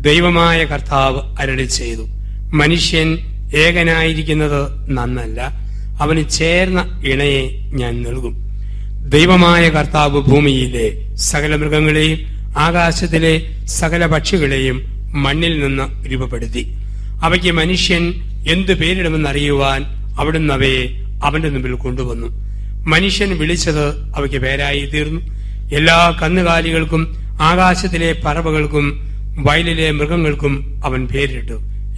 ദൈവമായ കർത്താവ് അരുളി ചെയ്തു, മനുഷ്യൻ ഏകനായിരിക്കുന്നത് നന്നല്ല, അവന് ചേർന്ന ഇണയെ ഞാൻ നൽകും. ദൈവമായ കർത്താവ് ഭൂമിയിലെ സകല മൃഗങ്ങളെയും ആകാശത്തിലെ സകല പക്ഷികളെയും മണ്ണിൽ നിന്ന് രൂപപ്പെടുത്തി. അവയ്ക്ക് മനുഷ്യൻ എന്തു പേരിടുമെന്നറിയുവാൻ അവിടുന്ന് അവയെ അവന്റെ മുമ്പിൽ കൊണ്ടുവന്നു. മനുഷ്യൻ വിളിച്ചത് അവയ്ക്ക് പേരായി തീർന്നു. എല്ലാ കന്നുകാലികൾക്കും ആകാശത്തിലെ പറവകൾക്കും വയലിലെ മൃഗങ്ങൾക്കും അവൻ പേരിട്ടു.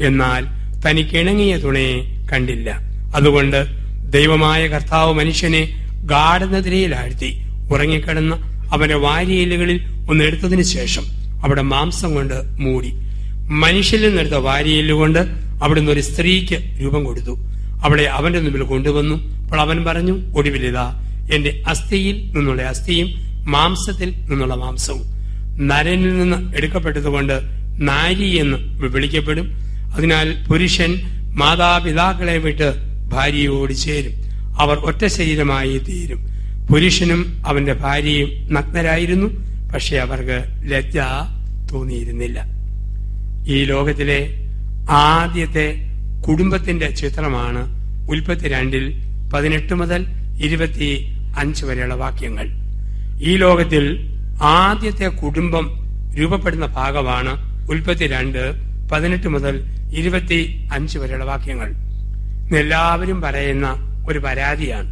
എന്നാൽ തനിക്കിണങ്ങിയ തുണയെ കണ്ടില്ല. അതുകൊണ്ട് ദൈവമായ കർത്താവ് മനുഷ്യനെ ഗാഢനിദ്രയിലാഴ്ത്തി ഉറങ്ങിക്കിടന്ന അവന്റെ വാരിയെല്ലുകളിൽ ഒന്നെടുത്തതിനു ശേഷം അവിടെ മാംസം കൊണ്ട് മൂടി. മനുഷ്യനിൽ നിന്നെടുത്ത വാരിയെല്ലുകൊണ്ട് അവിടുന്ന് ഒരു സ്ത്രീക്ക് രൂപം കൊടുത്തു. അവളെ അവന്റെ മുമ്പിൽ കൊണ്ടുവന്നു. അപ്പോൾ അവൻ പറഞ്ഞു, ഒടുവിലിതാ എന്റെ അസ്ഥിയിൽ നിന്നുള്ള അസ്ഥിയും മാംസത്തിൽ നിന്നുള്ള മാംസവും നരനിൽ നിന്ന് എടുക്കപ്പെട്ടതുകൊണ്ട് നാരി എന്ന് വിളിക്കപ്പെടും. അതിനാൽ പുരുഷൻ മാതാപിതാക്കളെ വിട്ട് ഭാര്യയോട് ചേരും, അവർ ഒറ്റ ശരീരമായി തീരും. പുരുഷനും അവന്റെ ഭാര്യയും നഗ്നരായിരുന്നു, പക്ഷെ അവർക്ക് ലജ്ജ തോന്നിയിരുന്നില്ല. ഈ ലോകത്തിലെ ആദ്യത്തെ കുടുംബത്തിന്റെ ചിത്രമാണ് ഉൽപ്പത്തി 2:18 മുതൽ 25 വരെയുള്ള വാക്യങ്ങൾ. ഈ ലോകത്തിൽ ആദ്യത്തെ കുടുംബം രൂപപ്പെടുന്ന ഭാഗമാണ് ഉൽപ്പത്തി 2:18 മുതൽ 25 വരെയുള്ള വാക്യങ്ങൾ. എല്ലാവരും പറയുന്ന ഒരു പരാതിയാണ്,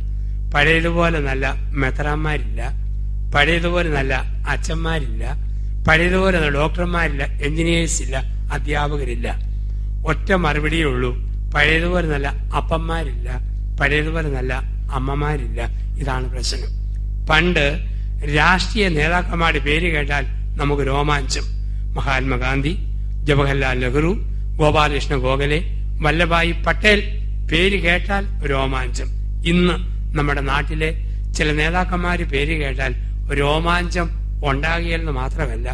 പഴയതുപോലെ നല്ല മെത്രാന്മാരില്ല, പഴയതുപോലെ നല്ല അച്ഛന്മാരില്ല, പഴയതുപോലെ നല്ല ഡോക്ടർമാരില്ല, എഞ്ചിനീയേഴ്സ് ഇല്ല, അധ്യാപകരില്ല. ഒറ്റ മറുപടിയേ ഉള്ളൂ, പഴയതുപോലെ നല്ല അപ്പന്മാരില്ല, പഴയതുപോലെ നല്ല അമ്മമാരില്ല. ഇതാണ് പ്രശ്നം. പണ്ട് രാഷ്ട്രീയ നേതാക്കന്മാരുടെ പേര് കേട്ടാൽ നമുക്ക് രോമാഞ്ചം. മഹാത്മാഗാന്ധി, ജവഹർലാൽ നെഹ്റു, ഗോപാലകൃഷ്ണ ഗോഖലെ, വല്ലഭായ് പട്ടേൽ പേര് കേട്ടാൽ രോമാഞ്ചം. ഇന്ന് നമ്മുടെ നാട്ടിലെ ചില നേതാക്കന്മാര് പേര് കേട്ടാൽ രോമാഞ്ചം ഉണ്ടാകിയെന്ന് മാത്രമല്ല,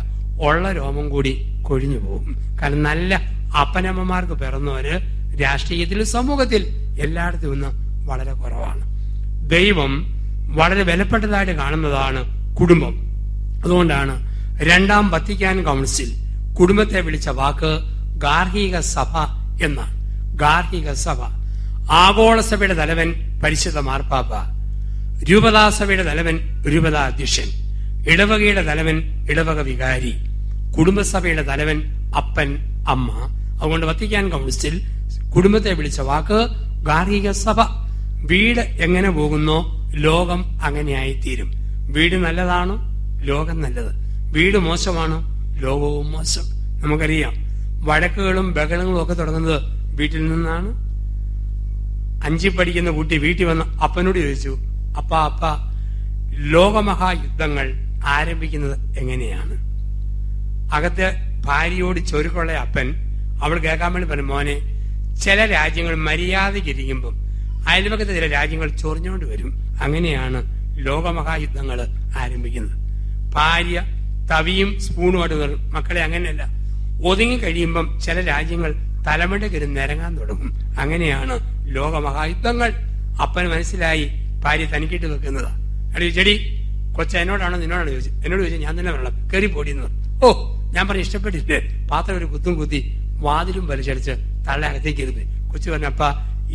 ഉള്ള രോമം കൂടി കൊഴിഞ്ഞു പോകും. കാരണം നല്ല അപ്പനമ്മമാർക്ക് പിറന്നവര് രാഷ്ട്രീയത്തിൽ, സമൂഹത്തിൽ എല്ലായിടത്തും ഇന്ന് വളരെ കുറവാണ്. ദൈവം വളരെ വിലപ്പെട്ടതായിട്ട് കാണുന്നതാണ് കുടുംബം. അതുകൊണ്ടാണ് രണ്ടാം വത്തിക്കാൻ കൗൺസിൽ കുടുംബത്തെ വിളിച്ച വാക്ക് ഗാർഹിക സഭ എന്നാണ്. ഗാർഹിക സഭ. ആഗോള സഭയുടെ തലവൻ പരിശുദ്ധ മാർപ്പാപ്പ, രൂപതാസഭയുടെ തലവൻ രൂപതാ അധ്യക്ഷൻ, ഇടവകയുടെ തലവൻ ഇടവക വികാരി, കുടുംബസഭയുടെ തലവൻ അപ്പൻ, അമ്മ. അതുകൊണ്ട് വത്തിക്കാൻ കൗൺസിൽ കുടുംബത്തെ വിളിച്ച വാക്ക് ഗാർഹിക സഭ. വീട് എങ്ങനെ പോകുന്നോ ലോകം അങ്ങനെയായിത്തീരും. വീട് നല്ലതാണോ, ലോകം നല്ലത്. വീട് മോശമാണോ, ലോകവും മോശം. നമുക്കറിയാം, വഴക്കുകളും ബഹളങ്ങളും ഒക്കെ തുടങ്ങുന്നത് വീട്ടിൽ നിന്നാണ്. 5 പഠിക്കുന്ന കുട്ടി വീട്ടിൽ വന്ന് അപ്പനോട് ചോദിച്ചു, അപ്പ ലോകമഹായുദ്ധങ്ങൾ ആരംഭിക്കുന്നത് എങ്ങനെയാണ്? അകത്ത് ഭാര്യയോട് ചൊരുക്കുള്ള അപ്പൻ അവൾ കേൾക്കാൻ വേണ്ടി പറഞ്ഞു, മോനെ, ചില രാജ്യങ്ങൾ മര്യാദയ്ക്കിരിക്കുമ്പം അയൽപക്കത്തെ ചില രാജ്യങ്ങൾ ചൊറിഞ്ഞുകൊണ്ട് വരും. അങ്ങനെയാണ് ലോകമഹായുദ്ധങ്ങൾ ആരംഭിക്കുന്നത്. ഭാര്യ തവിയും സ്പൂണുമായിട്ട് വരും. മക്കളെ, അങ്ങനെയല്ല. ഒതുങ്ങി കഴിയുമ്പം ചില രാജ്യങ്ങൾ തലമുണ്ടയ്ക്ക് നിരങ്ങാൻ തുടങ്ങും. അങ്ങനെയാണ് ലോകമഹായുദ്ധങ്ങൾ. അപ്പന് മനസ്സിലായി ഭാര്യ തനിക്കിട്ട് വെക്കുന്നതാ. അടി ചെടി കൊച്ച എന്നോടാണോ നിന്നോടാണോ ചോദിച്ചു. എന്നോട് ചോദിച്ചാൽ ഞാൻ തന്നെ പറയണം, കയറി പൊടിയുന്നത്. ഓ, ഞാൻ പറഞ്ഞു ഇഷ്ടപ്പെട്ടില്ലേ? പാത്രം ഒരു കുത്തും കുത്തി വാതിലും വലിച്ചടിച്ച് തള്ള അകത്തേക്ക് എഴുതി. കൊച്ചു പറഞ്ഞപ്പ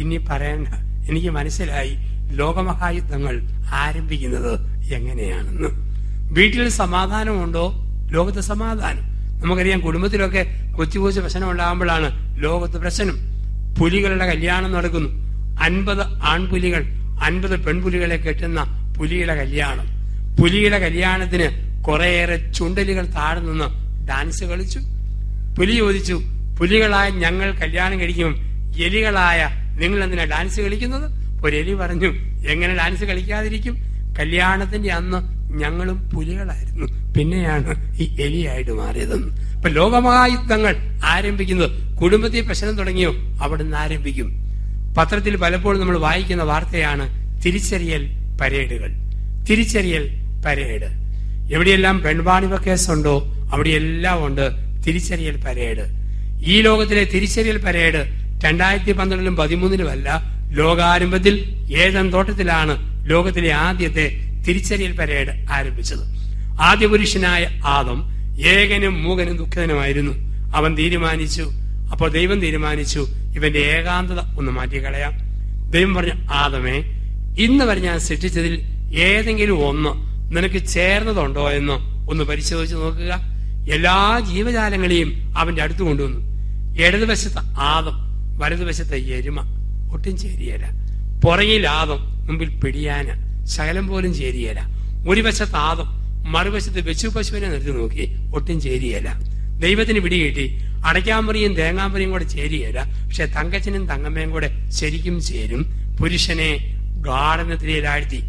ഇനി പറയണ്ട, എനിക്ക് മനസ്സിലായി ലോകമഹായുദ്ധങ്ങൾ ആരംഭിക്കുന്നത് എങ്ങനെയാണെന്ന്. വീട്ടിൽ സമാധാനമുണ്ടോ, ലോകത്ത് സമാധാനം. നമുക്കറിയാം, കുടുംബത്തിലൊക്കെ കൊച്ചു കൊച്ചു പ്രശ്നം ഉണ്ടാകുമ്പോഴാണ് ലോകത്ത് പ്രശ്നം. പുലികളുടെ കല്യാണം നടക്കുന്നു. 50 ആൺപുലികൾ 50 പെൺപുലികളെ കെട്ടുന്ന പുലിയുടെ കല്യാണം. പുലിയുടെ കല്യാണത്തിന് കുറേയേറെ ചുണ്ടലികൾ താഴെ നിന്ന് ഡാൻസ് കളിച്ചു. പുലി ചോദിച്ചു, പുലികളായ ഞങ്ങൾ കല്യാണം കഴിക്കും, എലികളായ നിങ്ങൾ എന്തിനാ ഡാൻസ് കളിക്കുന്നത്? ഒരു എലി പറഞ്ഞു, എങ്ങനെ ഡാൻസ് കളിക്കാതിരിക്കും? കല്യാണത്തിന്റെ അന്ന് ഞങ്ങളും പുലികളായിരുന്നു, പിന്നെയാണ് ഈ എലിയായിട്ട് മാറിയതെന്ന്. ഇപ്പൊ ലോകമഹായുദ്ധങ്ങൾ ആരംഭിക്കുന്നത് കുടുംബത്തിൽ പ്രശ്നം തുടങ്ങിയോ അവിടുന്ന് ആരംഭിക്കും. പത്രത്തിൽ പലപ്പോഴും നമ്മൾ വായിക്കുന്ന വാർത്തയാണ് തിരിച്ചറിയൽ പരേഡുകൾ. തിരിച്ചറിയൽ പരേഡ്. എവിടെയെല്ലാം പെൺവാണിഭ കേസുണ്ടോ അവിടെയെല്ലാം ഉണ്ട് തിരിച്ചറിയൽ പരേഡ്. ഈ ലോകത്തിലെ തിരിച്ചറിയൽ പരേഡ് 2012-ലും 2013-ലും അല്ല, ലോകാരംഭത്തിൽ ഏദൻ തോട്ടത്തിലാണ് ലോകത്തിലെ ആദ്യത്തെ തിരിച്ചറിയൽ പരേഡ് ആരംഭിച്ചത്. ആദ്യ പുരുഷനായ ആദം ഏകനും മൂകനും ദുഃഖിതനുമായിരുന്നു. അവൻ തീരുമാനിച്ചു. അപ്പോൾ ദൈവം തീരുമാനിച്ചു ഇവന്റെ ഏകാന്തത ഒന്ന് മാറ്റിക്കളയാം. ദൈവം പറഞ്ഞു, ആദമേ, ഇന്ന് വരെ ഞാൻ സൃഷ്ടിച്ചതിൽ ഏതെങ്കിലും ഒന്ന് നിനക്ക് ചേർന്നതുണ്ടോ എന്ന് ഒന്ന് പരിശോധിച്ച് നോക്കുക. എല്ലാ ജീവജാലങ്ങളെയും അവന്റെ അടുത്ത് കൊണ്ടുവന്നു. ഇടതുവശത്ത് ആദം, വലതുവശത്ത് എരുമ, ഒട്ടും ചേരിയല. പുറകിൽ ആദം, മുമ്പിൽ പിടിയാന, ശകലം പോലും ചേരിയല. ഒരു വശത്ത് ആദം, മറുവശത്ത് വെച്ചു പശുവിനെ നിർത്തി നോക്കി, ഒട്ടും ചേരിയല. ദൈവത്തിന് പിടികിട്ടി അടയ്ക്കാമ്പറിയും തേങ്ങാമ്പറിയും കൂടെ ചേരിയല. പക്ഷെ തങ്കച്ചനും തങ്കമ്മയും കൂടെ ശരിക്കും ചേരും. പുരുഷനെ ഗാഠനത്തിലാഴ്ത്തി.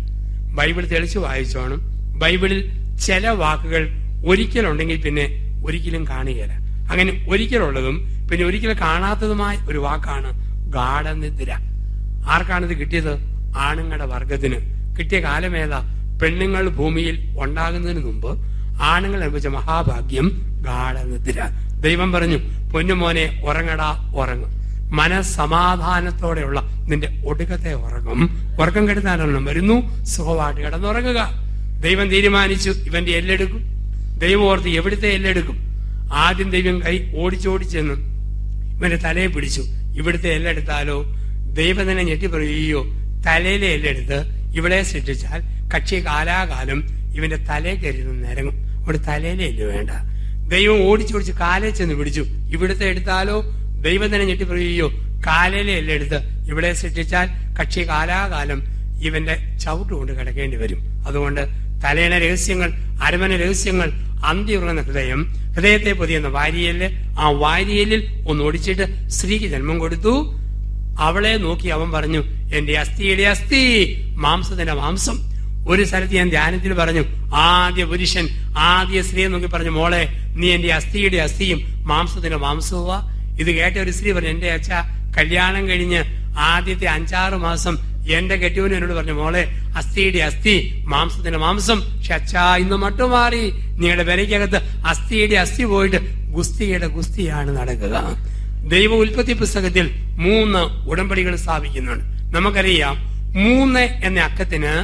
ബൈബിൾ തെളിച്ചു വായിച്ചോണം. ബൈബിളിൽ ചില വാക്കുകൾ ഒരിക്കലുണ്ടെങ്കിൽ പിന്നെ ഒരിക്കലും കാണുകയില്ല. അങ്ങനെ ഒരിക്കലുള്ളതും പിന്നെ ഒരിക്കലും കാണാത്തതുമായ ഒരു വാക്കാണ് ഗാഠനിദ്ര. ആർക്കാണിത് കിട്ടിയത്? ആണുങ്ങളുടെ വർഗത്തിന് കിട്ടിയ കാലമേതാ? പെണ്ണുങ്ങൾ ഭൂമിയിൽ ഉണ്ടാകുന്നതിന് മുമ്പ് ആണുങ്ങൾ അനുഭവിച്ച മഹാഭാഗ്യം ഗാഠനിദ്ര. ദൈവം പറഞ്ഞു, പൊന്നുമോനെ ഉറങ്ങടാ, ഉറങ്ങും. മനസ്സമാധാനത്തോടെയുള്ള നിന്റെ ഒടുക്കത്തെ ഉറങ്ങും. ഉറക്കം കെടുത്താനെണ്ണം വരുന്നു, സുഖമായിട്ട് കിടന്നുറങ്ങുക. ദൈവം തീരുമാനിച്ചു ഇവന്റെ എല്ലെടുക്കും. ദൈവം ഓർത്ത് എവിടുത്തെ എല്ലെടുക്കും? ആദ്യം ദൈവം കൈ ഓടിച്ചോടിച്ചെന്ന് ഇവന്റെ തലയെ പിടിച്ചു. ഇവിടുത്തെ എല്ലെടുത്താലോ? ദൈവം തന്നെ ഞെട്ടി പറയുകയോ, തലയിലെ എല്ലെടുത്ത് ഇവിടെ സൃഷ്ടിച്ചാൽ കക്ഷി കാലാകാലം ഇവന്റെ തലയെ കയറി നിരങ്ങും. അവിടെ തലയിലെ എല്ല് വേണ്ട. ദൈവം ഓടിച്ചോടിച്ച് കാലേ ചെന്ന് പിടിച്ചു. ഇവിടുത്തെ എടുത്താലോ? ദൈവം തന്നെ ഞെട്ടി പറയുകയോ, കാലയിലെ എല്ലെടുത്ത് ഇവിടെ സൃഷ്ടിച്ചാൽ കക്ഷി കാലാകാലം ഇവന്റെ ചവിട്ട് കൊണ്ട് കിടക്കേണ്ടി വരും. അതുകൊണ്ട് തലയണ രഹസ്യങ്ങൾ, അരമന രഹസ്യങ്ങൾ, അന്തിയുറങ്ങുന്ന ഹൃദയം, ഹൃദയത്തെ പൊതിയുന്ന വാരിയല്, ആ വാരിയലിൽ ഒന്ന് ഒടിച്ചിട്ട് സ്ത്രീക്ക് ജന്മം കൊടുത്തു. അവളെ നോക്കി അവൻ പറഞ്ഞു, എന്റെ അസ്ഥിയുടെ അസ്ഥി, മാംസത്തിന്റെ മാംസം. ഒരു സ്ഥലത്ത് ഞാൻ ധ്യാനത്തിൽ പറഞ്ഞു, ആദ്യ പുരുഷൻ ആദ്യ സ്ത്രീയെ നോക്കി പറഞ്ഞു, മോളെ, നീ എന്റെ അസ്ഥിയുടെ അസ്ഥിയും മാംസത്തിന്റെ മാംസവുമാ. ഇത് കേട്ട ഒരു സ്ത്രീ പറഞ്ഞു, എന്റെ അച്ഛ, കല്യാണം കഴിഞ്ഞ് ആദ്യത്തെ 5-6 മാസം എന്റെ കെട്ടിയവനും എന്നോട് പറഞ്ഞു, മോളെ, അസ്ഥിയുടെ അസ്ഥി, മാംസത്തിന്റെ മാംസം. പക്ഷെ അച്ഛാ, ഇന്ന് മട്ടുമാറി. നിങ്ങളുടെ വിലയ്ക്കകത്ത് അസ്ഥിയുടെ അസ്ഥി പോയിട്ട് ഗുസ്തിയുടെ ഗുസ്തിയാണ് നടക്കുക. ദൈവ ഉൽപ്പത്തി പുസ്തകത്തിൽ 3 ഉടമ്പടികൾ സ്ഥാപിക്കുന്നുണ്ട്. നമുക്കറിയാം 3 എന്ന അക്കത്തിന്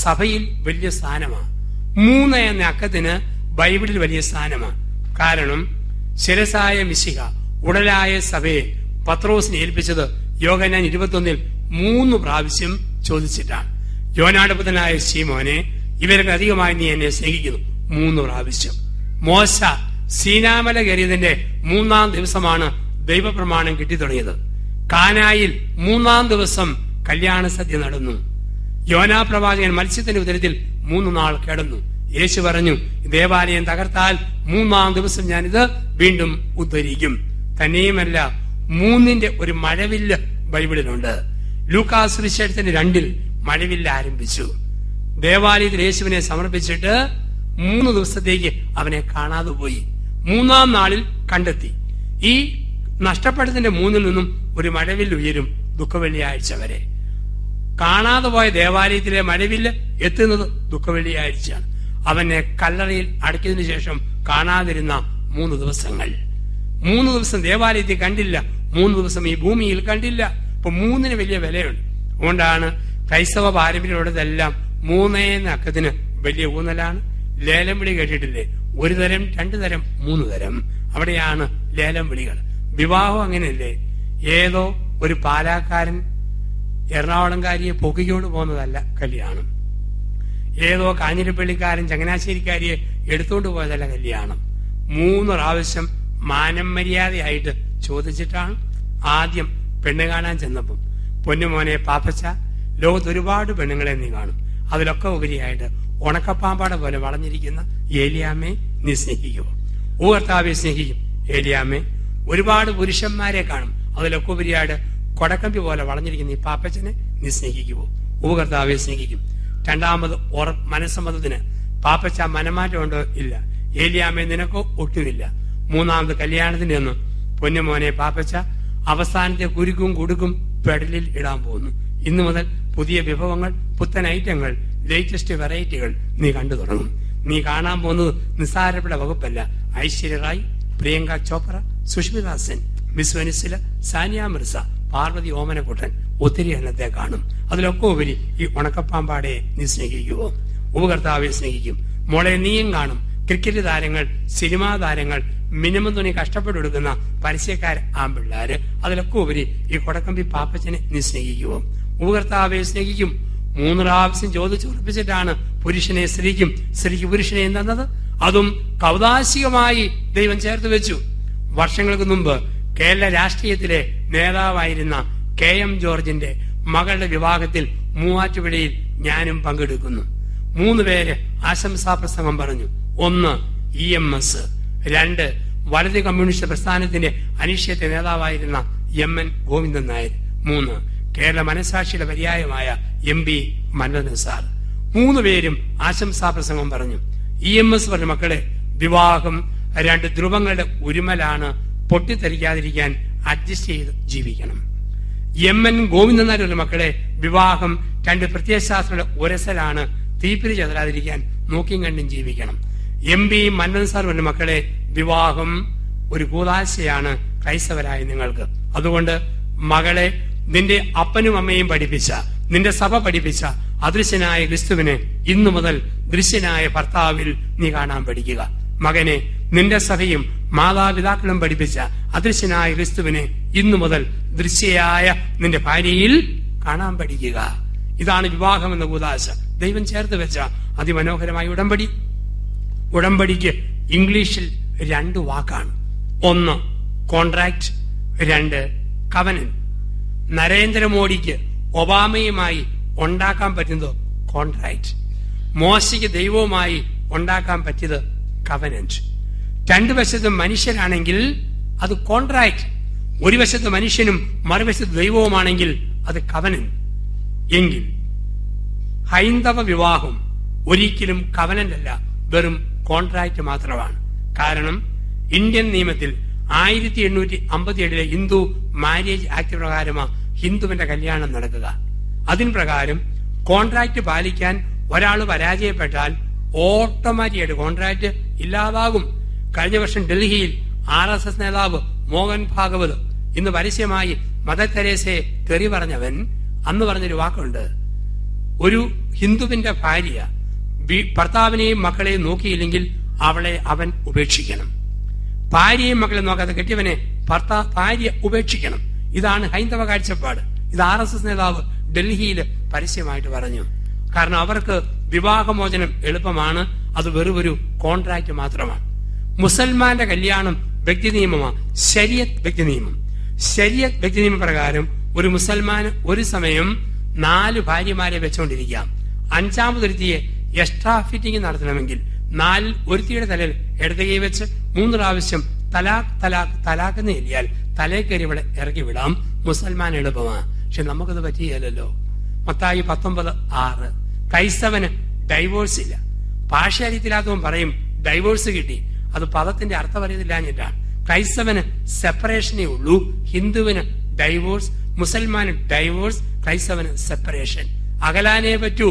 സഭയിൽ വലിയ സ്ഥാനമാണ്. 3 എന്ന അക്കത്തിന് ബൈബിളിൽ വലിയ സ്ഥാനമാണ്. കാരണം ശിരസായ മിശിഹ ഉടലായ സഭയെ പത്രോസിനെ ഏൽപ്പിച്ചത് യോഹന്നാൻ 21 3 പ്രാവശ്യം ചോദിച്ചിട്ടാണ്. യോനാടുപുത്രനായ ശീമോനെ, ഇവർക്ക് അധികമായി നീ എന്നെ സ്നേഹിക്കുന്നു 3 പ്രാവശ്യം. മോശ സീനാമല കയറിയതിന്റെ 3-ാം ദിവസമാണ് ദൈവപ്രമാണം കിട്ടിത്തുടങ്ങിയത്. കാനായിൽ 3-ാം ദിവസം കല്യാണ സദ്യ നടന്നു. യോനാ പ്രവാചകൻ മത്സ്യത്തിന്റെ ഉദരത്തിൽ 3 നാൾ കിടന്നു. യേശു പറഞ്ഞു, ദേവാലയം തകർത്താൽ 3-ാം ദിവസം ഞാനിത് വീണ്ടും ഉദ്ധരിക്കും. തന്നെയുമല്ല, 3ന്റെ ഒരു മഴവില്ല് ബൈബിളിലുണ്ട്. ലൂക്കാസ് സുവിശേഷത്തിന്റെ 2 മഴവില്ല് ആരംഭിച്ചു. ദേവാലയത്തിൽ യേശുവിനെ സമർപ്പിച്ചിട്ട് 3 ദിവസത്തേക്ക് അവനെ കാണാതെ പോയി. 3-ാം നാളിൽ കണ്ടെത്തി. ഈ നഷ്ടപ്പെട്ടതിന്റെ 3-ൽ നിന്നും ഒരു മഴവില്ല് ഉയരും ദുഃഖവെള്ളിയാഴ്ച വരെ. കാണാതെ പോയ ദേവാലയത്തിലെ മഴവില്ല് എത്തുന്നത് ദുഃഖവെള്ളിയാഴ്ചയാണ്. അവനെ കല്ലറയിൽ അടയ്ക്കതിനു ശേഷം കാണാതിരുന്ന 3 ദിവസങ്ങൾ. 3 ദിവസം ദേവാലയത്തിൽ കണ്ടില്ല, 3 ദിവസം ഈ ഭൂമിയിൽ കണ്ടില്ല. ഇപ്പൊ 3-ന് വലിയ വിലയുണ്ട്. അതുകൊണ്ടാണ് ക്രൈസ്തവ പാരമ്പര്യമുള്ളതെല്ലാം 3 എന്ന അക്കത്തിന് വലിയ ഊന്നലാണ്. ലേലം വിളി കേട്ടിട്ടില്ലേ? 1 തരം, 2 തരം, 3 തരം. അവിടെയാണ് ലേലം വിളികൾ. വിവാഹം അങ്ങനെയല്ലേ? ഏതോ ഒരു പാലാക്കാരൻ എറണാകുളംകാരിയെ പൊക്കിക്കൊണ്ട് പോകുന്നതല്ല കല്യാണം. ഏതോ കാഞ്ഞിരപ്പള്ളിക്കാരൻ ചങ്ങനാശ്ശേരിക്കാരിയെ എടുത്തുകൊണ്ട് പോയതല്ല കല്യാണം. 3 പ്രാവശ്യം മാനം മര്യാദയായിട്ട് ചോദിച്ചിട്ടാണ് ആദ്യം പെണ്ണ് കാണാൻ ചെന്നപ്പം, പൊന്നുമോനെ പാപ്പച്ച, ലോകത്ത് ഒരുപാട് പെണ്ണുങ്ങളെ നീ കാണും, അതിലൊക്കെ ഉപരിയായിട്ട് ഉണക്കപ്പാമ്പാട പോലെ വളഞ്ഞിരിക്കുന്ന ഏലിയാമ്മെ നീ സ്നേഹിക്കുമോ? ഓ കർത്താവെ, സ്നേഹിക്കും. ഏലിയാമ്മെ, ഒരുപാട് പുരുഷന്മാരെ കാണും, അതിലൊക്കെ ഉപരിയായിട്ട് കൊടക്കമ്പി പോലെ വളഞ്ഞിരിക്കുന്ന ഈ പാപ്പച്ചനെ നീ സ്നേഹിക്കുമോ? ഓ കർത്താവെ, സ്നേഹിക്കും. 2ാമത് മനസ്സമ്മതത്തിന് പാപ്പച്ച മനമാറ്റമുണ്ടോ? ഇല്ല. ഏലിയാമ്മെ, നിനക്കോ? ഒട്ടുമില്ല. 3ാമത് കല്യാണത്തിന്റെ ഒന്ന്, പൊന്നുമോനെ പാപ്പച്ച, അവസാനത്തെ കുരുക്കും കുടുക്കും പെടലിൽ ഇടാൻ പോകുന്നു. ഇന്നു മുതൽ പുതിയ വിഭവങ്ങൾ, പുത്തൻ ഐറ്റങ്ങൾ, ലേറ്റസ്റ്റ് വെറൈറ്റികൾ നീ കണ്ടു തുടങ്ങും. നീ കാണാൻ പോകുന്നത് നിസ്സാരപ്പെട്ട വകുപ്പല്ല. ഐശ്വര്യ റായ്, പ്രിയങ്ക ചോപ്ര, സുഷ്മിത സെൻ, മിസ് വെനിസില, സാനിയ മിർസ, പാർവതി ഓമനക്കുട്ടൻ, ഒത്തിരി എണ്ണത്തെ കാണും. അതിലൊക്കെ ഉപരി ഈ ഉണക്കപ്പാമ്പാടയെ നീ സ്നേഹിക്കുവോ? ഉപകർത്താവെ, സ്നേഹിക്കും. മോളെ, നീയും കാണും. ക്രിക്കറ്റ് താരങ്ങൾ, സിനിമാ താരങ്ങൾ, മിനിമം തുണി കഷ്ടപ്പെട്ടെടുക്കുന്ന പരസ്യക്കാർ ആൺപിള്ളാര്, അതിലൊക്കെ ഉപരി ഈ കൊടക്കമ്പി പാപ്പച്ചനെ നീ സ്നേഹിക്കുമോ? ഉപകർത്താവെ സ്നേഹിക്കും. 3 പ്രാവശ്യം ചോദിച്ചുറപ്പിച്ചിട്ടാണ് പുരുഷനെ സ്ത്രീക്കും സ്ത്രീക്ക് പുരുഷനെ തന്നത്. അതും കൗതാശികമായി ദൈവം ചേർത്ത് വെച്ചു. വർഷങ്ങൾക്ക് മുമ്പ് കേരള രാഷ്ട്രീയത്തിലെ നേതാവായിരുന്ന KM ജോർജിന്റെ മകളുടെ വിവാഹത്തിൽ മൂവാറ്റുപുഴയിൽ ഞാനും പങ്കെടുക്കുന്നു. 3 പേര് ആശംസാ പ്രസംഗം പറഞ്ഞു. 1 EMS, 2 വലത് കമ്മ്യൂണിസ്റ്റ് പ്രസ്ഥാനത്തിന്റെ അനിശ്ചിത നേതാവായിരുന്ന MN ഗോവിന്ദൻ നായർ, 3 കേരള മനസാക്ഷിയുടെ പര്യായമായ MP മന്നൻ സാർ. 3 പേരും ആശംസാ പ്രസംഗം പറഞ്ഞു. EMS പറഞ്ഞ, മക്കളെ, വിവാഹം 2 ധ്രുവങ്ങളുടെ ഉരുമലാണ്, പൊട്ടിത്തെറിക്കാതിരിക്കാൻ അഡ്ജസ്റ്റ് ചെയ്ത് ജീവിക്കണം. MN ഗോവിന്ദൻ നായർ പറഞ്ഞ, മക്കളെ, വിവാഹം 2 പ്രത്യയശാസ്ത്രങ്ങളുടെ ഉരസലാണ്, തീപ്പിരി ചെതരാതിരിക്കാൻ നോക്കിയും കണ്ടും ജീവിക്കണം. MP മന്നൻ സാർ പറഞ്ഞ, മക്കളെ, വിവാഹം ഒരു കൂതാശയാണ് ക്രൈസ്തവരായ നിങ്ങൾക്ക്. അതുകൊണ്ട് മകളെ, നിന്റെ അപ്പനും അമ്മയും പഠിപ്പിച്ച, നിന്റെ സഭ പഠിപ്പിച്ച അദൃശ്യനായ ക്രിസ്തുവിനെ ഇന്നു മുതൽ ദൃശ്യനായ ഭർത്താവിൽ നീ കാണാൻ പഠിക്കുക. മകനെ, നിന്റെ സഭയും മാതാപിതാക്കളും പഠിപ്പിച്ച അദൃശ്യനായ ക്രിസ്തുവിനെ ഇന്നു മുതൽ ദൃശ്യയായ നിന്റെ ഭാര്യയിൽ കാണാൻ പഠിക്കുക. ഇതാണ് വിവാഹം എന്ന കൂതാശ. ദൈവം ചേർത്ത് വെച്ച അതിമനോഹരമായ ഉടമ്പടി. ഉടമ്പടിക്ക് ഇംഗ്ലീഷിൽ 2 വാക്കാണ്. 1 കോൺട്രാക്ട്, 2 കവനന്റ്. നരേന്ദ്രമോദിക്ക് ഒബാമയുമായി ഉണ്ടാക്കാൻ പറ്റുന്നത് കോൺട്രാക്ട്. മോശയ്ക്ക് ദൈവവുമായി ഉണ്ടാക്കാൻ പറ്റിയത് കവനന്റ്. 2 വശത്തും മനുഷ്യരാണെങ്കിൽ അത് കോൺട്രാക്ട്. ഒരു വശത്ത് മനുഷ്യനും മറുവശത്ത് ദൈവവുമാണെങ്കിൽ അത് കവനന്റ്. എങ്കിൽ ഹൈന്ദവ വിവാഹം ഒരിക്കലും കവനന്റ് അല്ല, വെറും കോൺട്രാക്ട് മാത്രമാണ്. കാരണം ഇന്ത്യൻ നിയമത്തിൽ 1857 ഹിന്ദു മാരേജ് ആക്ട് പ്രകാരമാണ് ഹിന്ദുവിന്റെ കല്യാണം നടക്കുക. അതിന് പ്രകാരം കോൺട്രാക്ട് പാലിക്കാൻ ഒരാൾ പരാജയപ്പെട്ടാൽ ഓട്ടോമാറ്റിക്കായിട്ട് കോൺട്രാക്ട് ഇല്ലാതാകും. കഴിഞ്ഞ വർഷം ഡൽഹിയിൽ RSS നേതാവ് മോഹൻ ഭാഗവത് ഇന്ന് പരസ്യമായി മദർ തെരേസയെ തെറി പറഞ്ഞവൻ അന്ന് പറഞ്ഞൊരു വാക്കുണ്ട്, ഒരു ഹിന്ദുവിന്റെ ഭാര്യ ഭർത്താവിനെയും മക്കളെയും നോക്കിയില്ലെങ്കിൽ അവളെ അവൻ ഉപേക്ഷിക്കണം. ഭാര്യയും മക്കളെ നോക്കാതെ കെട്ടിയവനെ ഭാര്യ ഉപേക്ഷിക്കണം. ഇതാണ് ഹൈന്ദവ കാഴ്ചപ്പാട്. ഇത് RSS നേതാവ് ഡൽഹിയിൽ പരസ്യമായിട്ട് പറഞ്ഞു. കാരണം അവർക്ക് വിവാഹമോചനം എളുപ്പമാണ്, അത് വെറും ഒരു കോൺട്രാക്ട് മാത്രമാണ്. മുസൽമാന്റെ കല്യാണം വ്യക്തി നിയമമാണ്, ശരിയത്ത് വ്യക്തി നിയമം. ശരിയത്ത് വ്യക്തി നിയമ പ്രകാരം ഒരു മുസൽമാന് ഒരു സമയം 4 ഭാര്യമാരെ വെച്ചുകൊണ്ടിരിക്കാം. 5ാമതൊരുത്തിയെ എക്സ്ട്രാ ഫിറ്റിംഗ് നടത്തണമെങ്കിൽ 4 ഒരുത്തിയുടെ തലയിൽ ഇടത് കൈ വെച്ച് 3 പ്രാവശ്യം തലാഖ് തലാഖ് തലാഖ് എന്ന് എഴുതിയാൽ തലേ കയറി ഇവിടെ ഇറക്കി വിടാം. മുസൽമാൻ എളുപ്പമാണ്. പക്ഷെ നമുക്കത് പറ്റിയല്ലോ. മത്തായി 19:6. ക്രൈസ്തവന് ഡൈവോഴ്സ് ഇല്ല. ഭാഷ അറിയത്തില്ലാത്തവൻ പറയും ഡൈവോഴ്സ് കിട്ടി. അത് പദത്തിന്റെ അർത്ഥം അറിയത്തില്ലാഞ്ഞിട്ടാണ്. ക്രൈസ്തവന് സെപ്പറേഷനേ ഉള്ളൂ. ഹിന്ദുവിന് ഡൈവോഴ്സ്, മുസൽമാന് ഡൈവോഴ്സ്, ക്രൈസ്തവന് സെപ്പറേഷൻ. അകലാനേ പറ്റൂ.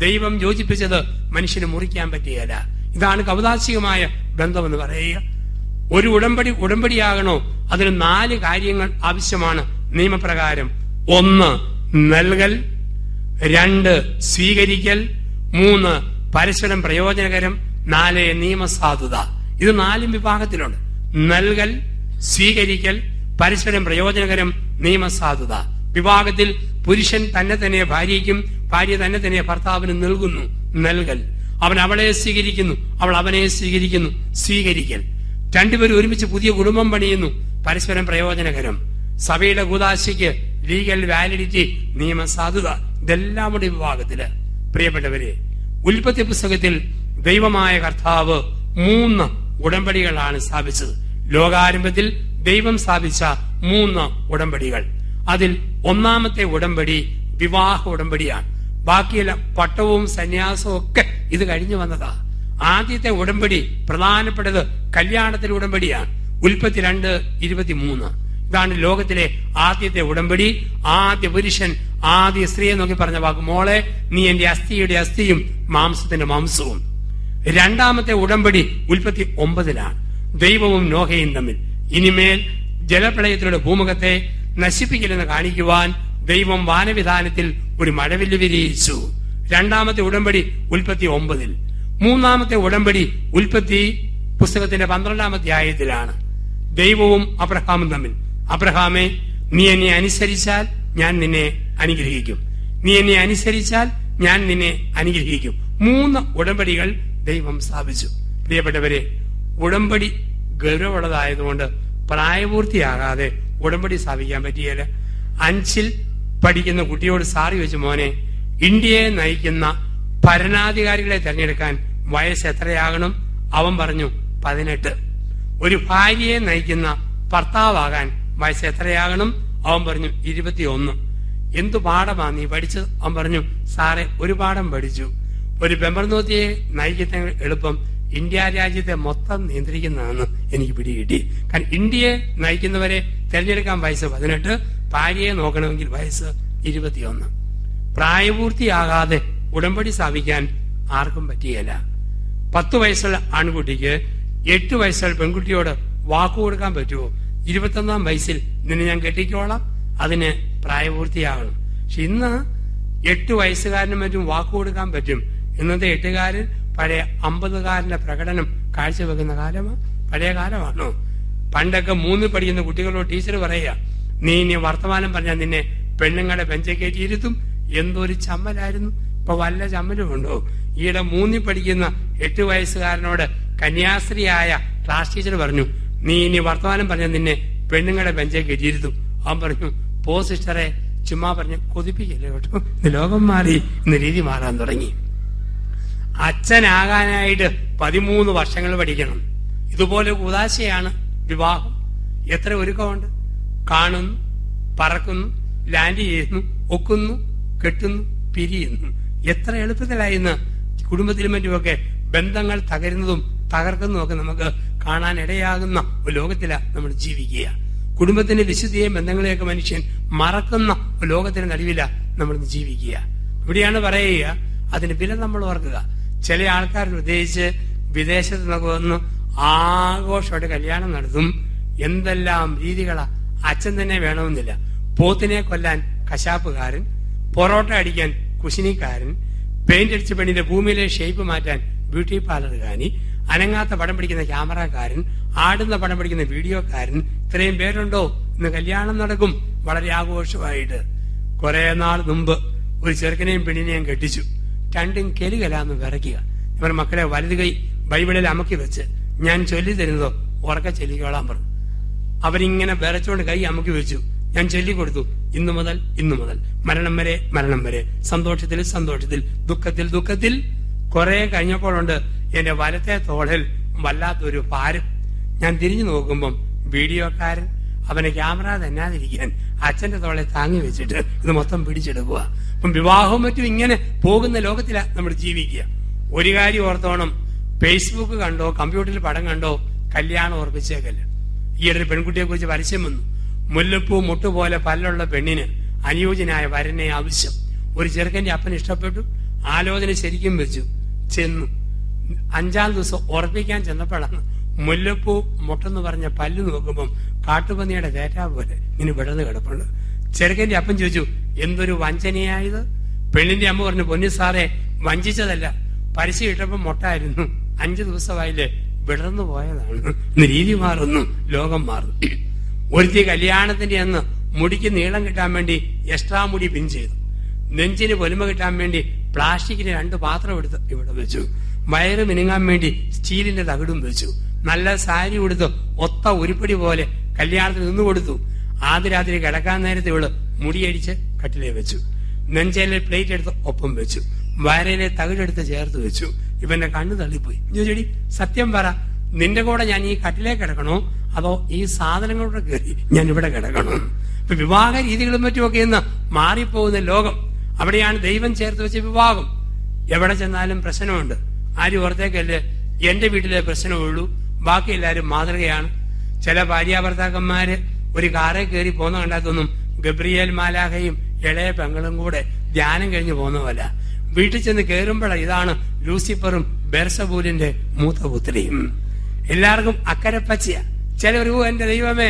ദൈവം യോജിപ്പിച്ചത് മനുഷ്യന് മുറിക്കാൻ പറ്റുകയില്ല. ഇതാണ് കൗതാശികമായ ബന്ധമെന്ന് പറയുക. ഒരു ഉടമ്പടിയാകണോ അതിന് 4 കാര്യങ്ങൾ ആവശ്യമാണ് നിയമപ്രകാരം. 1 നൽകൽ, 2 സ്വീകരിക്കൽ, 3 പരസ്പരം പ്രയോജനകരം, 4 നിയമസാധുത. ഇത് 4 വിഭാഗത്തിലുണ്ട്. നൽകൽ, സ്വീകരിക്കൽ, പരസ്പരം പ്രയോജനകരം, നിയമസാധുത. വിവാഹത്തിൽ പുരുഷൻ തന്നെ ഭാര്യയ്ക്കും ഭാര്യ തന്നെ ഭർത്താവിനും നൽകുന്നു. നൽകൽ. അവൻ അവളെ സ്വീകരിക്കുന്നു, അവൾ അവനെ സ്വീകരിക്കുന്നു. സ്വീകരിക്കൽ. 2 പേരും ഒരുമിച്ച് പുതിയ കുടുംബം പണിയുന്നു. പരസ്പരം പ്രയോജനകരം. സഭയുടെ കൂതാശയ്ക്ക് ലീഗൽ വാലിഡിറ്റി, നിയമസാധുത. ഇതെല്ലാം കൂടി വിഭാഗത്തില്. പ്രിയപ്പെട്ടവരെ, ഉൽപ്പത്തി പുസ്തകത്തിൽ ദൈവമായ കർത്താവ് 3 ഉടമ്പടികളാണ് സ്ഥാപിച്ചത്. ലോകാരംഭത്തിൽ ദൈവം സ്ഥാപിച്ച 3 ഉടമ്പടികൾ. അതിൽ 1ാമത്തെ ഉടമ്പടി വിവാഹ ഉടമ്പടിയാണ്. ബാക്കിയെല്ലാം പട്ടവും സന്യാസവും ഒക്കെ ഇത് കഴിഞ്ഞു വന്നതാ. ആദ്യത്തെ ഉടമ്പടി പ്രധാനപ്പെട്ടത് കല്യാണത്തിലെ ഉടമ്പടിയാണ്. ഉൽപ്പത്തി 2:23. ഇതാണ് ലോകത്തിലെ ആദ്യത്തെ ഉടമ്പടി. ആദ്യ പുരുഷൻ ആദ്യ സ്ത്രീയെ നോക്കി പറഞ്ഞ വാക്ക്, മോളെ, നീ എന്റെ അസ്ഥിയുടെ അസ്ഥിയും മാംസത്തിന്റെ മാംസവും. 2ാമത്തെ ഉടമ്പടി ഉൽപ്പത്തി 9 ദൈവവും നോഹയും തമ്മിൽ. ഇനിമേൽ ജലപ്രളയത്തിലൂടെ ഭൂമുഖത്തെ നശിപ്പിക്കില്ലെന്ന് കാണിക്കുവാൻ ദൈവം വാനവിധാനത്തിൽ ഒരു മഴവില്ല് വിരിയിച്ചു. 2ാമത്തെ ഉടമ്പടി ഉൽപ്പത്തി 9. മൂന്നാമത്തെ ഉടമ്പടി ഉൽപ്പത്തി പുസ്തകത്തിന്റെ 12-ാം അധ്യായത്തിലാണ്. ദൈവവും അബ്രഹാമും തമ്മിൽ. അബ്രഹാമേ, നീ എന്നെ അനുസരിച്ചാൽ ഞാൻ നിന്നെ അനുഗ്രഹിക്കും. നീ എന്നെ അനുസരിച്ചാൽ ഞാൻ നിന്നെ അനുഗ്രഹിക്കും. 3 ഉടമ്പടികൾ ദൈവം സ്ഥാപിച്ചു. പ്രിയപ്പെട്ടവരെ, ഉടമ്പടി ഗൗരവമുള്ളതായതുകൊണ്ട് പ്രായപൂർത്തിയാകാതെ ഉടമ്പടി സ്ഥാപിക്കാൻ പറ്റിയല്ല. 5-ൽ പഠിക്കുന്ന കുട്ടിയോട് സാറി വെച്ച്, മോനെ, ഇന്ത്യയെ നയിക്കുന്ന ഭരണാധികാരികളെ തെരഞ്ഞെടുക്കാൻ വയസ്സ് എത്രയാകണം? അവൻ പറഞ്ഞു 18. ഒരു ഭാര്യയെ നയിക്കുന്ന ഭർത്താവാകാൻ വയസ്സ് എത്രയാകണം? അവൻ പറഞ്ഞു 21. എന്തു പാഠമാ നീ പഠിച്ചത്? അവൻ പറഞ്ഞു, സാറെ, ഒരു പാഠം പഠിച്ചു. ഒരു പെമ്പർനോത്തിയെ നയിക്കുന്ന എളുപ്പം ഇന്ത്യ രാജ്യത്തെ മൊത്തം നിയന്ത്രിക്കുന്നതെന്ന് എനിക്ക് പിടികിട്ടി. കാരണം ഇന്ത്യയെ നയിക്കുന്നവരെ തെരഞ്ഞെടുക്കാൻ വയസ്സ് 18, ഭാര്യയെ നോക്കണമെങ്കിൽ വയസ്സ് 21. പ്രായപൂർത്തിയാകാതെ ഉടമ്പടി സ്ഥാപിക്കാൻ ആർക്കും പറ്റിയല്ല. 10 വയസ്സുള്ള ആൺകുട്ടിക്ക് 8 വയസ്സുള്ള പെൺകുട്ടിയോട് വാക്കു കൊടുക്കാൻ പറ്റുമോ? 21-ാം വയസ്സിൽ നിന്നെ ഞാൻ കെട്ടിക്കോളാം, അതിന് പ്രായപൂർത്തിയാകണം. പക്ഷെ ഇന്ന് 8 വയസ്സുകാരനും മറ്റും വാക്കു കൊടുക്കാൻ പറ്റും. ഇന്നത്തെ 8-കാരൻ പഴയ 50-കാരന്റെ പ്രകടനം കാഴ്ചവെക്കുന്ന കാലമാണ്. പഴയ കാലമാണോ? പണ്ടൊക്കെ 3 പഠിക്കുന്ന കുട്ടികളോട് ടീച്ചർ പറയുക, നീ ഇനി വർത്തമാനം പറഞ്ഞാൽ നിന്നെ പെണ്ണുങ്ങളെ ബെഞ്ചെ കയറ്റിയിരുത്തും. എന്തൊരു ചമ്മലായിരുന്നു. ഇപ്പൊ വല്ല ചമ്മലുമുണ്ടോ? ഈയിടെ 3 പഠിക്കുന്ന 8 വയസ്സുകാരനോട് കന്യാസ്ത്രീയായ ക്ലാസ് ടീച്ചർ പറഞ്ഞു, നീ ഇനി വർത്തമാനം പറഞ്ഞാൽ നിന്നെ പെണ്ണുങ്ങളെ ബെഞ്ചെ കയറ്റിയിരുത്തും. അവൻ പറഞ്ഞു, പോ സിസ്റ്ററെ, ചുമ്മാ പറഞ്ഞ് കൊതിപ്പിക്കല്ലേ കേട്ടോ, ഇന്ന് ലോകം മാറി, ഇന്ന് രീതി മാറാൻ തുടങ്ങി. അച്ഛനാകാനായിട്ട് 13 വർഷങ്ങൾ പഠിക്കണം. ഇതുപോലെ ഉദാശയാണ് വിവാഹം. എത്ര ഒരുക്കമുണ്ട്. കാണുന്നു, പറക്കുന്നു, ലാൻഡ് ചെയ്യുന്നു, ഒക്കുന്നു, കെട്ടുന്നു, പിരിയുന്നു. എത്ര എളുപ്പത്തിലായിന്ന് കുടുംബത്തിലും മറ്റുമൊക്കെ ബന്ധങ്ങൾ തകരുന്നതും തകർക്കുന്നതും ഒക്കെ നമുക്ക് കാണാൻ ഇടയാകുന്ന ഒരു ലോകത്തിലാണ് നമ്മൾ ജീവിക്കുക. കുടുംബത്തിന്റെ വിശുദ്ധിയെയും ബന്ധങ്ങളെയൊക്കെ മനുഷ്യൻ മറക്കുന്ന ഒരു ലോകത്തിന് നടുവിലാണ് നമ്മൾ ജീവിക്കുക. ഇവിടെയാണ് പറയുക, അതിന് വില നമ്മൾ ഓർക്കുക. ചില ആൾക്കാർ പ്രത്യേകിച്ച് വിദേശത്ത് നിന്നൊക്കെ വന്ന് ആഘോഷമായിട്ട് കല്യാണം നടത്തും. എന്തെല്ലാം രീതികളാ. അച്ഛൻ തന്നെ വേണമെന്നില്ല. പോത്തിനെ കൊല്ലാൻ കശാപ്പുകാരൻ, പൊറോട്ട അടിക്കാൻ കുശിനിക്കാരൻ, പെയിന്റ് അടിച്ച പെണ്ണിന്റെ ഭൂമിയിലെ ഷേപ്പ് മാറ്റാൻ ബ്യൂട്ടി പാർലറുകാരി, അനങ്ങാത്ത പടം പിടിക്കുന്ന ക്യാമറക്കാരൻ, ആടുന്ന പടം പിടിക്കുന്ന വീഡിയോക്കാരൻ, ഇത്രയും പേരുണ്ടോ? ഇന്ന് കല്യാണം നടക്കും വളരെ ആഘോഷമായിട്ട്. കുറെ നാൾ മുമ്പ് ഒരു ചെറുക്കനെയും പെണ്ണിനെയും കെട്ടിച്ചു. രണ്ടും കെലുകലാന്ന് വിറയ്ക്കുക. ഇവർ മക്കളെ വലതു കൈ ബൈബിളിൽ അമക്കി വെച്ച് ഞാൻ ചൊല്ലി തരുന്നതോ ഉറക്കെ ചൊല്ലിക്കോളാൻ പറഞ്ഞു. അവരിങ്ങനെ വിറച്ചുകൊണ്ട് കൈ അമക്കി വെച്ചു. ഞാൻ ചൊല്ലിക്കൊടുത്തു, ഇന്നു മുതൽ മരണം വരെ, സന്തോഷത്തിൽ സന്തോഷത്തിൽ, ദുഃഖത്തിൽ ദുഃഖത്തിൽ. കുറെ കഴിഞ്ഞപ്പോഴുണ്ട് എന്റെ വലത്തെ തോളിൽ വല്ലാത്തൊരു ഭാരം. ഞാൻ തിരിഞ്ഞു നോക്കുമ്പം വീഡിയോക്കാരൻ അവനെ ക്യാമറ തന്നാതിരിക്കാൻ അച്ഛന്റെ തോളെ താങ്ങി വെച്ചിട്ട് ഇത് മൊത്തം പിടിച്ചെടുക്കുക. അപ്പം വിവാഹവും മറ്റും ഇങ്ങനെ പോകുന്ന ലോകത്തിലാണ് നമ്മൾ ജീവിക്കുക. ഒരു കാര്യം ഓർത്തോണം, ഫേസ്ബുക്ക് കണ്ടോ കമ്പ്യൂട്ടറിൽ പടം കണ്ടോ കല്യാണം ഓർപ്പിച്ചേക്കല്ല. ഈയിടെ ഒരു പെൺകുട്ടിയെ കുറിച്ച് പരസ്യം വന്നു. മുല്ലപ്പൂ മുട്ടുപോലെ പല്ലുള്ള പെണ്ണിന് അനുയോജ്യനായ വരനെ ആവശ്യം. ഒരു ചെറുക്കന്റെ അപ്പൻ ഇഷ്ടപ്പെട്ടു, ആലോചന ശരിക്കും വെച്ചു, ചെന്നു. 5-ാം ദിവസം ഉറപ്പിക്കാൻ ചെന്നപ്പോഴാണ് മുല്ലപ്പൂ മുട്ടെന്ന് പറഞ്ഞ പല്ല് നോക്കുമ്പം കാട്ടുപന്നിയുടെ തേറ്റാ പോലെ ഇങ്ങനെ വിടന്ന് കിടപ്പുണ്ട്. ചെറുക്കന്റെ അപ്പൻ ചോദിച്ചു, എന്തൊരു വഞ്ചനയായത്? പെണ്ണിന്റെ അമ്മ പറഞ്ഞു, പൊന്നു സാറേ, വഞ്ചിച്ചതല്ല, പരസ്യം ഇട്ടപ്പം മുട്ടായിരുന്നു, 5 ദിവസമായില്ലേ, വിടർന്നു പോയതാണ്. ഇന്ന് രീതി മാറുന്നു, ലോകം മാറുന്നു. ഒരുത്തി കല്യാണത്തിന്റെ അന്ന് മുടിക്ക് നീളം കിട്ടാൻ വേണ്ടി എക്സ്ട്രാ മുടി പിൻ ചെയ്തു. നെഞ്ചിന് പൊലിമ കിട്ടാൻ വേണ്ടി പ്ലാസ്റ്റിക്കിന് 2 പാത്രം എടുത്ത് ഇവിടെ വെച്ചു. വയറ് മിനുങ്ങാൻ വേണ്ടി സ്റ്റീലിന്റെ തകിടും വെച്ചു. നല്ല സാരി കൊടുത്ത് ഒത്ത ഉരുപ്പടി പോലെ കല്യാണത്തിന് നിന്ന് കൊടുത്തു. ആദ്യ രാത്രി കിടക്കാൻ നേരത്തെ ഇവള് മുടിയടിച്ച് കട്ടിലേ വെച്ചു. നെഞ്ചയിലെ പ്ലേറ്റ് എടുത്ത് ഒപ്പം വെച്ചു. വയറിലെ തകിടെടുത്ത് ചേർത്ത് വെച്ചു. ഇവന്റെ കണ്ണു തള്ളിപ്പോയി. ചോദിച്ചടി, സത്യം പറ, നിന്റെ കൂടെ ഞാൻ ഈ കട്ടിലേ കിടക്കണോ അതോ ഈ സാധനങ്ങളുടെ കയറി ഞാൻ ഇവിടെ കിടക്കണോ? ഇപ്പൊ വിവാഹ രീതികളും മറ്റുമൊക്കെ ഇന്ന് മാറിപ്പോകുന്ന ലോകം. അവിടെയാണ് ദൈവം ചേർത്ത് വെച്ച വിവാഹം. എവിടെ ചെന്നാലും പ്രശ്നമുണ്ട്. ആരും ഓർത്തേക്കല്ലേ എന്റെ വീട്ടിലെ പ്രശ്നമുള്ളൂ, ബാക്കി എല്ലാവരും മാതൃകയാണ്. ചില ഭാര്യാഭർത്താക്കന്മാര് ഒരു കാറെ കയറി പോന്ന കണ്ടാത്തൊന്നും ഗബ്രിയേൽ മാലാഖയും ഇളയ പെങ്ങളും കൂടെ ധ്യാനം കഴിഞ്ഞു പോന്ന പോലെ. വീട്ടിൽ ചെന്ന് കയറുമ്പോഴാണ് ഇതാണ് ലൂസിഫറും ബെർസബൂലിന്റെ മൂത്ത പുത്രിയും. എല്ലാവർക്കും അക്കരെ പച്ചയാ. ചിലവർ, എന്റെ ദൈവമേ,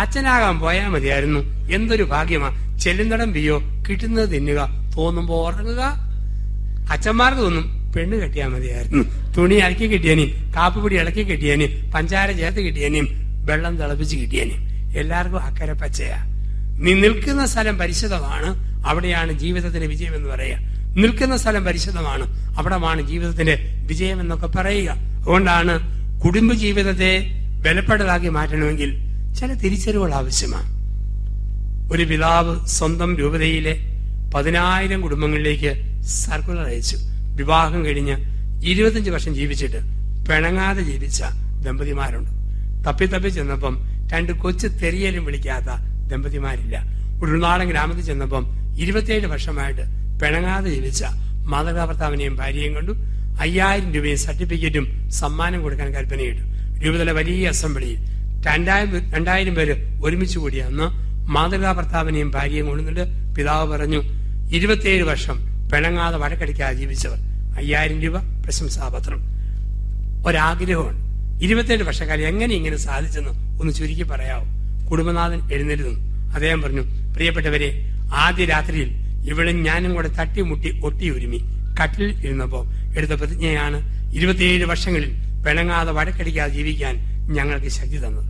അച്ഛനാകാൻ പോയാൽ മതിയായിരുന്നു, എന്തൊരു ഭാഗ്യമാ, ചെല്ലുന്നിടം പിയോ, കിട്ടുന്നത് തിന്നുക, തോന്നുമ്പോ ഉറങ്ങുക. അച്ഛന്മാർക്ക് തോന്നും പെണ്ണ് കെട്ടിയാൽ മതിയായിരുന്നു. തുണി ഇളക്കി കിട്ടിയേനെയും കാപ്പുപൊടി ഇളക്കി കിട്ടിയേനെയും പഞ്ചാര ചേർത്ത് കിട്ടിയേനെയും വെള്ളം തിളപ്പിച്ച് കിട്ടിയേനെയും എല്ലാവർക്കും അക്കരെ പച്ചയാ. നീ നിൽക്കുന്ന സ്ഥലം പരിശുദ്ധമാണ്, അവിടെയാണ് ജീവിതത്തിന്റെ വിജയം എന്ന് പറയുക. നിൽക്കുന്ന സ്ഥലം പരിശുദ്ധമാണ്, അവിടമാണ് ജീവിതത്തിന്റെ വിജയം എന്നൊക്കെ പറയുക. അതുകൊണ്ടാണ് കുടുംബജീവിതത്തെ ബലപ്പെട്ടതാക്കി മാറ്റണമെങ്കിൽ ചില തിരിച്ചറിവുകൾ ആവശ്യമാണ്. ഒരു പിതാവ് സ്വന്തം രൂപതയിലെ 10,000 കുടുംബങ്ങളിലേക്ക് സർക്കുലർ അയച്ചു. വിവാഹം കഴിഞ്ഞ് 25 വർഷം ജീവിച്ചിട്ട് പിണങ്ങാതെ ജീവിച്ച ദമ്പതിമാരുണ്ട്. തപ്പി ചെന്നപ്പം 2 കൊച്ചു തെറിയലും വിളിക്കാത്ത ദമ്പതിമാരില്ല. ഒരു ഉൾനാടൻ ഗ്രാമത്തിൽ ചെന്നപ്പം 27 വർഷമായിട്ട് പിണങ്ങാതെ ജീവിച്ച മാതാപിതാവിനെയും ഭാര്യയും കണ്ടു. 5,000 രൂപയും സർട്ടിഫിക്കറ്റും സമ്മാനം കൊടുക്കാൻ കൽപ്പനയിട്ടു. രൂപതയിലെ വലിയ അസംബ്ലിയിൽ 2,000 പേര് ഒരുമിച്ച് കൂടിയ അന്ന് മാതൃകാഭർത്താവിനെയും ഭാര്യയും കൊണ്ടുവന്നിട്ട് പിതാവ് പറഞ്ഞു, 27 വർഷം പിണങ്ങാതെ വഴക്കടിക്കാതെ ജീവിച്ചവർ 5,000 രൂപ പ്രശംസാപത്രം. ഒരാഗ്രഹമാണ്. 27 വർഷക്കാലം എങ്ങനെ ഇങ്ങനെ സാധിച്ചെന്ന് ഒന്ന് ചുരുക്കി പറയാവോ? കുടുംബനാഥൻ എഴുന്നേറ്റ്. അദ്ദേഹം പറഞ്ഞു, പ്രിയപ്പെട്ടവരെ, ആദ്യ രാത്രിയിൽ ഇവളും ഞാനും കൂടെ തട്ടിമുട്ടി ഒട്ടിയൊരുമി കട്ടിൽ ഇരുന്നപ്പോ എടുത്ത പ്രതിജ്ഞയാണ് 27 വർഷങ്ങളിൽ പിണങ്ങാതെ വഴക്കടിക്കാതെ ജീവിക്കാൻ ഞങ്ങൾക്ക് ശക്തി തന്നത്.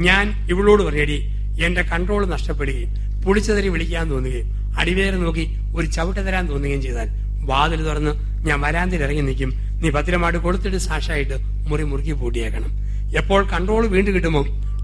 ഞാൻ ഇവളോട് പറഞ്ഞടി, എന്റെ കൺട്രോൾ നഷ്ടപ്പെടുകയും പുളിച്ചതറി വിളിക്കാൻ തോന്നുകയും അടിവേറെ നോക്കി ഒരു ചവിട്ട തരാൻ തോന്നുകയും ചെയ്താൽ വാതിൽ തുറന്ന് ഞാൻ വരാന്തിൽ ഇറങ്ങി നിൽക്കും. നീ പത്തിരമാട് കൊടുത്തിട്ട് സാക്ഷായിട്ട് മുറുക്കി പൂട്ടിയേക്കണം. എപ്പോൾ കൺട്രോൾ വീണ്ടും കിട്ടുമോ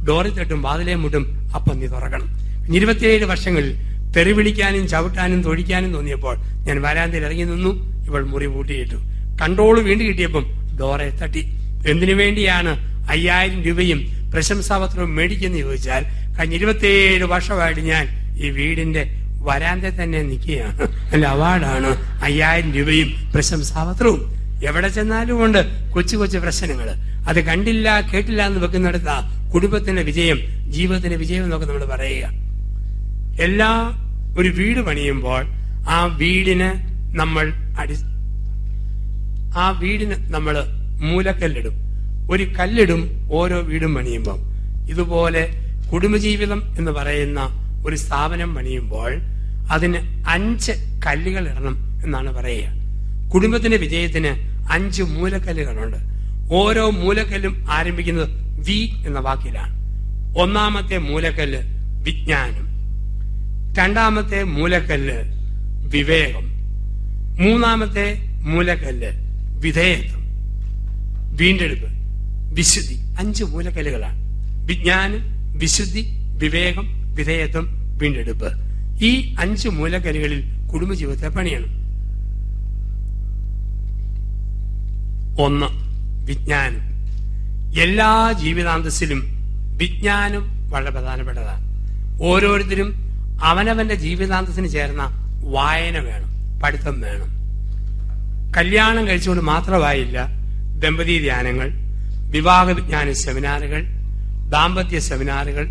ഡോറിൽ തട്ടും വാതിലേ മുട്ടും, അപ്പം നീ തുറക്കണം. 27 വർഷങ്ങളിൽ തെറി വിളിക്കാനും ചവിട്ടാനും തൊഴിക്കാനും തോന്നിയപ്പോൾ ഞാൻ വരാന്തിൽ ഇറങ്ങി നിന്നു. ഇവൾ മുറി പൂട്ടിയിട്ടു. കൺട്രോൾ വീണ്ടും കിട്ടിയപ്പം ഡോറെ തട്ടി. എന്തിനു വേണ്ടിയാണ് 5,000 രൂപയും പ്രശംസാപത്രവും മേടിക്കെന്ന് ചോദിച്ചാൽ, കഴിഞ്ഞ 27 വർഷമായിട്ട് ഞാൻ ഈ വീടിന്റെ വരാന്തെ തന്നെ നിൽക്കുകയാണ്. അല്ല, അവാർഡാണ് 5,000 രൂപയും പ്രശംസാപത്രവും. എവിടെ ചെന്നാലും ഉണ്ട് കൊച്ചു കൊച്ചു പ്രശ്നങ്ങൾ. അത് കണ്ടില്ല കേട്ടില്ല എന്ന് വെക്കുന്നിടത്ത കുടുംബത്തിന്റെ വിജയം, ജീവിതത്തിന്റെ വിജയം എന്നൊക്കെ നമ്മൾ പറയുക. ഒരു വീട് പണിയുമ്പോൾ ആ വീടിന് നമ്മൾ മൂലക്കല്ലിടും, ഒരു കല്ലിടും ഓരോ വീടും പണിയുമ്പോൾ. ഇതുപോലെ കുടുംബജീവിതം എന്ന് പറയുന്ന ഒരു സ്ഥാപനം പണിയുമ്പോൾ അതിന് 5 കല്ലുകൾ ഇടണം എന്നാണ് പറയുക. കുടുംബത്തിന്റെ വിജയത്തിന് 5 മൂലക്കല്ലുകളുണ്ട്. ഓരോ മൂലക്കല്ലും ആരംഭിക്കുന്നത് വി എന്ന വാക്കിലാണ്. ഒന്നാമത്തെ മൂലക്കല്ല് വിജ്ഞാനം, രണ്ടാമത്തെ മൂലക്കല്ല് വിവേകം, മൂന്നാമത്തെ മൂലക്കല്ല് വിധേയത്വം, വീണ്ടെടുപ്പ്, വിശുദ്ധി. 5 മൂലക്കല്ലുകളാണ്. വിജ്ഞാനം, വിശുദ്ധി, വിവേകം, വിധേയത്വം, വീണ്ടെടുപ്പ്. ഈ 5 മൂലക്കല്ലുകളിൽ കുടുംബജീവിതത്തെ പണിയണം. 1, വിജ്ഞാനം. എല്ലാ ജീവിതാന്തസ്സിലും വിജ്ഞാനം വളരെ പ്രധാനപ്പെട്ടതാണ്. ഓരോരുത്തരും അവനവന്റെ ജീവിതാന്തസ്സിന് ചേർന്ന വായന വേണം, പഠിത്തം വേണം. കല്യാണം കഴിച്ചുകൊണ്ട് മാത്രമായില്ല ദമ്പതി ധ്യാനങ്ങൾ, വിവാഹ വിജ്ഞാന സെമിനാറുകൾ, ദാമ്പത്യ സെമിനാറുകൾ,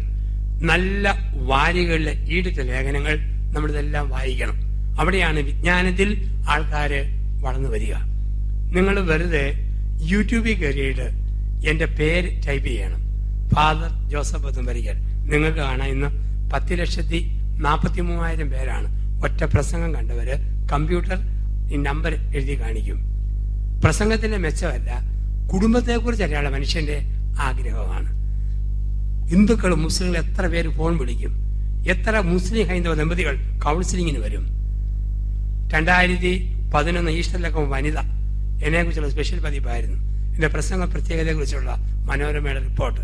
നല്ല വാരികളിലെ ഈടുറ്റ ലേഖനങ്ങൾ നമ്മളിതെല്ലാം വായിക്കണം. അവിടെയാണ് വിജ്ഞാനത്തിൽ ആൾക്കാര് വളർന്നു വരിക. നിങ്ങൾ വെറുതെ യൂട്യൂബിൽ കയറിയിട്ട് എന്റെ പേര് ടൈപ്പ് ചെയ്യണം, ഫാദർ ജോസഫ് പുത്തമ്പരിക്കൽ. നിങ്ങൾക്ക് കാണാം ഇന്ന് 10,43,000 പേരാണ് ഒറ്റ പ്രസംഗം കണ്ടവര്. കമ്പ്യൂട്ടർ ഈ നമ്പർ എഴുതി കാണിക്കും. പ്രസംഗത്തിന്റെ മെച്ചമല്ല, കുടുംബത്തെക്കുറിച്ച് അറിയാനുള്ള മനുഷ്യന്റെ ആഗ്രഹമാണ്. ഹിന്ദുക്കളും മുസ്ലിങ്ങളും എത്ര പേര് ഫോൺ വിളിക്കും, എത്ര മുസ്ലിം ഹൈന്ദവ ദമ്പതികൾ കൗൺസിലിങ്ങിന് വരും. 2011 ഈസ്റ്ററിലൊക്കെ വനിത എന്നെ കുറിച്ചുള്ള സ്പെഷ്യൽ പതിപ്പായിരുന്നു. എന്റെ പ്രസംഗ പ്രത്യേകതയെ കുറിച്ചുള്ള മനോരമയുടെ റിപ്പോർട്ട്.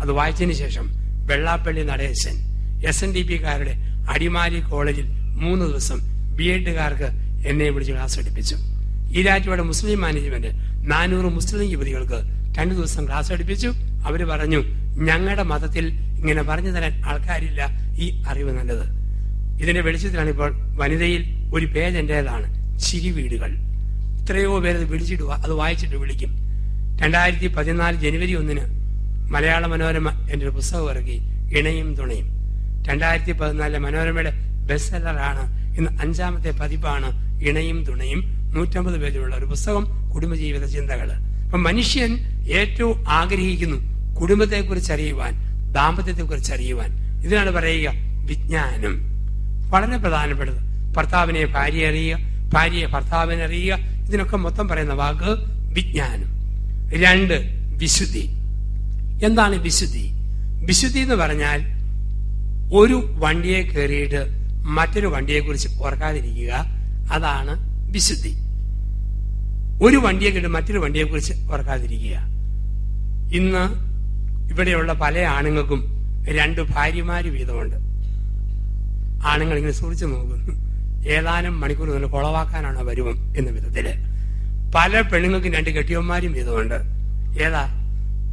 അത് വായിച്ചതിന് ശേഷം വെള്ളാപ്പള്ളി നടേശൻ SNDP-കാരുടെ അടിമാലി കോളേജിൽ 3 ദിവസം BEdകാർക്ക് എന്നെ വിളിച്ച് ക്ലാസ് എടുപ്പിച്ചു. ഈരാറ്റുപേട്ട മുസ്ലിം മാനേജ്മെന്റ് 400 മുസ്ലിം യുവതികൾക്ക് 2 ദിവസം ക്ലാസ് എടുപ്പിച്ചു. അവര് പറഞ്ഞു, ഞങ്ങളുടെ മതത്തിൽ ഇങ്ങനെ പറഞ്ഞു തരാൻ ആൾക്കാരില്ല, ഈ അറിവ് നല്ലത്. ഇതിന്റെ വെളിച്ചത്തിലാണ് ഇപ്പോൾ വനിതയിൽ ഒരു പേജ് എന്റേതാണ്, ചിരി വീടുകൾ. എത്രയോ പേര് വിളിച്ചിടുക, അത് വായിച്ചിട്ട് വിളിക്കും. 2014 ജനുവരി 1 മലയാള മനോരമ എന്റെ ഒരു പുസ്തകം ഇറക്കി, ഇണയും തുണയും. 2014 മനോരമയുടെ ബെസ്റ്റ് സെല്ലറാണ്. ഇന്ന് 5ാമത്തെ പതിപ്പാണ് ഇണയും തുണയും. 150 പേജുള്ള ഒരു പുസ്തകം, കുടുംബജീവിത ചിന്തകള്. അപ്പൊ മനുഷ്യൻ ഏറ്റവും ആഗ്രഹിക്കുന്നു കുടുംബത്തെക്കുറിച്ച് അറിയുവാൻ, ദാമ്പത്യത്തെക്കുറിച്ച് അറിയുവാൻ. ഇതിനാണ് പറയുക വിജ്ഞാനം. വളരെ പ്രധാനപ്പെട്ടത് ഭർത്താവിനെ ഭാര്യ അറിയുക, ഭാര്യയെ ഭർത്താവിനെ അറിയുക. ഇതിനൊക്കെ മൊത്തം പറയുന്ന വാക്ക് വിജ്ഞാനം. 2 വിശുദ്ധി. എന്താണ് വിശുദ്ധി? വിശുദ്ധി എന്ന് പറഞ്ഞാൽ ഒരു വണ്ടിയെ കയറിയിട്ട് മറ്റൊരു വണ്ടിയെ കുറിച്ച് ഓർക്കാതിരിക്കുക, അതാണ് വിശുദ്ധി. ഒരു വണ്ടിയെ കയറി മറ്റൊരു വണ്ടിയെ കുറിച്ച് ഓർക്കാതിരിക്കുക. ഇന്ന് ഇവിടെയുള്ള പല ആണുങ്ങൾക്കും 2 ഭാര്യമാര് വീതമുണ്ട്. ആണുങ്ങൾ ഇങ്ങനെ സൂക്ഷിച്ചു നോക്കുന്നു, ഏതാനും മണിക്കൂർ നിന്ന് കൊളവാക്കാനാണ് വരുവം എന്ന വിധത്തില്. പല പെണ്ണുങ്ങൾക്കും 2 കെട്ടിയന്മാരും വീതമുണ്ട്. ഏതാ?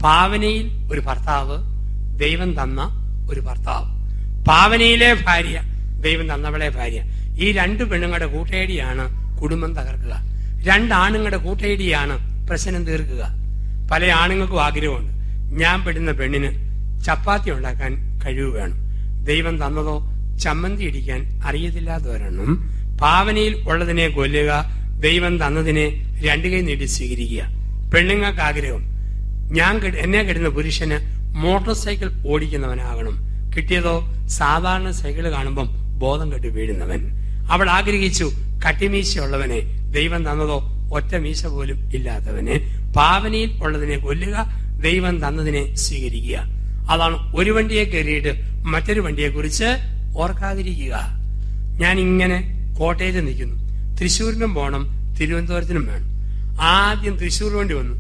ഭാവനയിൽ ഒരു ഭർത്താവ്, ദൈവം തന്ന ഒരു ഭർത്താവ്. ഭാവനയിലെ ഭാര്യ, ദൈവം തന്നവളെ ഭാര്യ. ഈ 2 പെണ്ണുങ്ങളുടെ കൂട്ടേടിയാണ് കുടുംബം തകർക്കുക. 2 ആണുങ്ങളുടെ കൂട്ടേടിയാണ് പ്രശ്നം തീർക്കുക. പല ആണുങ്ങൾക്കും ആഗ്രഹമുണ്ട്, ഞാൻ പെടുന്ന പെണ്ണിന് ചപ്പാത്തി ഉണ്ടാക്കാൻ കഴിവ് വേണം. ദൈവം തന്നതോ ചമ്മന്തി ഇടിക്കാൻ അറിയത്തില്ലാത്തവരെണ്ണം. ഭാവനയിൽ ഉള്ളതിനെ കൊല്ലുക, ദൈവം തന്നതിനെ 2 കൈ നീട്ടി സ്വീകരിക്കുക. പെണ്ണുങ്ങൾക്ക് ആഗ്രഹം, എന്നെ കിട്ടുന്ന പുരുഷന് മോട്ടോർ സൈക്കിൾ ഓടിക്കുന്നവനാകണം. കിട്ടിയതോ സാധാരണ സൈക്കിൾ കാണുമ്പം ബോധം കെട്ടി വീഴുന്നവൻ. അവൾ ആഗ്രഹിച്ചു കട്ടിമീശയുള്ളവനെ, ദൈവം തന്നതോ ഒറ്റ മീശ പോലും ഇല്ലാത്തവനെ. ഭാവനയിൽ ഉള്ളതിനെ കൊല്ലുക, ദൈവം തന്നതിനെ സ്വീകരിക്കുക. അതാണ് ഒരു വണ്ടിയെ കയറിയിട്ട് മറ്റൊരു വണ്ടിയെ കുറിച്ച് ഓർക്കാതിരിക്കുക. ഞാൻ ഇങ്ങനെ കോട്ടയത്ത് നിൽക്കുന്നു, തൃശ്ശൂരിനും പോകണം, തിരുവനന്തപുരത്തിനും വേണം. ആദ്യം തൃശ്ശൂർ വണ്ടി വന്നു,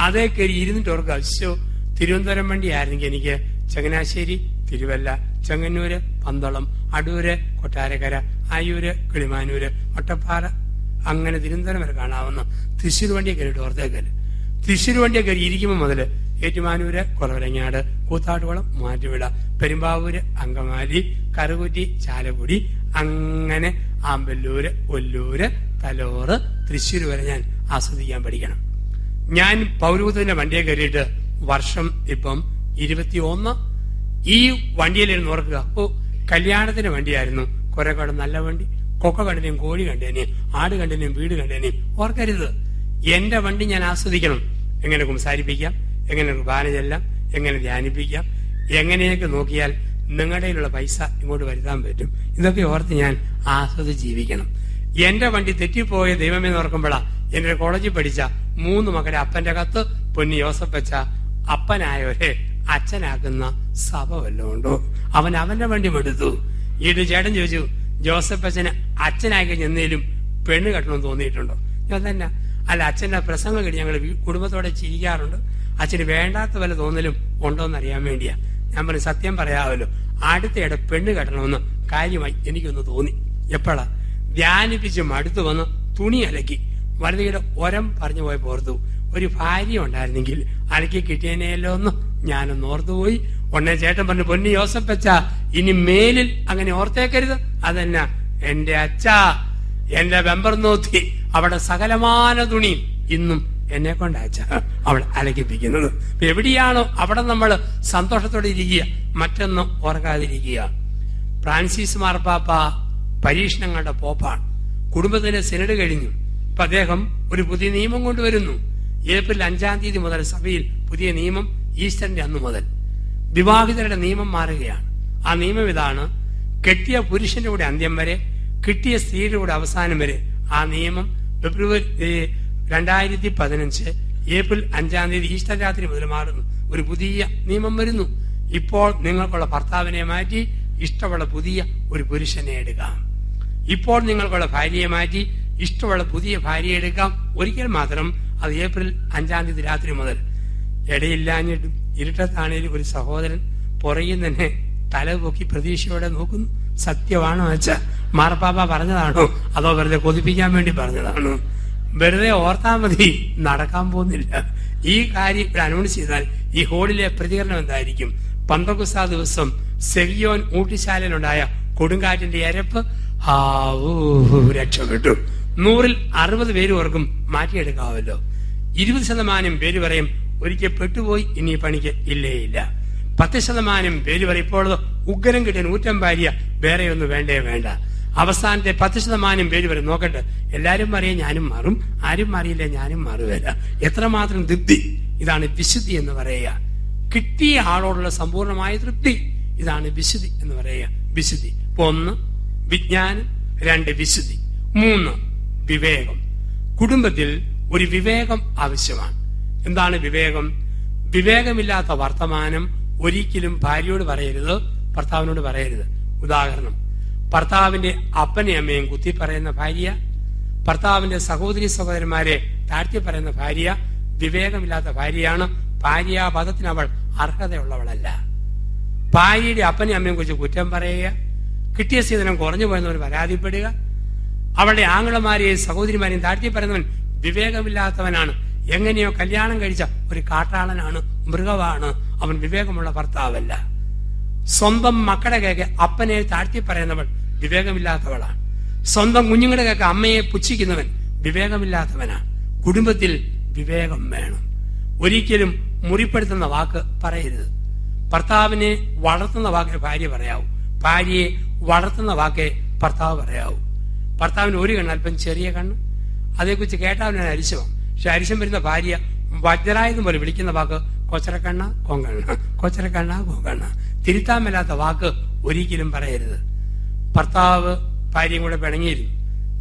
അതേ കയറി ഇരുന്നിട്ട് ഓർക്കുക, അശ്ശോ തിരുവനന്തപുരം വണ്ടി ആയിരുന്നെങ്കിൽ എനിക്ക് ചങ്ങനാശ്ശേരി, തിരുവല്ല, ചെങ്ങന്നൂര്, പന്തളം, അടൂര്, കൊട്ടാരക്കര, ആയൂര്, കിളിമാനൂര്, ഒട്ടപ്പാറ, അങ്ങനെ തിരുവനന്തപുരം വരെ കാണാവുന്ന തൃശ്ശൂർ വണ്ടിയെ കയറിയിട്ട് ഓർത്തേക്കല്. തൃശ്ശൂർ വണ്ടിയെ കയറി ഇരിക്കുമ്പോൾ മുതല് ഏറ്റുമാനൂര്, കുറവരങ്ങാട്, കൂത്താട്ടുകുളം, മൂവാറ്റുപുഴ, പെരുമ്പാവൂര്, അങ്കമാലി, കറുകുറ്റി, ചാലക്കുടി, അങ്ങനെ ആമ്പല്ലൂര്, ഒല്ലൂര്, തലോറ്, തൃശ്ശൂർ വരെ ഞാൻ ആസ്വദിക്കാൻ പഠിക്കണം. ഞാൻ പൗരൂഹത്തിന്റെ വണ്ടിയെ കയറിയിട്ട് വർഷം ഇപ്പം 21. ഈ വണ്ടിയിലിരുന്ന് ഓർക്കുക, കല്യാണത്തിന്റെ വണ്ടിയായിരുന്നു, കുറെ കൂടെ നല്ല വണ്ടി, കൊക്ക കണ്ടേനെയും കോഴി കണ്ടേനെയും ആട് കണ്ടേനെയും വീട് കണ്ടേനെയും ഓർക്കരുത്. എന്റെ വണ്ടി ഞാൻ ആസ്വദിക്കണം. എങ്ങനെ സംസാരിപ്പിക്കാം, എങ്ങനെ കുർബാന ചെല്ലാം, എങ്ങനെ ധ്യാനിപ്പിക്കാം, എങ്ങനെയൊക്കെ നോക്കിയാൽ നിങ്ങളുടെ കയ്യിലുള്ള പൈസ ഇങ്ങോട്ട് വരുത്താൻ പറ്റും. ഇതൊക്കെ ഓർത്ത് ഞാൻ ആസ്വദിച്ച് ജീവിക്കണം. എന്റെ വണ്ടി തെറ്റിപ്പോയ ദൈവമേ ഓർക്കുമ്പോഴാ എന്റെ കോളേജിൽ പഠിച്ച 3 മക്കളുടെ അപ്പന്റെ കത്ത് പൊന്നി യോസഫച്ച അപ്പനായവരെ അച്ഛനാക്കുന്ന സഭ വല്ലതും ഉണ്ടോ? അവന്റെ വണ്ടി എടുത്തു. ഈട് ചേട്ടൻ ചോദിച്ചു, ജോസഫ് അച്ഛന് അച്ഛനായി ചെന്നേലും പെണ്ണ് കെട്ടണമെന്ന് തോന്നിയിട്ടുണ്ടോ? ഞാൻ തന്നെ അല്ല, അച്ഛന്റെ പ്രസംഗം കഴിഞ്ഞ് ഞങ്ങൾ കുടുംബത്തോടെ ചിരിക്കാറുണ്ട്. അച്ഛന് വേണ്ടാത്ത വല്ല തോന്നലും ഉണ്ടോന്ന് അറിയാൻ വേണ്ടിയാ. ഞാൻ പറഞ്ഞു, സത്യം പറയാമല്ലോ, അടുത്തയിടെ പെണ്ണ് കെട്ടണമെന്ന് കാര്യമായി എനിക്കൊന്ന് തോന്നി. എപ്പോഴാ? ധ്യാനിപ്പിച്ച് മടുത്തു വന്ന് തുണി അലക്കി വലതിയുടെ ഒരം പറഞ്ഞു പോയി ഓർത്തു, ഒരു ഭാര്യ ഉണ്ടായിരുന്നെങ്കിൽ അലക്കി കിട്ടിയനെയല്ലോ എന്ന് ഞാനൊന്ന് ഓർത്തുപോയി. ഉടനെ ചേട്ടൻ പറഞ്ഞു, പൊന്നി യോസഫ് അച്ഛാ, ഇനി മേലിൽ അങ്ങനെ ഓർത്തേക്കരുത്. അതെന്നാ? എന്റെ അച്ഛാ, എന്റെ വെമ്പർ നോത്തി അവിടെ സകലമാന തുണി ഇന്നും എന്നെ കൊണ്ട് അച്ഛ അവൾ അലക്കിപ്പിക്കുന്നത്. എവിടെയാണോ അവിടെ നമ്മൾ സന്തോഷത്തോടെ ഇരിക്കുക, മറ്റൊന്നും ഓർക്കാതിരിക്കുക. ഫ്രാൻസിസ് മാർപ്പാപ്പ പരീക്ഷണങ്ങളുടെ പോപ്പാണ്. കുടുംബത്തിന്റെ സെനഡ് കഴിഞ്ഞു. ഇപ്പൊ അദ്ദേഹം ഒരു പുതിയ നിയമം കൊണ്ടുവരുന്നു. ഏപ്രിൽ 5-ാം തീയതി മുതൽ സഭയിൽ പുതിയ നിയമം, ഈസ്റ്ററിന്റെ അന്ന് മുതൽ വിവാഹിതരുടെ നിയമം മാറുകയാണ്. ആ നിയമം ഇതാണ്: കെട്ടിയ പുരുഷന്റെ കൂടെ അന്ത്യം വരെ, കിട്ടിയ സ്ത്രീയുടെ കൂടെ അവസാനം വരെ. ആ നിയമം ഫെബ്രുവരി 2015 ഏപ്രിൽ 5-ാം തീയതി ഈസ്റ്റർ രാത്രി മുതൽ മാറുന്നു. ഒരു പുതിയ നിയമം വരുന്നു. ഇപ്പോൾ നിങ്ങൾക്കുള്ള ഭർത്താവിനെ മാറ്റി ഇഷ്ടമുള്ള പുതിയ ഒരു പുരുഷനെ എടുക്കാം. ഇപ്പോൾ നിങ്ങൾക്കുള്ള ഭാര്യയെ മാറ്റി ഇഷ്ടമുള്ള പുതിയ ഭാര്യയെ എടുക്കാം. ഒരിക്കൽ മാത്രം, അത് ഏപ്രിൽ 5-ാം തീയതി രാത്രി മുതൽ. ഇടയില്ലാഞ്ഞിട്ടും ഇരുട്ടത്താണേലും ഒരു സഹോദരൻ പുറകിൽ തന്നെ തല പൊക്കി പ്രതീക്ഷയോടെ നോക്കുന്നു. സത്യമാണോ അച്ഛാ? മാർപ്പാപ്പ പറഞ്ഞതാണോ അതോ വെറുതെ കൊതിപ്പിക്കാൻ വേണ്ടി പറഞ്ഞതാണോ? വെറുതെ ഓർത്താൽ മതി, നടക്കാൻ പോകുന്നില്ല. ഈ കാര്യം ഇവിടെ അനൗൺസ് ചെയ്താൽ ഈ ഹോളിലെ പ്രതികരണം എന്തായിരിക്കും? പന്തക്കുസ്താ ദിവസം സെവിയോൻ ഊട്ടിശാലയിലുണ്ടായ കൊടുങ്കാറ്റിന്റെ എരപ്പ്, രക്ഷപ്പെട്ടു. 100-ൽ 60 പേര് ഓർക്കും മാറ്റിയെടുക്കാവല്ലോ. 20% പേര് പറയും ഒരിക്കൽ പെട്ടുപോയി, ഇനി പണിക്ക് ഇല്ലേ ഇല്ല. 10% പേര് പറയും ഇപ്പോൾ ഉഗ്രം കിട്ടിയ 100 ഭാര്യ, വേറെ ഒന്നും വേണ്ടേ വേണ്ട. അവസാനത്തെ 10% പേര് പറയും നോക്കട്ടെ, എല്ലാരും പറയും ഞാനും മാറും, ആരും മാറിയില്ല ഞാനും മാറുകയില്ല. എത്രമാത്രം തൃപ്തി! ഇതാണ് വിശുദ്ധി എന്ന് പറയുക. കിട്ടിയ ആളോടുള്ള സമ്പൂർണമായ തൃപ്തി, ഇതാണ് വിശുദ്ധി എന്ന് പറയുക. വിശുദ്ധി 1 വിജ്ഞാനം, 2 വിശുദ്ധി, 3 വിവേകം. കുടുംബത്തിൽ ഒരു വിവേകം ആവശ്യമാണ്. എന്താണ് വിവേകം? വിവേകമില്ലാത്ത വർത്തമാനം ഒരിക്കലും ഭാര്യയോട് പറയരുത്, ഭർത്താവിനോട് പറയരുത്. ഉദാഹരണം, ഭർത്താവിന്റെ അപ്പനെയും അമ്മയും കുത്തി പറയുന്ന ഭാര്യ, ഭർത്താവിന്റെ സഹോദരി സഹോദരന്മാരെ താഴ്ത്തി പറയുന്ന ഭാര്യ വിവേകമില്ലാത്ത ഭാര്യയാണ്. ഭാര്യാപദത്തിന് അവൾ അർഹതയുള്ളവളല്ല. ഭാര്യയുടെ അപ്പനെയും അമ്മയും കുറിച്ച് കുറ്റം പറയുക, കിട്ടിയ സീതനം കുറഞ്ഞു പോയെന്നവർ പരാതിപ്പെടുക, അവളുടെ ആങ്ങളമാരെയും സഹോദരിമാരെയും താഴ്ത്തി പറയുന്നവൻ വിവേകമില്ലാത്തവനാണ്. എങ്ങനെയോ കല്യാണം കഴിച്ച ഒരു കാട്ടാളനാണ്, മൃഗമാണ്. അവൻ വിവേകമുള്ള ഭർത്താവല്ല. സ്വന്തം മക്കളുടെ കേക്ക് അപ്പനെ താഴ്ത്തി പറയുന്നവൾ വിവേകമില്ലാത്തവളാണ്. സ്വന്തം കുഞ്ഞുങ്ങളുടെ കേക്ക് അമ്മയെ പുച്ഛിക്കുന്നവൻ വിവേകമില്ലാത്തവനാണ്. കുടുംബത്തിൽ വിവേകം വേണം. ഒരിക്കലും മുറിപ്പെടുത്തുന്ന വാക്ക് പറയരുത്. ഭർത്താവിനെ വളർത്തുന്ന വാക്കേ ഭാര്യ പറയാവൂ, ഭാര്യയെ വളർത്തുന്ന വാക്കേ ഭർത്താവ് പറയാവൂ. ഭർത്താവിന് ഒരു കണ്ണ് അല്പം ചെറിയ കണ്ണ്, അതേക്കുറിച്ച് കേട്ടാൽ അരിശം. പക്ഷെ അരിശം വരുന്ന ഭാര്യ വജ്രായുധം പോലെ വിളിക്കുന്ന വാക്ക് കൊച്ചരക്കണ്ണ കോങ്കണ്ണ, കൊച്ചരക്കണ്ണ കോങ്കണ്ണ. തിരുത്താൻ മേലാത്ത വാക്ക് ഒരിക്കലും പറയരുത്. ഭർത്താവ് ഭാര്യയും കൂടെ പിണങ്ങിയിരുന്നു.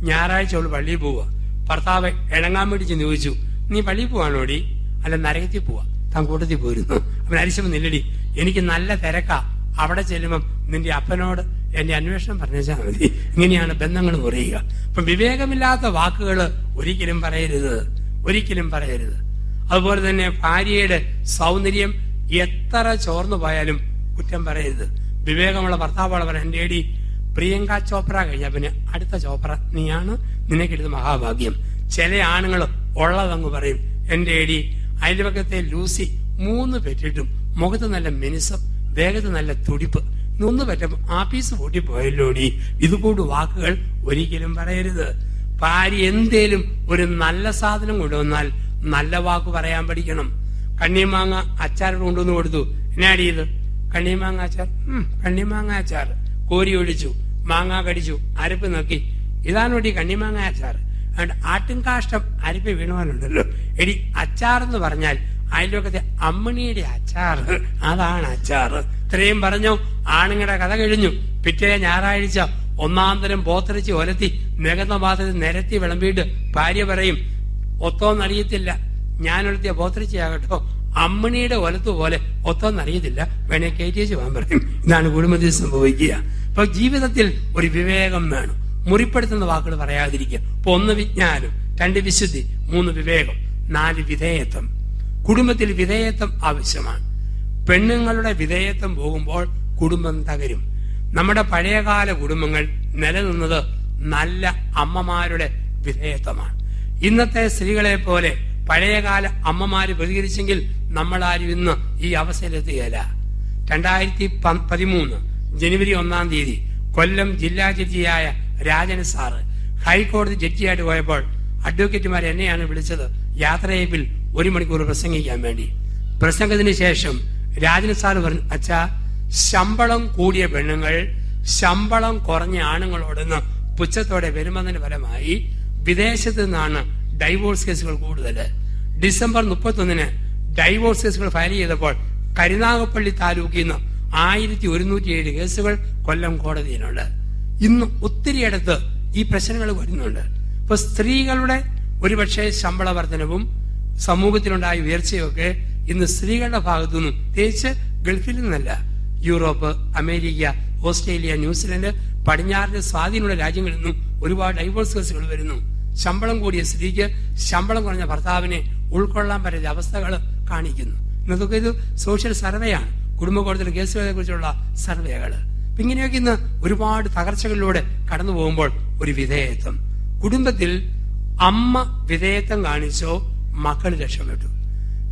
ഞായറാഴ്ച അവള് പള്ളിയിൽ പോവുക. ഭർത്താവ് ഇണങ്ങാൻ വേണ്ടി ചെന്ന് ചോദിച്ചു, നീ പള്ളിയിൽ പോവാണോടി? അല്ല, നരകത്തിൽ പോവാ. താൻ കൂട്ടത്തിൽ പോയിരുന്നു. അവൻ അരിശം നില്ലടി, എനിക്ക് നല്ല തിരക്കാ, അവിടെ ചെല്ലുമ്പം നിന്റെ അപ്പനോട് എന്റെ അന്വേഷണം പറഞ്ഞാൽ മതി. ഇങ്ങനെയാണ് ബന്ധങ്ങൾ കുറയുക. അപ്പൊ വിവേകമില്ലാത്ത വാക്കുകൾ ഒരിക്കലും പറയരുത്, ഒരിക്കലും പറയരുത്. അതുപോലെ തന്നെ ഭാര്യയുടെ സൗന്ദര്യം എത്ര ചോർന്നു പോയാലും കുറ്റം പറയരുത്. വിവേകമുള്ള ഭർത്താവ് പറയാൻ, എന്റെ ഏടി പ്രിയങ്ക ചോപ്ര കഴിഞ്ഞാൽ പിന്നെ അടുത്ത ചോപ്ര നീയാണ്, നിനക്കെടുത്ത് മഹാഭാഗ്യം. ചില ആണുങ്ങൾ ഉള്ളതങ്ങ് പറയും, എന്റെ ഏടി അയൽവക്കത്തെ ലൂസി 3 പെറ്റിട്ടും മുഖത്ത് നല്ല മിനുസം, ദേഹത്ത് നല്ല തുടിപ്പ്, 1 പറ്റും ആപ്പീസ് പൂട്ടിപ്പോയല്ലോടി. ഇതുകൂട് വാക്കുകൾ ഒരിക്കലും പറയരുത്. ഭാര്യ എന്തേലും ഒരു നല്ല സാധനം കൊണ്ടുവന്നാൽ നല്ല വാക്ക് പറയാൻ പഠിക്കണം. കണ്ണിമാങ്ങ അച്ചാർ കൊണ്ടുവന്ന് കൊടുത്തു, എന്നാടി ഇത്? കണ്ണിമാങ്ങ അച്ചാർ. കണ്ണിമാങ്ങ അച്ചാർ. കോരി ഒഴിച്ചു, മാങ്ങ കടിച്ചു, അരപ്പ് നോക്കി, ഇതാണ് വേണ്ടി കണ്ണിമാങ്ങ അച്ചാർ. അതുകൊണ്ട് ആട്ടും കാഷ്ടം അരപ്പ് വീണുവാനുണ്ടല്ലോ. എടി, അച്ചാർ എന്ന് പറഞ്ഞാൽ അയൽവക്കത്തെ അമ്മണിയുടെ അച്ചാർ, അതാണ് അച്ചാർ. ഇത്രയും പറഞ്ഞു ആണുങ്ങളുടെ കഥ കഴിഞ്ഞു. പിറ്റേ ഞായറാഴ്ച 1-ാം തരം പോത്തിറച്ചി ഒലത്തി നികന്ന പാത്രത്തിൽ നിരത്തി വിളമ്പിയിട്ട് ഭാര്യ പറയും, ഒത്തോന്നറിയത്തില്ല, ഞാനൊലത്തിയ പോത്തിറച്ചിയാകട്ടോ, അമ്മണിയുടെ ഒലത്ത് പോലെ ഒത്തോന്നറിയത്തില്ല, വേണേ കയറ്റിയേച്ച് പോകാൻ പറയും. ഇതാണ് കുടുംബത്തിൽ സംഭവിക്കുക. അപ്പൊ ജീവിതത്തിൽ ഒരു വിവേകം വേണം. മുറിപ്പെടുത്തുന്ന വാക്കുകൾ പറയാതിരിക്കുക. ഇപ്പൊ 1 വിജ്ഞാനം, 2 വിശുദ്ധി, 3 വിവേകം, 4 വിധേയത്വം. കുടുംബത്തിൽ വിധേയത്വം ആവശ്യമാണ്. പെണ്ണുങ്ങളുടെ വിധേയത്വം പോകുമ്പോൾ കുടുംബം തകരും. നമ്മുടെ പഴയകാല കുടുംബങ്ങൾ നിലനിന്നത് നല്ല അമ്മമാരുടെ വിധേയത്വമാണ്. ഇന്നത്തെ സ്ത്രീകളെ പോലെ പഴയകാല അമ്മമാര് പ്രതികരിച്ചെങ്കിൽ നമ്മളാരും ഇന്ന് ഈ അവസ്ഥയിലെത്തുകയില്ല. 2013 ജനുവരി 1-ാം തീയതി കൊല്ലം ജില്ലാ ജഡ്ജിയായ രാജൻ സാറ് ഹൈക്കോടതി ജഡ്ജിയായിട്ട് പോയപ്പോൾ അഡ്വക്കേറ്റുമാർ എന്നെയാണ് വിളിച്ചത് യാത്രയപ്പിൽ 1 മണിക്കൂർ പ്രസംഗിക്കാൻ വേണ്ടി. പ്രസംഗത്തിന് ശേഷം രാജൻ സാറ് പറഞ്ഞു, അച്ഛാ, ശമ്പളം കൂടിയ പെണ്ണുങ്ങൾ ശമ്പളം കുറഞ്ഞ ആണുങ്ങളോടൊന്ന് പുച്ഛത്തോടെ വരുന്നതിന് ഫലമായി വിദേശത്ത് നിന്നാണ് ഡൈവോഴ്സ് കേസുകൾ കൂടുതൽ. ഡിസംബർ 31 ഡൈവോഴ്സ് കേസുകൾ ഫയൽ ചെയ്തപ്പോൾ കരുനാഗപ്പള്ളി താലൂക്കിൽ നിന്ന് 1107 കേസുകൾ കൊല്ലം കോടതിയിലുണ്ട്. ഇന്ന് ഒത്തിരിയിടത്ത് ഈ പ്രശ്നങ്ങൾ വരുന്നുണ്ട്. ഇപ്പൊ സ്ത്രീകളുടെ ഒരുപക്ഷെ ശമ്പള വർധനവും സമൂഹത്തിലുണ്ടായ ഉയർച്ചയൊക്കെ ഇന്ന് സ്ത്രീകളുടെ ഭാഗത്തുനിന്നും, പ്രത്യേകിച്ച് ഗൾഫിൽ നിന്നല്ല, യൂറോപ്പ്, അമേരിക്ക, ഓസ്ട്രേലിയ, ന്യൂസിലൻഡ്, പടിഞ്ഞാറിന്റെ സ്വാധീനമുള്ള രാജ്യങ്ങളിൽ നിന്നും ഒരുപാട് ഡൈവോഴ്സ് കേസുകൾ വരുന്നു. ശമ്പളം കൂടിയ സ്ത്രീക്ക് ശമ്പളം കുറഞ്ഞ ഭർത്താവിനെ ഉൾക്കൊള്ളാൻ പറ്റുന്ന അവസ്ഥകൾ കാണിക്കുന്നു. ഇന്നതൊക്കെ ഇത് സോഷ്യൽ സർവേയാണ്, കുടുംബ കോടതിയിലെ കേസുകളെ കുറിച്ചുള്ള സർവേകൾ. ഇങ്ങനെയൊക്കെ ഇന്ന് ഒരുപാട് തകർച്ചകളിലൂടെ കടന്നു പോകുമ്പോൾ ഒരു വിധേയത്വം. കുടുംബത്തിൽ അമ്മ വിധേയത്വം കാണിച്ചോ മക്കൾ രക്ഷപ്പെട്ടു.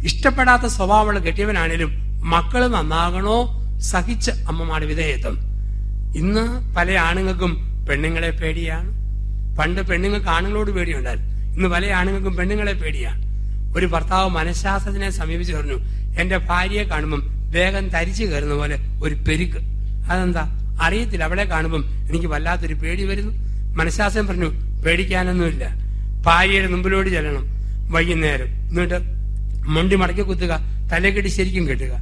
ഇഷ്ടപ്പെടാത്ത സ്വഭാവമുള്ള കെട്ടിയവനാണേലും മക്കൾ നന്നാകണോ സഹിച്ച അമ്മമാരുടെ വിധേയത്വം. ഇന്ന് പല ആണുങ്ങൾക്കും പെണ്ണുങ്ങളെ പേടിയാണ്. പണ്ട് പെണ്ണുങ്ങൾക്ക് ആണുങ്ങളോട് പേടിയുണ്ടായിരുന്നു, ഇന്ന് പല ആണുങ്ങൾക്കും പെണ്ണുങ്ങളെ പേടിയാണ്. ഒരു ഭർത്താവ് മനഃശാസ്ത്രജ്ഞനെ സമീപിച്ച് പറഞ്ഞു, എന്റെ ഭാര്യയെ കാണുമ്പം വേഗം തരിച്ചു കയറുന്ന പോലെ ഒരു പെരുക്ക്. അതെന്താ അറിയത്തില്ല, അവളെ കാണുമ്പം എനിക്ക് വല്ലാത്തൊരു പേടി വരുന്നു. മനഃശാസ്ത്രം പറഞ്ഞു, പേടിക്കാനൊന്നുമില്ല, ഭാര്യയുടെ മുമ്പിലോട് ചെല്ലണം വൈകുന്നേരം, എന്നിട്ട് മുണ്ടി മടക്കി കുത്തുക, തലക്കെട്ടി ശരിക്കും കെട്ടുക,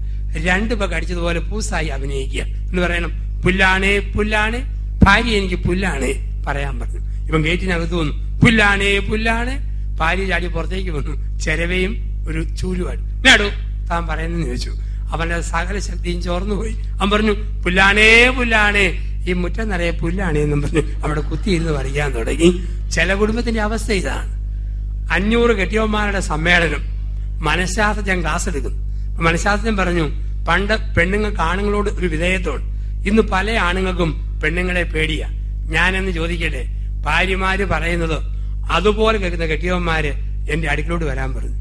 2 പേർ കടിച്ചതുപോലെ പൂസായി അഭിനയിക്കുക എന്ന് പറയണം. പുല്ലാണേ പുല്ലാണേ, ഭാര്യ എനിക്ക് പുല്ലാണേ പറയാൻ പറഞ്ഞു. ഇവൻ ഗേറ്റിനകത്ത് വന്നു, പുല്ലാണേ പുല്ലാണേ, ഭാര്യ ചാടി പുറത്തേക്ക് വന്നു, ചെരവയും ഒരു ചൂലുമായിട്ട്. എന്നാടോ താൻ പറയുന്നെന്ന് ചോദിച്ചു. അവന്റെ സകല ശക്തിയും ചോർന്നുപോയി. അവൻ പറഞ്ഞു, പുല്ലാണേ പുല്ലാണേ, ഈ മുറ്റം നിറയെ പുല്ലാണേ എന്നും പറഞ്ഞു അവിടെ കുത്തിയിരുന്ന് പറിക്കാൻ തുടങ്ങി. ചില കുടുംബത്തിന്റെ അവസ്ഥ ഇതാണ്. 500 കെട്ടിയവന്മാരുടെ സമ്മേളനം, മനഃശാസ്ത്രജ്ഞൻ ക്ലാസ് എടുക്കുന്നു. മനഃശാസ്ത്രജ്ഞൻ പറഞ്ഞു, പണ്ട് പെണ്ണുങ്ങൾക്ക് ആണുങ്ങളോട് ഒരു വിധേയത്തോട്, ഇന്ന് പല ആണുങ്ങൾക്കും പെണ്ണുങ്ങളെ പേടിയാ. ഞാനെന്ന് ചോദിക്കട്ടെ, ഭാര്യമാര് പറയുന്നത് അതുപോലെ കേൾക്കുന്ന കെട്ടിയവന്മാര് എന്റെ അടുക്കിലോട്ട് വരാൻ പറഞ്ഞു.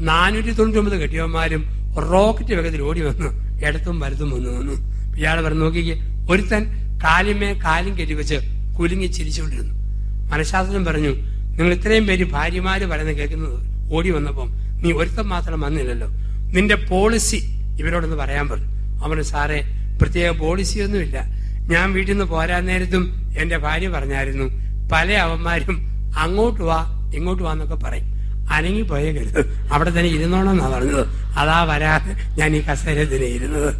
499 കെട്ടിയവന്മാരും റോക്കറ്റ് വേഗത്തിൽ ഓടി വന്നു, ഇടത്തും വലത്തും വന്നു. ഇയാൾ പറഞ്ഞു, നോക്കിക്കേ, ഒരുത്തൻ കാലിന്മേ കാലും കെട്ടിവെച്ച് കുലുങ്ങി ചിരിച്ചുകൊണ്ടിരുന്നു. മനഃശാസ്ത്രജ്ഞൻ പറഞ്ഞു, നിങ്ങൾ ഇത്രയും പേര് ഭാര്യമാര് പറയുന്നത് കേൾക്കുന്നത് ഓടി വന്നപ്പം നീ ഒരുത്തൻ മാത്രം വന്നില്ലല്ലോ, നിന്റെ പോളിസി ഇവരോടൊന്ന് പറയാൻ പറഞ്ഞു. അവന്, സാറേ പ്രത്യേക പോളിസിയൊന്നുമില്ല, ഞാൻ വീട്ടിൽ നിന്ന് പോരാൻ നേരത്തും എന്റെ ഭാര്യ പറഞ്ഞായിരുന്നു, പല അവന്മാരും അങ്ങോട്ട് വാ ഇങ്ങോട്ട് വാ എന്നൊക്കെ പറയും, അനങ്ങി പോയേ കരുത്, അവിടെ തന്നെ ഇരുന്നോണമെന്നാ പറഞ്ഞത്, അതാ വരാതെ ഞാൻ ഈ കസേരയിൽ തന്നെ ഇരുന്നത്.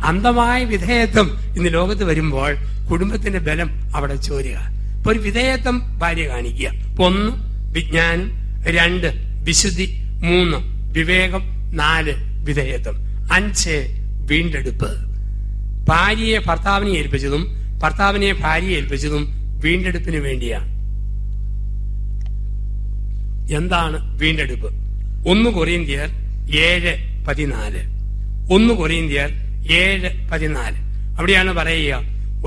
അന്ധമായ വിധേയത്വം ഇന്ന് ലോകത്ത് വരുമ്പോൾ കുടുംബത്തിന്റെ ബലം അവിടെ ചോരുക. ഇപ്പൊ ഒരു വിധേയത്വം ഭാര്യ കാണിക്കുക. 1 വിജ്ഞാനം, 2 വിശുദ്ധി, 3 വിവേകം, 4 വിധേയത്വം, 5 വീണ്ടെടുപ്പ്. ഭാര്യയെ ഭർത്താവിനെ ഏൽപ്പിച്ചതും ഭർത്താവിനെ ഭാര്യയെ ഏൽപ്പിച്ചതും വീണ്ടെടുപ്പിന് വേണ്ടിയാണ്. എന്താണ് വീണ്ടെടുപ്പ്? 1 കൊറിന്ത്യർ 7:14. 1 കൊറിന്ത്യർ 7:14. അവിടെയാണ് പറയുക,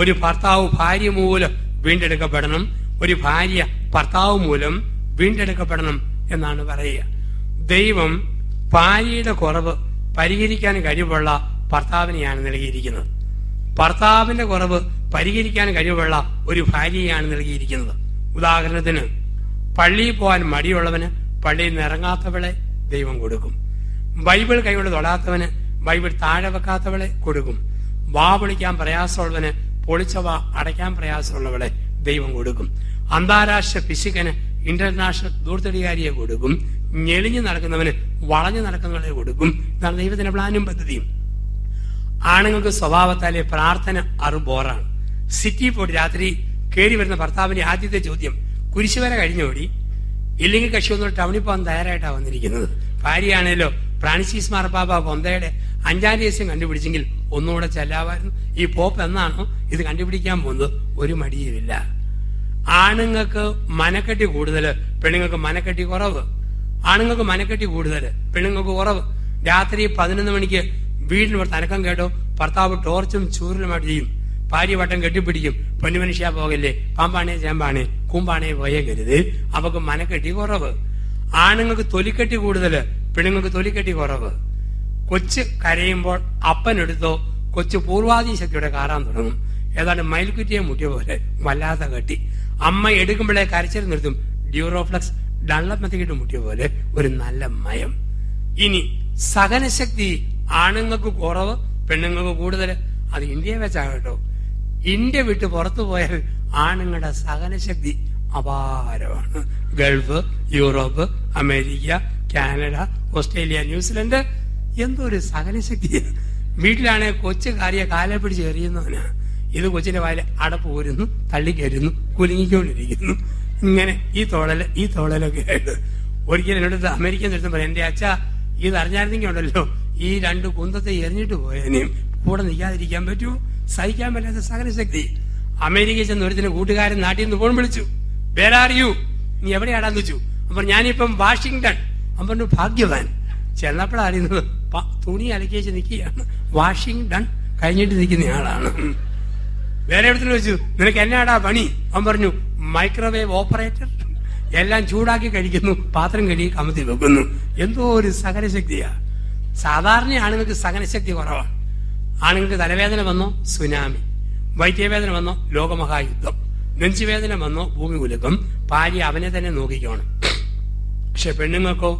ഒരു ഭർത്താവ് ഭാര്യ മൂലം വീണ്ടെടുക്കപ്പെടണം, ഒരു ഭാര്യ ഭർത്താവ് മൂലം വീണ്ടെടുക്കപ്പെടണം എന്നാണ് പറയുക. ദൈവം ഭാര്യയുടെ കുറവ് പരിഹരിക്കാൻ കഴിവുള്ള ഭർത്താവിനെയാണ് നൽകിയിരിക്കുന്നത്. ഭർത്താവിന്റെ കുറവ് പരിഹരിക്കാൻ കഴിവുള്ള ഒരു ഭാര്യയാണ് നൽകിയിരിക്കുന്നത്. ഉദാഹരണത്തിന്, പള്ളിയിൽ പോകാൻ മടിയുള്ളവന് പള്ളിയിൽ നിന്ന് ഇറങ്ങാത്തവളെ ദൈവം കൊടുക്കും. ബൈബിൾ കൈകൊണ്ട് തൊടാത്തവന് ബൈബിൾ താഴെ വെക്കാത്തവളെ കൊടുക്കും. വാ പൊളിക്കാൻ പ്രയാസമുള്ളവന് പൊളിച്ച വാ അടയ്ക്കാൻ പ്രയാസമുള്ളവളെ ദൈവം കൊടുക്കും. അന്താരാഷ്ട്ര പിശുക്കന് ഇന്റർനാഷണൽ ദൂർത്തടികാരിയെ കൊടുക്കും. ഞെളിഞ്ഞു നടക്കുന്നവന് വളഞ്ഞു നടക്കുന്നവളെ കൊടുക്കും. ഇതാണ് ദൈവത്തിന്റെ പ്ലാനും പദ്ധതിയും. ആണുങ്ങൾക്ക് സ്വഭാവത്താലെ പ്രാർത്ഥന ബോറാണ്. സിറ്റി പോയിട്ട് രാത്രി കയറി വരുന്ന ഭർത്താവിന്റെ ആദ്യത്തെ ചോദ്യം, കുരിശുവര കഴിഞ്ഞോടി, ഇല്ലെങ്കിൽ കക്ഷിയൊന്നും ടൗണിൽ പോകാൻ തയ്യാറായിട്ടാണ് വന്നിരിക്കുന്നത്. ഭാര്യയാണേലോ, ഫ്രാൻസിസ് മാർപ്പാപ്പ കൊന്തയുടെ 5-ാം രഹസ്യം കണ്ടുപിടിച്ചെങ്കിൽ ഒന്നുകൂടെ ചെല്ലാവായിരുന്നു. ഈ പോപ്പ് എന്നാണോ ഇത് കണ്ടുപിടിക്കാൻ പോകുന്നത്? ഒരു മടിയുമില്ല. ആണുങ്ങൾക്ക് മനക്കെട്ടി കൂടുതല്, പെണ്ണുങ്ങൾക്ക് മനക്കെട്ടി കുറവ്. ആണുങ്ങൾക്ക് മനക്കെട്ടി കൂടുതല്, പെണ്ണുങ്ങൾക്ക് കുറവ്. രാത്രി 11 മണിക്ക് വീടിന് പുറത്ത് അനക്കം കേട്ടോ, ഭർത്താവ് ടോർച്ചും ചൂരലുമായിട്ട് ചെയ്യും. ഭാര്യ വട്ടം കെട്ടിപ്പിടിക്കും, പൊന്നുമനുഷ്യ പോകല്ലേ, പാമ്പാണേ ചേമ്പാണേ കൂമ്പാണേ പോയേ കരുത്. അവക്ക് മനക്കെട്ടി കുറവ്. ആണുങ്ങൾക്ക് തൊലിക്കെട്ടി കൂടുതല്, പെണ്ണുങ്ങൾക്ക് തൊലിക്കെട്ടി കുറവ്. കൊച്ച് കരയുമ്പോൾ അപ്പനെടുത്തോ കൊച്ചു പൂർവാധീന ശക്തിയോടെ കാറാൻ തുടങ്ങും. ഏതാണ്ട് മയിൽക്കുറ്റിയെ മുട്ടിയ പോലെ വല്ലാത്ത കെട്ടി. അമ്മ എടുക്കുമ്പോഴേ കരച്ചിൽ നിർത്തും. ഡ്യൂറോഫ്ലക്സ് ഡള്ളമെത്തിക്കിട്ട് മുട്ടിയ പോലെ ഒരു നല്ല മയം. ഇനി സഹനശക്തി ആണുങ്ങൾക്ക് കുറവ്, പെണ്ണുങ്ങൾക്ക് കൂടുതൽ. അത് ഇന്ത്യയെ വെച്ചാകട്ടോ. ഇന്ത്യ വിട്ട് പുറത്തു പോയാൽ ആണുങ്ങളുടെ സഹനശക്തി അപാരമാണ്. Gulf, Europe, America, Canada, Australia, New Zealand, എന്തോ ഒരു സഹനശക്തി. വീട്ടിലാണെ കൊച്ചു കാര്യ കാലെ പിടിച്ച് എറിയുന്നവനാ. ഇത് കൊച്ചിന്റെ വായിൽ അടപ്പ് പോരുന്നു, തള്ളിക്കരുന്നു, കുലുങ്ങിക്കൊണ്ടിരിക്കുന്നു. ഇങ്ങനെ ഈ തോളലൊക്കെ ആയിട്ട്. ഒരിക്കലും എന്നോട് അമേരിക്കൻ നിർത്തും പറയാം, എന്റെ അച്ഛ ഇത് അറിഞ്ഞായിരുന്നെങ്കിൽ ഉണ്ടല്ലോ ഈ 2 കുന്തത്തെ എറിഞ്ഞിട്ട് പോയതിനെയും കൂടെ നിൽക്കാതിരിക്കാൻ പറ്റുമോ? സഹിക്കാൻ പറ്റാത്ത സഹനശക്തി. അമേരിക്കയിൽ ചെന്ന് ഒരുത്തിന് കൂട്ടുകാരൻ നാട്ടിൽ നിന്ന് ഫോൺ വിളിച്ചു, വേറെ അറിയൂ, നീ എവിടെയാടാന്ന് വെച്ചു. അപ്പൊ ഞാനിപ്പം വാഷിംഗ്ടൺ. അപ്പൊ ഭാഗ്യവാൻ. ചെന്നപ്പോഴാണ് അറിയുന്നത് തുണി അലക്കിയേച്ച് നിൽക്കുകയാണ്. വാഷിംഗ്ടൺ കഴിഞ്ഞിട്ട് നിൽക്കുന്ന ആളാണ്. വേറെ എവിടത്തിന് വെച്ചു, നിനക്ക് എന്നാടാ പണി? അവൻ പറഞ്ഞു, മൈക്രോവേവ് ഓപ്പറേറ്റർ. എല്ലാം ചൂടാക്കി കഴിക്കുന്നു, പാത്രം കഴുകി കമത്തി വെക്കുന്നു. എന്തോ ഒരു സഹനശക്തിയാ. സാധാരണ ആണുങ്ങൾക്ക് സഹനശക്തി കുറവാണ്. ആണുങ്ങൾക്ക് തലവേദന വന്നോ സുനാമി, വൈദ്യവേദന വന്നോ ലോകമഹായുദ്ധം, നെഞ്ചുവേദന വന്നോ ഭൂമി കുലുക്കം, ഭാര്യ അവനെ തന്നെ നോക്കിക്കോണം. പക്ഷെ പെണ്ണുങ്ങൾക്കോ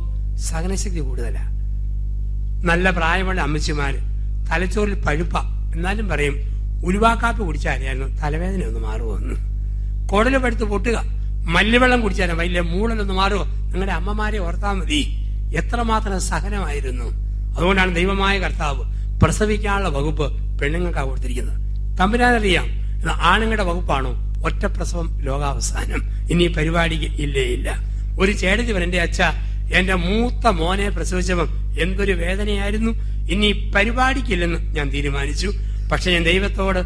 സഹനശക്തി കൂടുതലാ. നല്ല പ്രായമുള്ള അമ്മച്ചിമാര് തലച്ചോറിൽ പഴുപ്പ, എന്നാലും പറയും ഉലുവാക്കാപ്പി കുടിച്ചാലായിരുന്നു തലവേദന ഒന്ന് മാറുമെന്ന്. കുടല് പഴുത്ത് പൊട്ടുക, മല്ലുവെള്ളം കുടിച്ചാലും വലിയ മൂളലൊന്ന് മാറുമോ? നിങ്ങളുടെ അമ്മമാരെ ഓർത്താൽ മതി എത്രമാത്രം സഹനമായിരുന്നു. അതുകൊണ്ടാണ് ദൈവമായ കർത്താവ് പ്രസവിക്കാനുള്ള വകുപ്പ് പെണ്ണുങ്ങൾക്കാണ് കൊടുത്തിരിക്കുന്നത്. തമ്പുരാനറിയാം ഇത് ആണുങ്ങളുടെ വകുപ്പാണോ? ഒറ്റ പ്രസവം ലോകാവസാനം, ഇനി പരിപാടിക്ക് ഇല്ല. ഒരു ചേട്ടത്തി പറഞ്ഞു, എന്റെ അച്ഛ, എന്റെ മൂത്ത മോനെ പ്രസവിച്ചപ്പം എന്തൊരു വേദനയായിരുന്നു. ഇനി പരിപാടിക്കില്ലെന്ന് ഞാൻ തീരുമാനിച്ചു. പക്ഷെ ഞാൻ ദൈവത്തോട്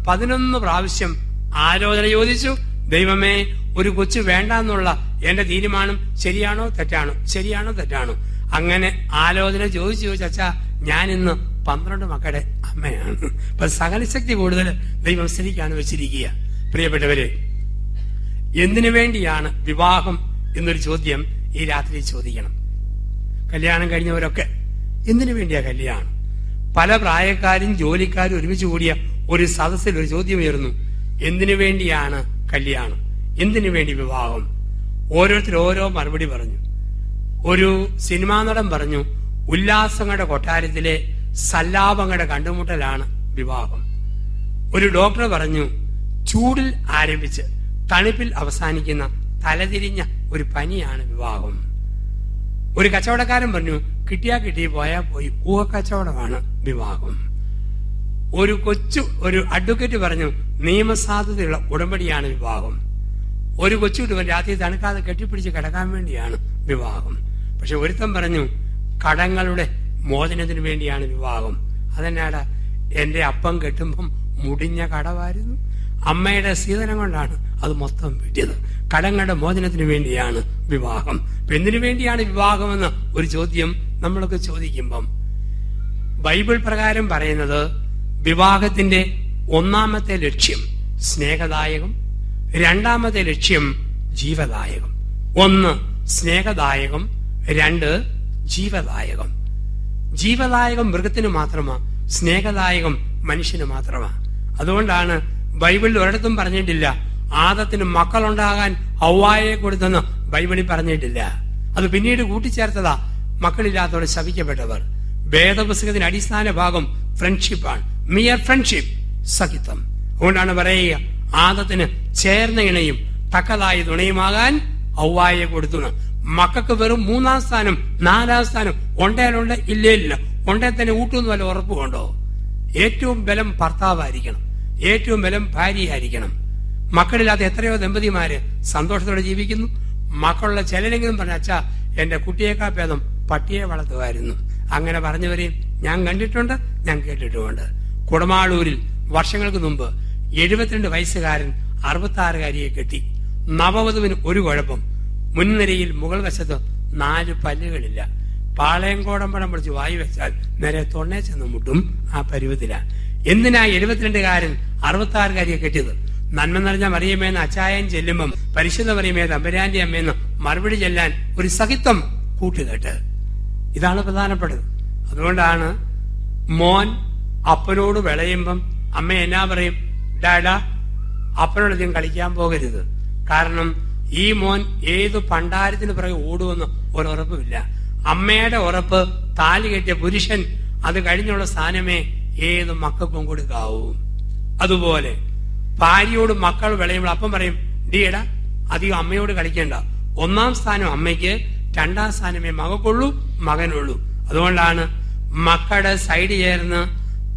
11 പ്രാവശ്യം ആലോചന ചോദിച്ചു. ദൈവമേ, ഒരു കൊച്ചു വേണ്ടെന്നുള്ള എന്റെ തീരുമാനം ശരിയാണോ തെറ്റാണോ, ശരിയാണോ തെറ്റാണോ? അങ്ങനെ ആലോചന ചോദിച്ചു അച്ഛാ, ഞാൻ ഇന്ന് 12 മക്കളുടെ അമ്മയാണ്. അപ്പൊ സകലശക്തി കൂടുതൽ ദൈവം സ്ഥിതിക്കാണ് വെച്ചിരിക്കുക. പ്രിയപ്പെട്ടവരെ, എന്തിനു വേണ്ടിയാണ് വിവാഹം എന്നൊരു ചോദ്യം ഈ രാത്രി ചോദിക്കണം. കല്യാണം കഴിഞ്ഞവരൊക്കെ എന്തിനു വേണ്ടിയാ കല്യാണം? പല പ്രായക്കാരും ജോലിക്കാരും ഒരുമിച്ച് കൂടിയ ഒരു സദസ്സിൽ ഒരു ചോദ്യം ഉയർന്നു, എന്തിനു വേണ്ടിയാണ് കല്യാണം, എന്തിനു വേണ്ടി വിവാഹം? ഓരോരുത്തർ ഓരോ മറുപടി പറഞ്ഞു. ഒരു സിനിമാ നടൻ പറഞ്ഞു, ഉല്ലാസങ്ങളുടെ കൊട്ടാരത്തിലെ സല്ലാപങ്ങളുടെ കണ്ടുമുട്ടലാണ് വിവാഹം. ഒരു ഡോക്ടർ പറഞ്ഞു, ചൂടിൽ ആരംഭിച്ച് തണുപ്പിൽ അവസാനിക്കുന്ന തലതിരിഞ്ഞ ഒരു പനിയാണ് വിവാഹം. ഒരു കച്ചവടക്കാരൻ പറഞ്ഞു, കിട്ടിയാ കിട്ടി, പോയാ പോയി, ഊഹക്കച്ചവടമാണ് വിവാഹം. ഒരു അഡ്വക്കേറ്റ് പറഞ്ഞു, നിയമസാധുതയുള്ള ഉടമ്പടിയാണ് വിവാഹം. ഒരു കൊച്ചുകുട്ടി രാത്രി തണുക്കാതെ കെട്ടിപ്പിടിച്ച് കിടക്കാൻ വേണ്ടിയാണ് വിവാഹം. പക്ഷെ ഒരുത്തൻ പറഞ്ഞു, കടങ്ങളുടെ മോചനത്തിന് വേണ്ടിയാണ് വിവാഹം. അതെന്നാടാ, എന്റെ അപ്പം കെട്ടുമ്പം മുടിഞ്ഞ കടവായിരുന്നു, അമ്മയുടെ സീതനം കൊണ്ടാണ് അത് മൊത്തം വീട്ടിയത്. കടങ്ങളുടെ മോചനത്തിന് വേണ്ടിയാണ് വിവാഹം. എന്തിനു വേണ്ടിയാണ് വിവാഹമെന്ന് ഒരു ചോദ്യം നമ്മളൊക്കെ ചോദിക്കുമ്പം ബൈബിൾ പ്രകാരം പറയുന്നത്, വിവാഹത്തിന്റെ ഒന്നാമത്തെ ലക്ഷ്യം സ്നേഹദായകം, രണ്ടാമത്തെ ലക്ഷ്യം ജീവദായകം. 1 സ്നേഹദായകം, 2 ജീവദായകം. ജീവദായകം മൃഗത്തിന് മാത്രമാ, സ്നേഹദായകം മനുഷ്യന് മാത്രമാ. അതുകൊണ്ടാണ് ബൈബിളിൽ ഒരിടത്തും പറഞ്ഞിട്ടില്ല ആദത്തിന് മക്കളുണ്ടാകാൻ ഹവ്വായെ കൊടുത്തെന്ന് ബൈബിളിൽ പറഞ്ഞിട്ടില്ല. അത് പിന്നീട് കൂട്ടിച്ചേർത്തതാ മക്കളില്ലാത്തവർ ശപിക്കപ്പെട്ടവർ. വേദപുസ്തകത്തിന്റെ അടിസ്ഥാന ഭാഗം ഫ്രണ്ട്ഷിപ്പാണ്, മിയർ ഫ്രണ്ട്ഷിപ്പ്, സഖിത്വം. അതുകൊണ്ടാണ് പറയുക, ആദത്തിന് ചേർന്ന ഇണയും തക്കതായ തുണയുമാകാൻ ഹവ്വായെ കൊടുത്തു. മക്കൾക്ക് വെറും 3-ാം സ്ഥാനം 4-ാം സ്ഥാനം ഉണ്ടേലുണ്ട്, ഇല്ല ഉണ്ടേ തന്നെ ഊട്ടുന്ന വല്ല ഉറപ്പുകൊണ്ടോ? ഏറ്റവും ബലം ഭർത്താവായിരിക്കണം, ഏറ്റവും ബലം ഭാര്യയായിരിക്കണം. മക്കളില്ലാത്ത എത്രയോ ദമ്പതിമാര് സന്തോഷത്തോടെ ജീവിക്കുന്നു. മക്കളുള്ള ചിലരെങ്കിലും പറഞ്ഞ, അച്ഛാ, എന്റെ കുട്ടിയേക്കാൾ ഭേദം പട്ടിയെ വളർത്തുമായിരുന്നു. അങ്ങനെ പറഞ്ഞവരെയും ഞാൻ കണ്ടിട്ടുണ്ട്, ഞാൻ കേട്ടിട്ടുമുണ്ട്. കുടമാളൂരിൽ വർഷങ്ങൾക്ക് മുമ്പ് 72 വയസ്സുകാരൻ 66കാരിയെ കെട്ടി. നവവധുവിന് ഒരു കുഴപ്പം, മുൻനിരയിൽ മുകൾ വശത്ത് 4 പല്ലുകളില്ല. പാളയംകോടമ്പടം പിടിച്ച് വായു വെച്ചാൽ നേരെ തൊണ്ണേ ചെന്ന് മുട്ടും. ആ പരുവത്തില. എന്തിനാ 72കാരൻ 66കാരിയെ കെട്ടിയത്? നന്മ നിറഞ്ഞ മറിയമേന്ന് അച്ചായൻ ചെല്ലുമ്പം പരിശുദ്ധ മറിയമേ തമ്പുരാന്റെ അമ്മയെന്ന് മറുപടി ചെല്ലാൻ ഒരു സഹിത്വം കൂട്ടുകെട്ട്. ഇതാണ് പ്രധാനപ്പെട്ടത്. അതുകൊണ്ടാണ് മോൻ അപ്പനോട് വിളയുമ്പം അമ്മ എന്നാ പറയും? ഡാഡാ, അപ്പനോടധികം കളിക്കാൻ പോകരുത്. കാരണം ഈ മോൻ ഏത് പണ്ടാരത്തിന് പിറകെ ഓടുമെന്ന് ഒരുറപ്പുമില്ല. അമ്മയുടെ ഉറപ്പ് താലി കെട്ടിയ പുരുഷൻ, അത് കഴിഞ്ഞുള്ള സ്ഥാനമേ ഏത് മക്കൾക്കും കൊടുക്കാവൂ. അതുപോലെ ഭാര്യയോട് മക്കൾ വിളയുമ്പോൾ അപ്പം പറയും, ഡീടാ, അധികം അമ്മയോട് കളിക്കേണ്ട. 1-ാം സ്ഥാനം അമ്മയ്ക്ക്, 2-ാം സ്ഥാനമേ മകൾക്കുള്ളൂ, മകനുള്ളൂ. അതുകൊണ്ടാണ് മക്കളുടെ സൈഡ് ചേർന്ന്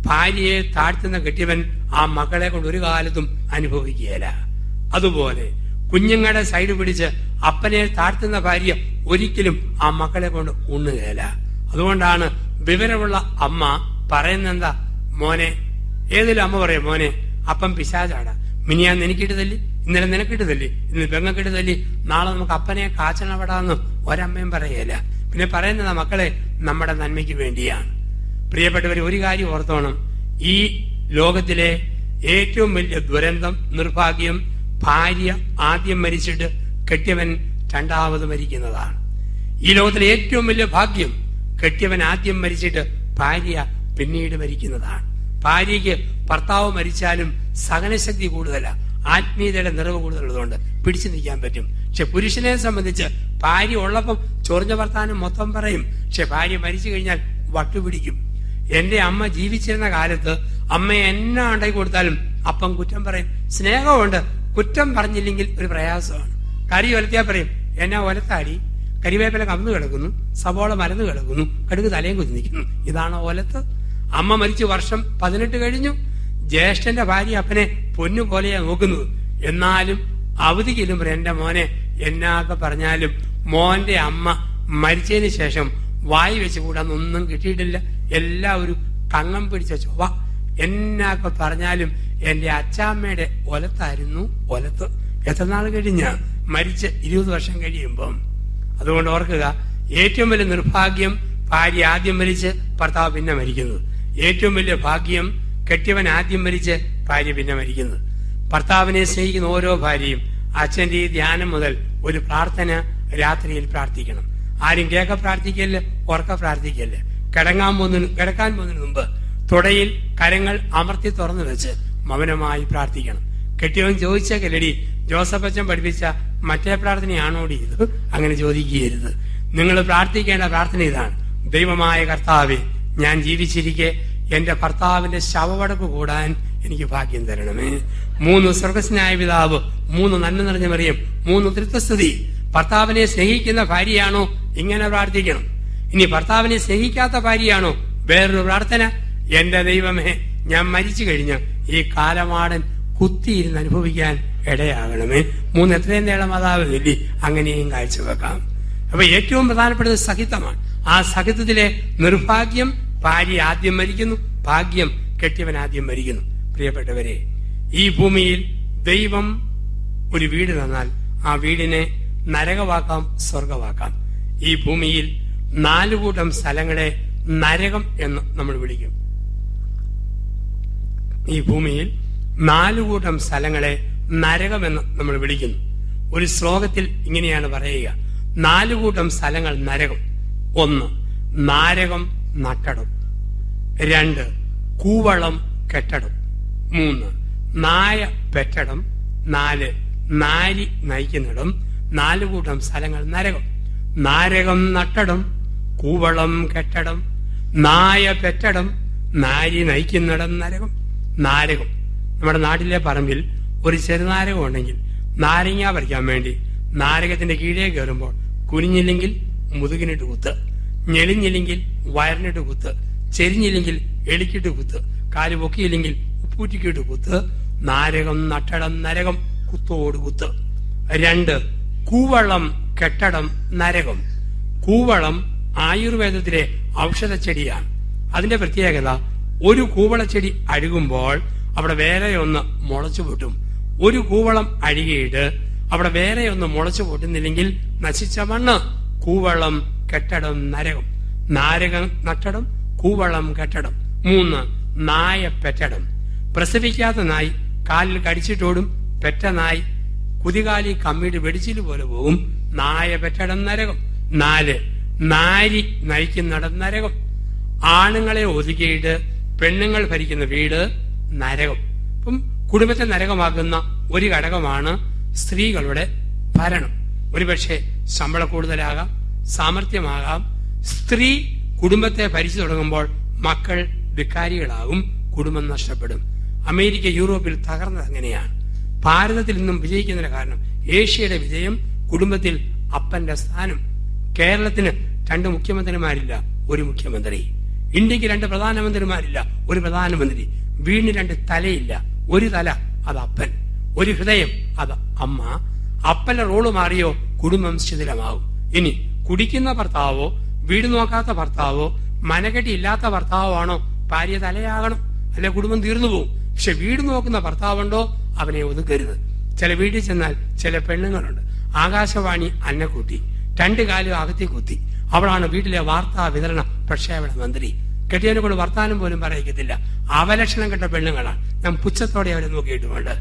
ഭാര്യയെ താഴ്ത്തുന്ന കെട്ടിയവൻ ആ മക്കളെ കൊണ്ട് ഒരു കാലത്തും അനുഭവിക്കുകയില്ല. അതുപോലെ കുഞ്ഞുങ്ങളുടെ സൈഡ് പിടിച്ച് അപ്പനെ താഴ്ത്തുന്ന ഭാര്യ ഒരിക്കലും ആ മക്കളെ കൊണ്ട് ഉണ്ണുകയില്ല. അതുകൊണ്ടാണ് വിവരമുള്ള അമ്മ പറയുന്നെന്താ, മോനെ, ഏതെങ്കിലും അമ്മ പറയും, മോനെ, അപ്പം പിശാചാടാ, മിനിയാന്ന് എനിക്കിട്ട് തല്ലി, ഇന്നലെ നിനക്കിട്ട് തല്ലി, ഇന്ന് പെങ്ങക്കിട്ട് തല്ലി, നാളെ നമുക്ക് അപ്പനെ കാച്ചണപ്പെടാന്ന് ഒരമ്മയും പറയല. പിന്നെ പറയുന്നതാ, മക്കളെ, നമ്മുടെ നന്മയ്ക്ക് വേണ്ടിയാണ്. പ്രിയപ്പെട്ടവർ, ഒരു കാര്യം ഓർത്തോണം, ഈ ലോകത്തിലെ ഏറ്റവും വലിയ ദുരന്തം, നിർഭാഗ്യം, ഭാര്യ ആദ്യം മരിച്ചിട്ട് കെട്ടിയവൻ രണ്ടാമത് മരിക്കുന്നതാണ്. ഈ ലോകത്തിലെ ഏറ്റവും വലിയ ഭാഗ്യം, കെട്ടിയവൻ ആദ്യം മരിച്ചിട്ട് ഭാര്യ പിന്നീട് മരിക്കുന്നതാണ്. ഭാര്യയ്ക്ക് ഭർത്താവ് മരിച്ചാലും സഹനശക്തി കൂടുതല, ആത്മീയതയുടെ നിറവ് കൂടുതലുള്ളതുകൊണ്ട് പിടിച്ചു നിൽക്കാൻ പറ്റും. പക്ഷെ പുരുഷനെ സംബന്ധിച്ച് ഭാര്യ ഉള്ളപ്പം ചൊറിഞ്ഞ വർത്താനം മൊത്തം പറയും, പക്ഷെ ഭാര്യ മരിച്ചു കഴിഞ്ഞാൽ വട്ടുപിടിക്കും. എന്റെ അമ്മ ജീവിച്ചിരുന്ന കാലത്ത് അമ്മ എന്നാ ഉണ്ടാക്കി കൊടുത്താലും അപ്പം കുറ്റം പറയും. സ്നേഹമുണ്ട്, കുറ്റം പറഞ്ഞില്ലെങ്കിൽ ഒരു പ്രയാസമാണ്. കറി ഒലത്തിയാ പറയും, എന്നാ ഒലത്താടി, കരിവേപ്പില കമന്നു കിടക്കുന്നു, സവോള മരന്ന് കിടക്കുന്നു, കടുക് തലയും കുത്തി നിൽക്കുന്നു. ഇതാണ് ഒലത്ത്. അമ്മ മരിച്ചു വർഷം 18 കഴിഞ്ഞു. ജ്യേഷ്ഠന്റെ ഭാര്യ അപ്പനെ പൊന്നുപോലെയാ നോക്കുന്നത്. എന്നാലും അവധിക്കിലും എന്റെ മോനെ, എന്നൊക്കെ പറഞ്ഞാലും മോന്റെ അമ്മ മരിച്ചതിന് ശേഷം വായി വെച്ച് കൂടാന്നൊന്നും കിട്ടിയിട്ടില്ല. എല്ലാവരും കങ്ങം പിടിച്ച ചൊവ്വ. എന്നൊക്കെ പറഞ്ഞാലും എന്റെ അച്ചാമ്മയുടെ ഒലത്തായിരുന്നു ഒലത്ത്. എത്ര നാൾ കഴിഞ്ഞ മരിച്ച് 20 വർഷം കഴിയുമ്പം. അതുകൊണ്ട് ഓർക്കുക, ഏറ്റവും വലിയ നിർഭാഗ്യം ഭാര്യ ആദ്യം മരിച്ച് ഭർത്താവ് പിന്നെ മരിക്കുന്നത്. ഏറ്റവും വലിയ ഭാഗ്യം കെട്ടിയവൻ ആദ്യം മരിച്ച് ഭാര്യ പിന്നെ മരിക്കുന്നത്. ഭർത്താവിനെ സ്നേഹിക്കുന്ന ഓരോ ഭാര്യയും അച്ഛന്റെ ഈ ധ്യാനം മുതൽ ഒരു പ്രാർത്ഥന രാത്രിയിൽ പ്രാർത്ഥിക്കണം. ആരും കേൾക്ക പ്രാർത്ഥിക്കല്ലേ, ഉറക്ക പ്രാർത്ഥിക്കല്ലേ. കിടക്കാൻ പോകുന്നതിന് മുമ്പ് തുടയിൽ കരങ്ങൾ അമർത്തി തുറന്നു വെച്ച് മൗനമായി പ്രാർത്ഥിക്കണം. കെട്ടിയവൻ ചോദിച്ചേക്കല്ലടി ജോസഫ് അച്ഛൻ പഠിപ്പിച്ച മറ്റേ പ്രാർത്ഥനയാണോടി ഇത്? അങ്ങനെ ചോദിക്കുകയരുത്. നിങ്ങൾ പ്രാർത്ഥിക്കേണ്ട പ്രാർത്ഥന ഇതാണ്: ദൈവമായ കർത്താവേ, ഞാൻ ജീവിച്ചിരിക്കെ എന്റെ ഭർത്താവിന്റെ ശവവടക്ക് കൂടാൻ എനിക്ക് ഭാഗ്യം തരണമേ. 3 സ്വർഗസ്നായ പിതാവ്, 3 നന്മ നിറഞ്ഞ മറിയം, 3 തൃത്വസ്തുതി. ഭർത്താവിനെ സ്നേഹിക്കുന്ന ഭാര്യയാണോ ഇങ്ങനെ പ്രാർത്ഥിക്കണം. ഇനി ഭർത്താവിനെ സ്നേഹിക്കാത്ത ഭാര്യയാണോ വേറൊരു പ്രാർത്ഥന: എന്റെ ദൈവമേ, ഞാൻ മരിച്ചു കഴിഞ്ഞ് ഈ കാലമാടൻ കുത്തിയിരുന്ന് അനുഭവിക്കാൻ ഇടയാകണമേ. 3 എത്രയും നേരം മാതാവ് ചൊല്ലി അങ്ങനെയും കാഴ്ചവെക്കാം. അപ്പൊ ഏറ്റവും പ്രധാനപ്പെട്ടത് സഹിത്വമാണ്. ആ സഹിത്വത്തിലെ നിർഭാഗ്യം ഭാര്യ ആദ്യം മരിക്കുന്നു, ഭാഗ്യം കെട്ടിയവൻ ആദ്യം മരിക്കുന്നു. പ്രിയപ്പെട്ടവരെ, ഈ ഭൂമിയിൽ ദൈവം ഒരു വീട് തന്നാൽ ആ വീടിനെ നരകവാക്കാം, സ്വർഗവാക്കാം. ഈ ഭൂമിയിൽ 4 കൂട്ടം സ്ഥലങ്ങളെ നരകം എന്ന് നമ്മൾ വിളിക്കും. ഈ ഭൂമിയിൽ 4 കൂട്ടം സ്ഥലങ്ങളെ നരകമെന്ന് നമ്മൾ വിളിക്കുന്നു. ഒരു ശ്ലോകത്തിൽ ഇങ്ങനെയാണ് പറയുക: 4 കൂട്ടം സ്ഥലങ്ങൾ നരകം. 1 നാരകം നട്ടടം, 2 കൂവളം കെട്ടടം, 3 നായ പെറ്റടം, 4 നാരി നയിക്കുന്നിടം. 4 കൂട്ടം സ്ഥലങ്ങൾ നരകം. നാരകം നട്ടടം, കൂവളം കെട്ടടം, നായ പെറ്റടം, നാരി നയിക്കുന്നിടം നരകം. നാരകം. നമ്മുടെ നാട്ടിലെ പറമ്പിൽ ഒരു ചെറുനാരകം ഉണ്ടെങ്കിൽ നാരങ്ങ പറിക്കാൻ വേണ്ടി നാരകത്തിന്റെ കീഴേ കയറുമ്പോൾ കുനിഞ്ഞില്ലെങ്കിൽ മുതുകിനിട്ട് കുത്ത്, ഞെളിഞ്ഞില്ലെങ്കിൽ വയറിനിട്ട് കുത്ത്, ചെരിഞ്ഞില്ലെങ്കിൽ എളിക്കിട്ട് കുത്ത്, കാല് പൊക്കിയില്ലെങ്കിൽ ഉപ്പൂറ്റിക്കിട്ട് കുത്ത്. നാരകം നട്ടടം നരകം, കുത്തോട് കുത്ത്. 2 കൂവളം കെട്ടടം നരകം. കൂവളം ആയുർവേദത്തിലെ ഔഷധച്ചെടിയാണ്. അതിന്റെ പ്രത്യേകത, ഒരു കൂവളച്ചെടി അഴുകുമ്പോൾ അവിടെ വേറെ ഒന്ന് മുളച്ചു പൊട്ടും. ഒരു കൂവളം അഴുകിയിട്ട് അവിടെ വേറെ ഒന്ന് മുളച്ചു പൊട്ടുന്നില്ലെങ്കിൽ നശിച്ച മണ്ണ്. കൂവളം കെട്ടടം നരകം. നാരകം നട്ടടം, കൂവളം കെട്ടടം. 3 നായ പെറ്റടം. പ്രസവിക്കാത്ത നായി കാലിൽ കടിച്ചിട്ടോടും, പെറ്റ നായി കുതികാലി കമ്മിയുടെ വെടിച്ചില് പോലെ പോകും. നായ പെറ്റടം നരകം. 4 നാരി നയിക്കുന്നിടം നരകം. ആണുങ്ങളെ ഒതുക്കിയിട്ട് പെണ്ണുങ്ങൾ ഭരിക്കുന്ന വീട് നരകം. അപ്പം കുടുംബത്തെ നരകമാക്കുന്ന ഒരു ഘടകമാണ് സ്ത്രീകളുടെ ഭരണം. ഒരുപക്ഷെ ശമ്പളം കൂടുതലാകാം, സാമർഥ്യമാകാം. സ്ത്രീ കുടുംബത്തെ ഭരിച്ചു തുടങ്ങുമ്പോൾ മക്കൾ ധിക്കാരികളാകും, കുടുംബം നഷ്ടപ്പെടും. അമേരിക്ക, യൂറോപ്പിൽ തകർന്നത് അങ്ങനെയാണ്. ഭാരതത്തിൽ നിന്നും വിജയിക്കുന്നതിന് കാരണം ഏഷ്യയുടെ വിജയം, കുടുംബത്തിൽ അപ്പന്റെ സ്ഥാനം. കേരളത്തിന് 2 മുഖ്യമന്ത്രിമാരില്ല, ഒരു മുഖ്യമന്ത്രി. ഇന്ത്യക്ക് 2 പ്രധാനമന്ത്രിമാരില്ല, ഒരു പ്രധാനമന്ത്രി. വീടിന് 2 തലയില്ല, ഒരു തല അത് അപ്പൻ, ഒരു ഹൃദയം അത് അമ്മ. അപ്പന്റെ റോള് മാറിയോ കുടുംബം ശിഥിലമാവും. ഇനി കുടിക്കുന്ന ഭർത്താവോ, വീട് നോക്കാത്ത ഭർത്താവോ, മനക്കെട്ടി ഇല്ലാത്ത ഭർത്താവോ ആണോ ഭാര്യ തലയാകണം, അല്ലെ കുടുംബം തീർന്നു പോകും. പക്ഷെ വീട് നോക്കുന്ന ഭർത്താവുണ്ടോ അവനെ ഒതുക്കരുത്. ചില വീട്ടിൽ ചെന്നാൽ ചില പെണ്ണുങ്ങളുണ്ട്, ആകാശവാണി അന്നക്കുട്ടി, 2 കാലും അകത്തി കുത്തി. അവളാണ് വീട്ടിലെ വാർത്താ വിതരണ പ്രക്ഷേപണ മന്ത്രി. കെട്ടിയവനെ കൊണ്ട് വർത്താനം പോലും പറയിക്കത്തില്ല. അവലക്ഷണം കെട്ട പെണ്ണുങ്ങളാണ്. ഞാൻ പുച്ഛത്തോടെ അവരെ നോക്കിയിട്ടുമുണ്ട്.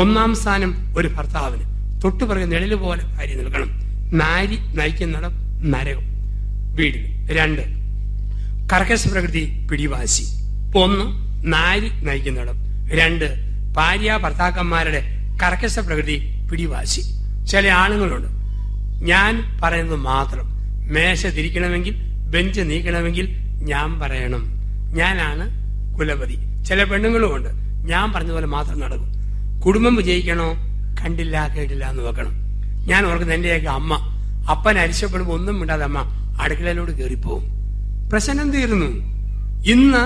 1ാം സ്ഥാനം ഒരു ഭർത്താവിന്, തൊട്ടുപിറകെ നിഴല് പോലെ ഭാര്യ നിൽക്കണം. നാരി നയിക്കുന്നിടം നരകം വീടിന്. 2 കർക്കശ പ്രകൃതി പിടിവാശി. 1 നാരി നയിക്കുന്നിടം, 2 ഭാര്യ ഭർത്താക്കന്മാരുടെ കർക്കശ പ്രകൃതി പിടിവാശി. ചില ആണുങ്ങളുണ്ട്, ഞാൻ പറയുന്നത് മാത്രം. മേശ തിരിക്കണമെങ്കിൽ, ബെഞ്ച് നീക്കണമെങ്കിൽ ഞാൻ പറയണം, ഞാനാണ് കുലപതി. ചില പെണ്ണുങ്ങളുമുണ്ട്, ഞാൻ പറഞ്ഞതുപോലെ മാത്രം നടക്കും. കുടുംബം വിജയിക്കണോ, കണ്ടില്ല കേട്ടില്ല എന്ന് വെക്കണം. ഞാൻ ഓർക്കുന്നത് എന്റെയൊക്കെ അമ്മ, അപ്പൻ അരിശപ്പെടുമ്പോ ഒന്നും മിണ്ടാതെ അമ്മ അടുക്കളയിലോട് കയറിപ്പോവും. പ്രശ്നം തീർന്നു. ഇന്ന്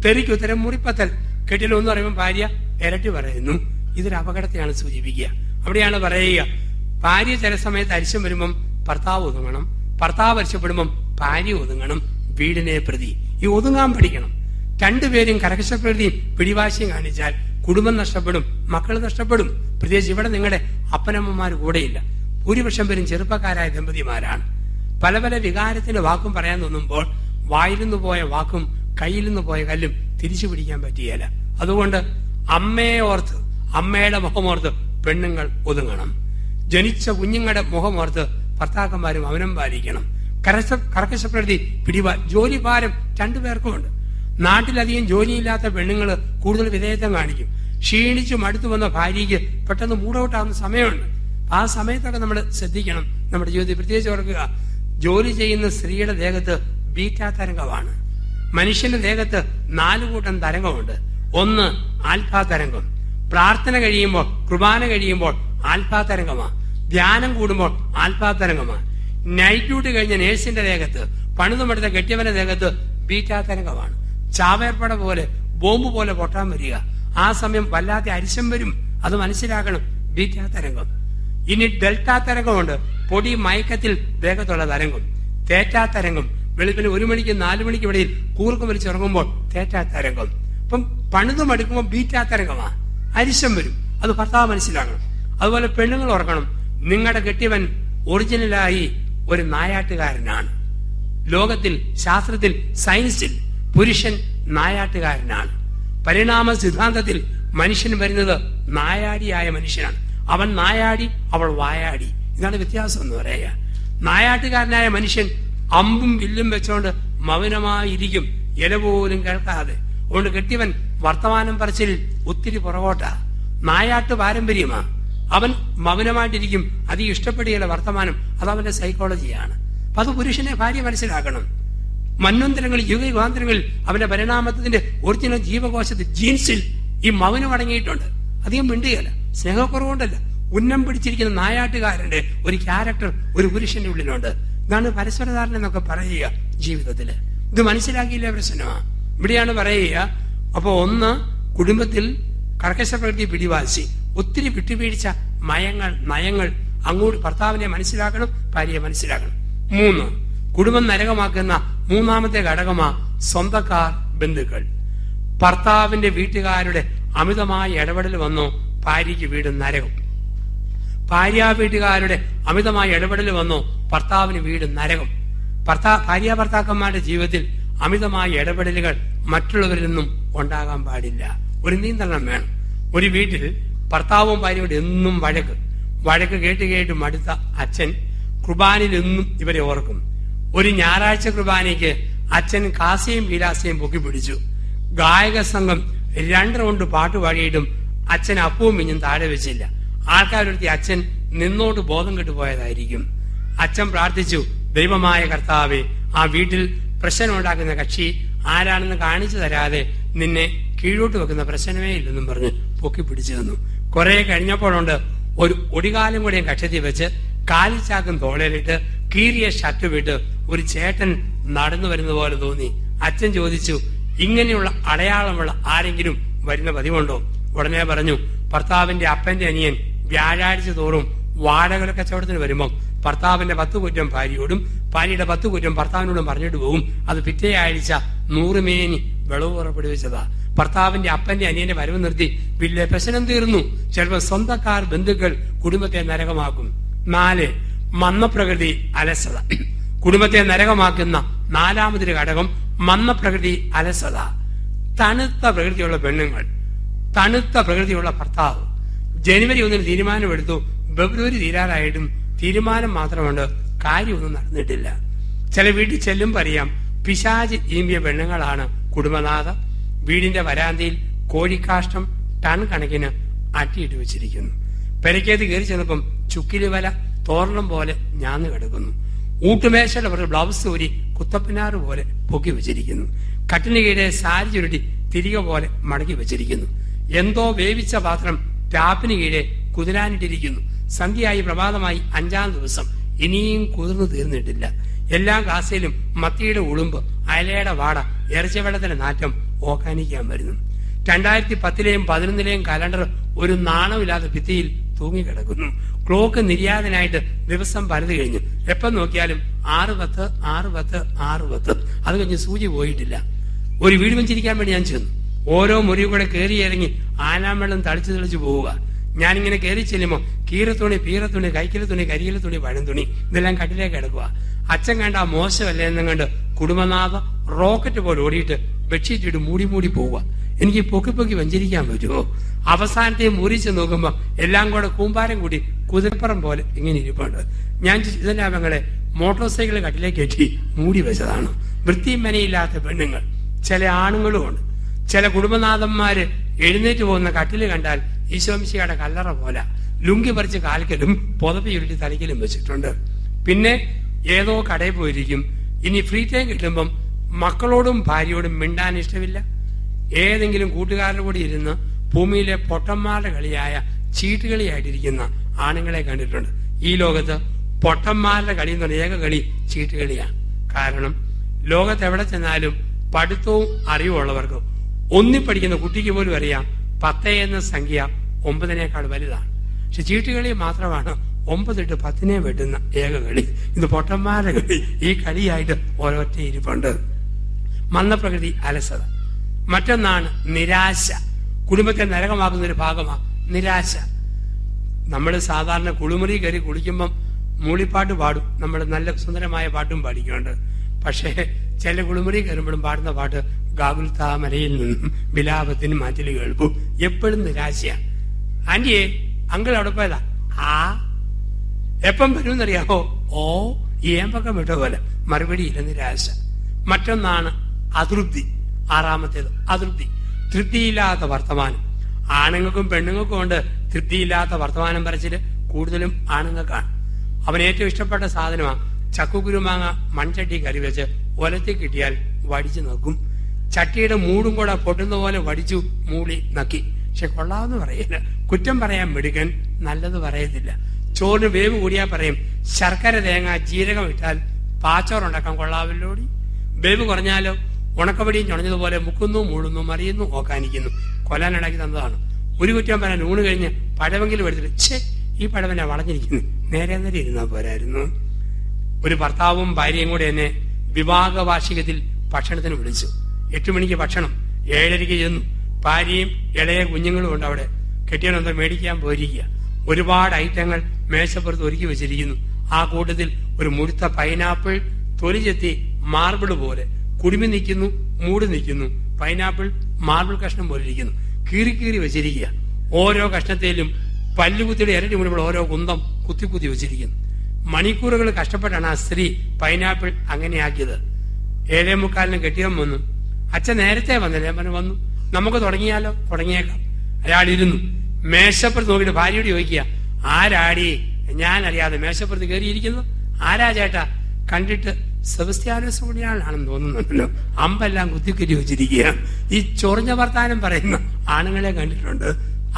തെറിക്കുത്തരം മുറിപ്പത്തൽ. കെട്ടിലൊന്നും പറയുമ്പോൾ ഭാര്യ ഇരട്ടി പറയുന്നു. ഇതൊരു അപകടത്തെയാണ് സൂചിപ്പിക്കുക. അവിടെയാണ് പറയുക, ഭാര്യ ചില സമയത്ത് അരിശം വരുമ്പം ഭർത്താവ് ഒതുങ്ങണം, ഭർത്താവ് അരിശപ്പെടുമ്പം ഭാര്യ ഒതുങ്ങണം. വീടിനെ പ്രതി ഈ ഒതുങ്ങാൻ പഠിക്കണം. രണ്ടുപേരും കരകശപ്രകൃതിയും പിടിവാശിയും കാണിച്ചാൽ കുടുംബം നഷ്ടപ്പെടും, മക്കൾ നഷ്ടപ്പെടും. പ്രത്യേകിച്ച് ഇവിടെ നിങ്ങളുടെ അപ്പനമ്മമാർ കൂടെയില്ല. ഭൂരിപക്ഷം പേരും ചെറുപ്പക്കാരായ ദമ്പതിമാരാണ്. പല പല വികാരത്തിന്റെ വാക്കും പറയാൻ തോന്നുമ്പോൾ വായിൽ നിന്ന് പോയ വാക്കും കയ്യിൽ നിന്ന് പോയ കല്ലും തിരിച്ചു പിടിക്കാൻ പറ്റിയല്ല. അതുകൊണ്ട് അമ്മയെ ഓർത്ത്, അമ്മയുടെ മുഖമോർത്ത് പെണ്ണുങ്ങൾ ഒതുങ്ങണം. ജനിച്ച കുഞ്ഞുങ്ങളുടെ മുഖമോർത്ത് ഭർത്താക്കന്മാരും അവനം പാലിക്കണം. കർക്കശപ്രകൃതി ജോലി ഭാരം രണ്ടുപേർക്കുമുണ്ട്. നാട്ടിലധികം ജോലിയില്ലാത്ത പെണ്ണുങ്ങൾ കൂടുതൽ വിധേയത്വം കാണിക്കും. ക്ഷീണിച്ചു മടുത്തു വന്ന ഭാര്യയ്ക്ക് പെട്ടെന്ന് മൂടൗട്ടാവുന്ന സമയമുണ്ട്. ആ സമയത്തൊക്കെ നമ്മൾ ശ്രദ്ധിക്കണം. നമ്മുടെ ജീവിതത്തിൽ പ്രത്യേകിച്ച് ഓർക്കുക, ജോലി ചെയ്യുന്ന സ്ത്രീയുടെ ദേഹത്ത് ബീറ്റാ തരംഗമാണ്. മനുഷ്യന്റെ ദേഹത്ത് 4 കൂട്ടം തരംഗമുണ്ട്. ഒന്ന് ആൽഫാ തരംഗം. പ്രാർത്ഥന കഴിയുമ്പോൾ, കുർബാന കഴിയുമ്പോൾ ആൽഫാ തരംഗമാണ്. ധ്യാനം കൂടുമ്പോൾ ആൽഫാ തരംഗമാണ്. നൈറ്റ് ഡ്യൂട്ടി കഴിഞ്ഞ നേഴ്സിന്റെ ദേഹത്ത്, പണിതുമെടുത്ത കെട്ടിയവന്റെ ദേഹത്ത് ബീറ്റാ തരംഗമാണ്. ചാവേർപ്പട പോലെ, ബോംബ് പോലെ പൊട്ടാൻ വരിക. ആ സമയം വല്ലാതെ അരിശം വരും. അത് മനസ്സിലാക്കണം. ബീറ്റാ തരംഗം. ഇനി ഡെൽറ്റാ തരംഗമുണ്ട്. പൊടി മയക്കത്തിൽ ദേഹത്തുള്ള തരംഗം. തേറ്റാ തരംഗം. വെളുപ്പിന് 1 മണിക്ക് 4 മണിക്ക് ഇടയിൽ കൂർക്കം വലിച്ചിറങ്ങുമ്പോൾ തേറ്റാ തരംഗം. അപ്പം പണിതും അടുക്കുമ്പോൾ ബീറ്റാ തരംഗമാണ്. അരിശം വരും. അത് ഭർത്താവ് മനസ്സിലാക്കണം. അതുപോലെ പെണ്ണുങ്ങൾ ഓർക്കണം, നിങ്ങളുടെ കെട്ടിയവൻ ഒറിജിനലായി ഒരു നായാട്ടുകാരനാണ്. ലോകത്തിൽ, ശാസ്ത്രത്തിൽ, സയൻസിൽ പുരുഷൻ നായാട്ടുകാരനാണ്. പരിണാമ സിദ്ധാന്തത്തിൽ മനുഷ്യൻ വരുന്നത് നായാടിയായ മനുഷ്യനാണ്. അവൻ നായാടി, അവൾ വായാടി. ഇതാണ് വ്യത്യാസം എന്ന് പറയുക. നായാട്ടുകാരനായ മനുഷ്യൻ അമ്പും വില്ലും വെച്ചോണ്ട് മൗനമായിരിക്കും, ഇല പോലും കേൾക്കാതെ. അതുകൊണ്ട് കെട്ടിയവൻ വർത്തമാനം പറച്ചിലിൽ ഒത്തിരി പുറകോട്ടാ. നായാട്ട് പാരമ്പര്യമാ. അവൻ മൗനമായിട്ടിരിക്കും. അധികം ഇഷ്ടപ്പെടുകയില്ല വർത്തമാനം. അതവന്റെ സൈക്കോളജിയാണ്. അപ്പൊ അത് പുരുഷനെ ഭാര്യ മനസ്സിലാക്കണം. മന്വന്തരങ്ങളിൽ, യുഗയുഗാന്തരങ്ങളിൽ അവന്റെ പരിണാമത്തിന്റെ ഒറിജിനൽ ജീവകോശത്തിൽ, ജീൻസിൽ ഈ മൗനം അടങ്ങിയിട്ടുണ്ട്. അധികം മിണ്ടുകയല്ല, സ്നേഹക്കുറവുകൊണ്ടല്ല. ഉന്നം പിടിച്ചിരിക്കുന്ന നായാട്ടുകാരന്റെ ഒരു ക്യാരക്ടർ ഒരു പുരുഷന്റെ ഉള്ളിലുണ്ട്. ഇതാണ് പരസ്പരധാരണ എന്നൊക്കെ പറയുക ജീവിതത്തില്. ഇത് മനസ്സിലാക്കിയില്ല പ്രശ്നമാണ്. ഇവിടെയാണ് പറയുക. അപ്പൊ ഒന്ന്, കുടുംബത്തിൽ കർക്കശപ്രകൃതി പിടിവാശി, ഒത്തിരി വിട്ടുവീഴ്ച, നയങ്ങൾ അങ്ങോട്ട് ഭർത്താവിനെ മനസ്സിലാക്കണം, ഭാര്യയെ മനസ്സിലാക്കണം. 3, കുടുംബം നരകമാക്കുന്ന മൂന്നാമത്തെ ഘടകമാ സ്വന്തക്കാർ, ബന്ധുക്കൾ. ഭർത്താവിന്റെ വീട്ടുകാരുടെ അമിതമായ ഇടപെടൽ വന്നോ ഭാര്യയ്ക്ക് വീട് നരകം. ഭാര്യ വീട്ടുകാരുടെ അമിതമായ ഇടപെടൽ വന്നോ ഭർത്താവിന് വീട് നരകം. ഭാര്യ ഭർത്താക്കന്മാരുടെ ജീവിതത്തിൽ അമിതമായ ഇടപെടലുകൾ മറ്റുള്ളവരിൽ നിന്നും ഉണ്ടാകാൻ പാടില്ല. ഒരു നിയന്ത്രണം വേണം. ഒരു വീട്ടിൽ ഭർത്താവും ഭാര്യയോട് എന്നും വഴക്ക് കേട്ട് മടുത്ത അച്ഛൻ കുർബാനയിൽ എന്നും ഇവരെ ഓർക്കും. ഒരു ഞായറാഴ്ച കുർബാനയ്ക്ക് അച്ഛൻ കാസയും വിലാസയും പൊക്കി പിടിച്ചു. ഗായക സംഘം 2 റൗണ്ട് പാട്ട് പാടിയിട്ടും അച്ഛൻ അപ്പവും മിഞ്ഞും താഴെ വെച്ചില്ല. ആൾക്കാരെടുത്തി അച്ഛൻ നിന്നോട്ട് ബോധം കെട്ടുപോയതായിരിക്കും. അച്ഛൻ പ്രാർത്ഥിച്ചു, ദൈവമായ കർത്താവേ, ആ വീട്ടിൽ പ്രശ്നമുണ്ടാക്കുന്ന കക്ഷി ആരാണെന്ന് കാണിച്ചു തരാതെ നിന്നെ കീഴോട്ട് വെക്കുന്ന പ്രശ്നമേ ഇല്ലെന്നും പറഞ്ഞ് പൊക്കി പിടിച്ചു തന്നു. കുറെ കഴിഞ്ഞപ്പോഴുണ്ട് ഒരു ഒടികാലം കൂടെയും കക്ഷത്തിൽ വെച്ച് കാലിച്ചാക്കും തോളയിലിട്ട് കീറിയ ഷർട്ട് വിട്ട് ഒരു ചേട്ടൻ നടന്നു വരുന്ന പോലെ തോന്നി. അച്ഛൻ ചോദിച്ചു, ഇങ്ങനെയുള്ള അടയാളമുള്ള ആരെങ്കിലും വരുന്ന പതിവുണ്ടോ? ഉടനെ പറഞ്ഞു, ഭർത്താവിന്റെ അപ്പന്റെ അനിയൻ വ്യാഴാഴ്ച തോറും വാടക കച്ചവടത്തിന് വരുമ്പോൾ ഭർത്താവിന്റെ 10 കുറ്റം ഭാര്യയോടും ഭാര്യയുടെ 10 കുറ്റം ഭർത്താവിനോടും പറഞ്ഞിട്ട് പോകും. അത് പിറ്റേ ആഴ്ച 100 മേനി വിളവ് പുറപ്പെടുവിച്ചതാ. ഭർത്താവിന്റെ അപ്പന്റെ അനിയന്റെ വരവ് നിർത്തി വലിയ പ്രശ്നം തീർന്നു. ചിലപ്പോൾ സ്വന്തക്കാർ, ബന്ധുക്കൾ കുടുംബത്തെ നരകമാക്കും. 4, മന്ദപ്രകൃതി, അലസത. കുടുംബത്തെ നരകമാക്കുന്ന 4ാമതൊരു ഘടകം മന്ദപ്രകൃതി, അലസത. തണുത്ത പ്രകൃതിയുള്ള പെണ്ണുങ്ങൾ, തണുത്ത പ്രകൃതിയുള്ള ഭർത്താവ്. ജനുവരി 1 തീരുമാനമെടുത്തു, ഫെബ്രുവരി തീരാറായിട്ടും തീരുമാനം മാത്രമുണ്ട്, കാര്യമൊന്നും നടന്നിട്ടില്ല. ചില വീട്ടിൽ ചെല്ലുമ്പോൾ അറിയാം, പിശാച് ഈമ്പിയ പെണ്ണുങ്ങളാണ് കുടുംബനാഥ. വീടിന്റെ വരാന്തയിൽ കോഴിക്കാഷ്ടം ടൺ കണക്കിന് അട്ടിയിട്ട് വെച്ചിരിക്കുന്നു. പെരക്കേത് കയറി ചെന്നപ്പം ചുക്കിലി വല തോരണം പോലെ ഞാന്ന് കിടക്കുന്നു. ഊട്ടുമേശയുടെ പുറത്ത് ബ്ലൗസ് ഊരി കുത്തപ്പിനാറ് പോലെ പൊക്കി വെച്ചിരിക്കുന്നു. കട്ടിന് കീഴെ സാരി ചുരുട്ടി തിരികെ പോലെ മടക്കി വെച്ചിരിക്കുന്നു. എന്തോ വേവിച്ച പാത്രം ടാപ്പിന് കീഴെ കുതിരാനിട്ടിരിക്കുന്നു. സന്ധ്യയായി, പ്രഭാതമായി, 5ാം ദിവസം. ഇനിയും കുതിർന്നു തീർന്നിട്ടില്ല. എല്ലാ ഗ്ലാസ്സിലും മത്തിയുടെ ഉളുമ്പ്, അയലയുടെ വാട, ഇറച്ചിവെള്ളത്തിന്റെ നാറ്റം ഓക്കാനിക്കാൻ വരുന്നു. 2010-ലെയും 2011-ലെയും കലണ്ടർ ഒരു നാണമില്ലാതെ ഭിത്തിയിൽ തൂങ്ങിക്കിടക്കുന്നു. ക്ലോക്ക് നിര്യാതനായിട്ട് ദിവസം പലത് കഴിഞ്ഞു. എപ്പം നോക്കിയാലും 6:10, 6:10, 6:10. അത് കഴിഞ്ഞ് സൂചി പോയിട്ടില്ല. ഒരു വീട് വെച്ചിരിക്കാൻ വേണ്ടി ഞാൻ ചെന്നു. ഓരോ മുറിയും കൂടെ കയറി ഇറങ്ങി ആനാമ്പെള്ളം തളിച്ചു തെളിച്ചു പോവുക. ഞാനിങ്ങനെ കയറി ചെല്ലുമ്പോൾ കീറത്തുണി, പീറത്തുണി, കൈക്കില തുണി, കരിയില തുണി, പഴംതുണി ഇതെല്ലാം കട്ടിലേക്ക് കിടക്കുക. അച്ഛൻ കണ്ട ആ മോശമല്ലേ എന്നും കണ്ട് കുടുംബനാഥ റോക്കറ്റ് പോലെ ഓടിയിട്ട് ബെഡ്ഷീറ്റ് ഇട്ട് മൂടി മൂടി പോവുക. എനിക്ക് പൊക്കി പൊക്കി വഞ്ചരിക്കാൻ പറ്റുമോ? അവസാനത്തെ മുറിച്ച് നോക്കുമ്പോ എല്ലാം കൂടെ കൂമ്പാരം കൂടി കുതിരപ്പുറം പോലെ ഇങ്ങനെ ഇരിപ്പുണ്ട്. ഞാൻ ഇതെല്ലാം ഞങ്ങളെ മോട്ടോർ സൈക്കിൾ കട്ടിലേക്ക് കയറ്റി മൂടി വെച്ചതാണ്. വൃത്തിയും മനയില്ലാത്ത പെണ്ണുങ്ങൾ, ചില ആണുങ്ങളും ഉണ്ട്. ചില കുടുംബനാഥന്മാര് എഴുന്നേറ്റ് പോകുന്ന കട്ടില് കണ്ടാൽ ഈശോമിശിയുടെ കല്ലറ പോലെ ലുങ്കി പറിച്ച് കാൽക്കലും പുതപ്പ് ചുരുട്ടി തലയ്ക്കലും വെച്ചിട്ടുണ്ട്. പിന്നെ ഏതോ കടയിൽ പോയിരിക്കും. ഇനി ഫ്രീ ടൈം കിട്ടുമ്പം മക്കളോടും ഭാര്യയോടും മിണ്ടാൻ ഇഷ്ടമില്ല. ഏതെങ്കിലും കൂട്ടുകാരുടെ കൂടി ഇരുന്ന് ഭൂമിയിലെ പൊട്ടന്മാരുടെ കളിയായ ചീട്ടുകളിയായിട്ടിരിക്കുന്ന ആണുങ്ങളെ കണ്ടിട്ടുണ്ട്. ഈ ലോകത്ത് പൊട്ടന്മാരുടെ കളി എന്ന് പറഞ്ഞ ഏക കളി ചീട്ടുകളിയാണ്. കാരണം ലോകത്ത് എവിടെ ചെന്നാലും പഠിത്തവും അറിവുള്ളവർക്ക് ഒന്നിപ്പടിക്കുന്ന കുട്ടിക്ക് പോലും അറിയാം 10 എന്ന സംഖ്യ 9 വലുതാണ്. പക്ഷെ ചീട്ടുകളി മാത്രമാണ് 9 ഇട്ട് 10 വെട്ടുന്ന ഏക കളി. ഇത് പൊട്ടന്മാരുടെ കളി. ഈ കളിയായിട്ട് ഓരോറ്റ ഇരിപ്പുണ്ട്. മന്ദപ്രകൃതി, അലസത. മറ്റൊന്നാണ് നിരാശ. കുടുംബത്തെ നരകമാക്കുന്ന ഒരു ഭാഗമാണ് നിരാശ. നമ്മൾ സാധാരണ കുളിമുറി കയറി കുളിക്കുമ്പം മൂളിപ്പാട്ട് പാടും. നമ്മൾ നല്ല സുന്ദരമായ പാട്ടും പാടിക്കുന്നുണ്ട്. പക്ഷേ ചില കുളിമുറി കയറുമ്പോഴും പാടുന്ന പാട്ട് ഗാകുൽത്താമലയിൽ നിന്നും വിലാപത്തിന് മാറ്റൽ കേൾപ്പും. എപ്പോഴും നിരാശയാണ്. ആന്റിയെ, അങ്കിൾ അവിടെ പോയതാ? ആ എപ്പം വരുമെന്നറിയാമോ? ഓ ഏമ്പക്കം വിട്ട പോലെ മറുപടിയില്ല, നിരാശ. മറ്റൊന്നാണ് അതൃപ്തി. 6ാമത്തേത് അതൃപ്തി. തൃപ്തിയില്ലാത്ത വർത്തമാനം. ആണുങ്ങൾക്കും പെണ്ണുങ്ങൾക്കും ഉണ്ട് തൃപ്തിയില്ലാത്ത വർത്തമാനം പറച്ചില്. കൂടുതലും ആണുങ്ങൾക്കാണ്. അവൻ ഏറ്റവും ഇഷ്ടപ്പെട്ട സാധനമാണ് ചക്കുകുരുമാങ്ങ മൺചട്ടി കറി വെച്ച് ഒലത്തി കിട്ടിയാൽ വടിച്ചു നോക്കും. ചട്ടിയുടെ മൂടും കൂടെ പൊട്ടുന്ന പോലെ വടിച്ചു മൂളി നക്കി. പക്ഷെ കൊള്ളാമെന്ന് പറയില്ല. കുറ്റം പറയാൻ മിടുക്കൻ, നല്ലത് പറയത്തില്ല. ചോറിന് വേവ് കൂടിയാൽ പറയും ശർക്കര, തേങ്ങ, ജീരകം ഇട്ടാൽ പാച്ചോറുണ്ടാക്കാൻ കൊള്ളാമല്ലോടി. വേവ് കുറഞ്ഞാലോ ഉണക്കപടിയും ചുണഞ്ഞതുപോലെ മുക്കുന്നു, മൂളുന്നു, മറിയുന്നു, ഓക്കാനിക്കുന്നു. കൊല്ലാനുണ്ടാക്കി തന്നതാണ്. ഒരു കുറ്റം പറയാൻ ഊണ് കഴിഞ്ഞ് പഴമെങ്കിലും എടുത്തിട്ട് ഛേ ഈ പഴവനെ വളഞ്ഞിരിക്കുന്നു, നേരെ നേരെ ഇരുന്നാ പോരായിരുന്നു. ഒരു ഭർത്താവും ഭാര്യയും കൂടെ എന്നെ വിവാഹ വാർഷികത്തിൽ ഭക്ഷണത്തിന് വിളിച്ചു. 8 മണിക്ക് ഭക്ഷണം, 7:30 ചെന്നു. ഭാര്യയും ഇളയ കുഞ്ഞുങ്ങളും ഉണ്ട് അവിടെ. കെട്ടിയനെന്തോ മേടിക്കാൻ പോയിരിക്കുക. ഒരുപാട് ഐറ്റങ്ങൾ മേശപ്പുറത്ത് ഒരുക്കി വെച്ചിരിക്കുന്നു. ആ കൂട്ടത്തിൽ ഒരു മുഴുത്ത പൈനാപ്പിൾ തൊലി ചെത്തി മാർബിൾ പോലെ കുടുമി നിൽക്കുന്നു, മൂടി നിൽക്കുന്നു. പൈനാപ്പിൾ മാർബിൾ കഷ്ണം പോലെ ഇരിക്കുന്നു. കീറി കീറി വെച്ചിരിക്കുക. ഓരോ കഷ്ണത്തിലും പല്ലുകുത്തിയുടെ ഇരട്ടി മുഴുവൻ ഓരോ കുന്തം കുത്തി കുത്തി വെച്ചിരിക്കുന്നു. മണിക്കൂറുകൾ കഷ്ടപ്പെട്ടാണ് ആ സ്ത്രീ പൈനാപ്പിൾ അങ്ങനെയാക്കിയത്. 7:45 കെട്ടിയവൻ വന്നു. അച്ഛൻ നേരത്തെ വന്നില്ല. ഞാൻ പറഞ്ഞു വന്നു, നമുക്ക് തുടങ്ങിയാലോ? തുടങ്ങിയേക്കാം. അയാൾ ഇരുന്നു. മേശപ്പുറത്ത് നോക്കിയിട്ട് ഭാര്യയോട് ചോദിക്കുക, ആരാടി? ഞാൻ അറിയാതെ മേശപ്പുറത്ത് കയറിയിരിക്കുന്നു. ആരാ ചേട്ടാ? കണ്ടിട്ട് സെബസ്ത്യാനോസ് പുണ്യാളാണെന്ന് തോന്നുന്നുണ്ടല്ലോ. അമ്പെല്ലാം കുത്തിക്കറ്റി വെച്ചിരിക്കുക. ഈ ചൊറിഞ്ഞ വർത്താനം പറയുന്ന ആണുങ്ങളെ കണ്ടിട്ടുണ്ട്.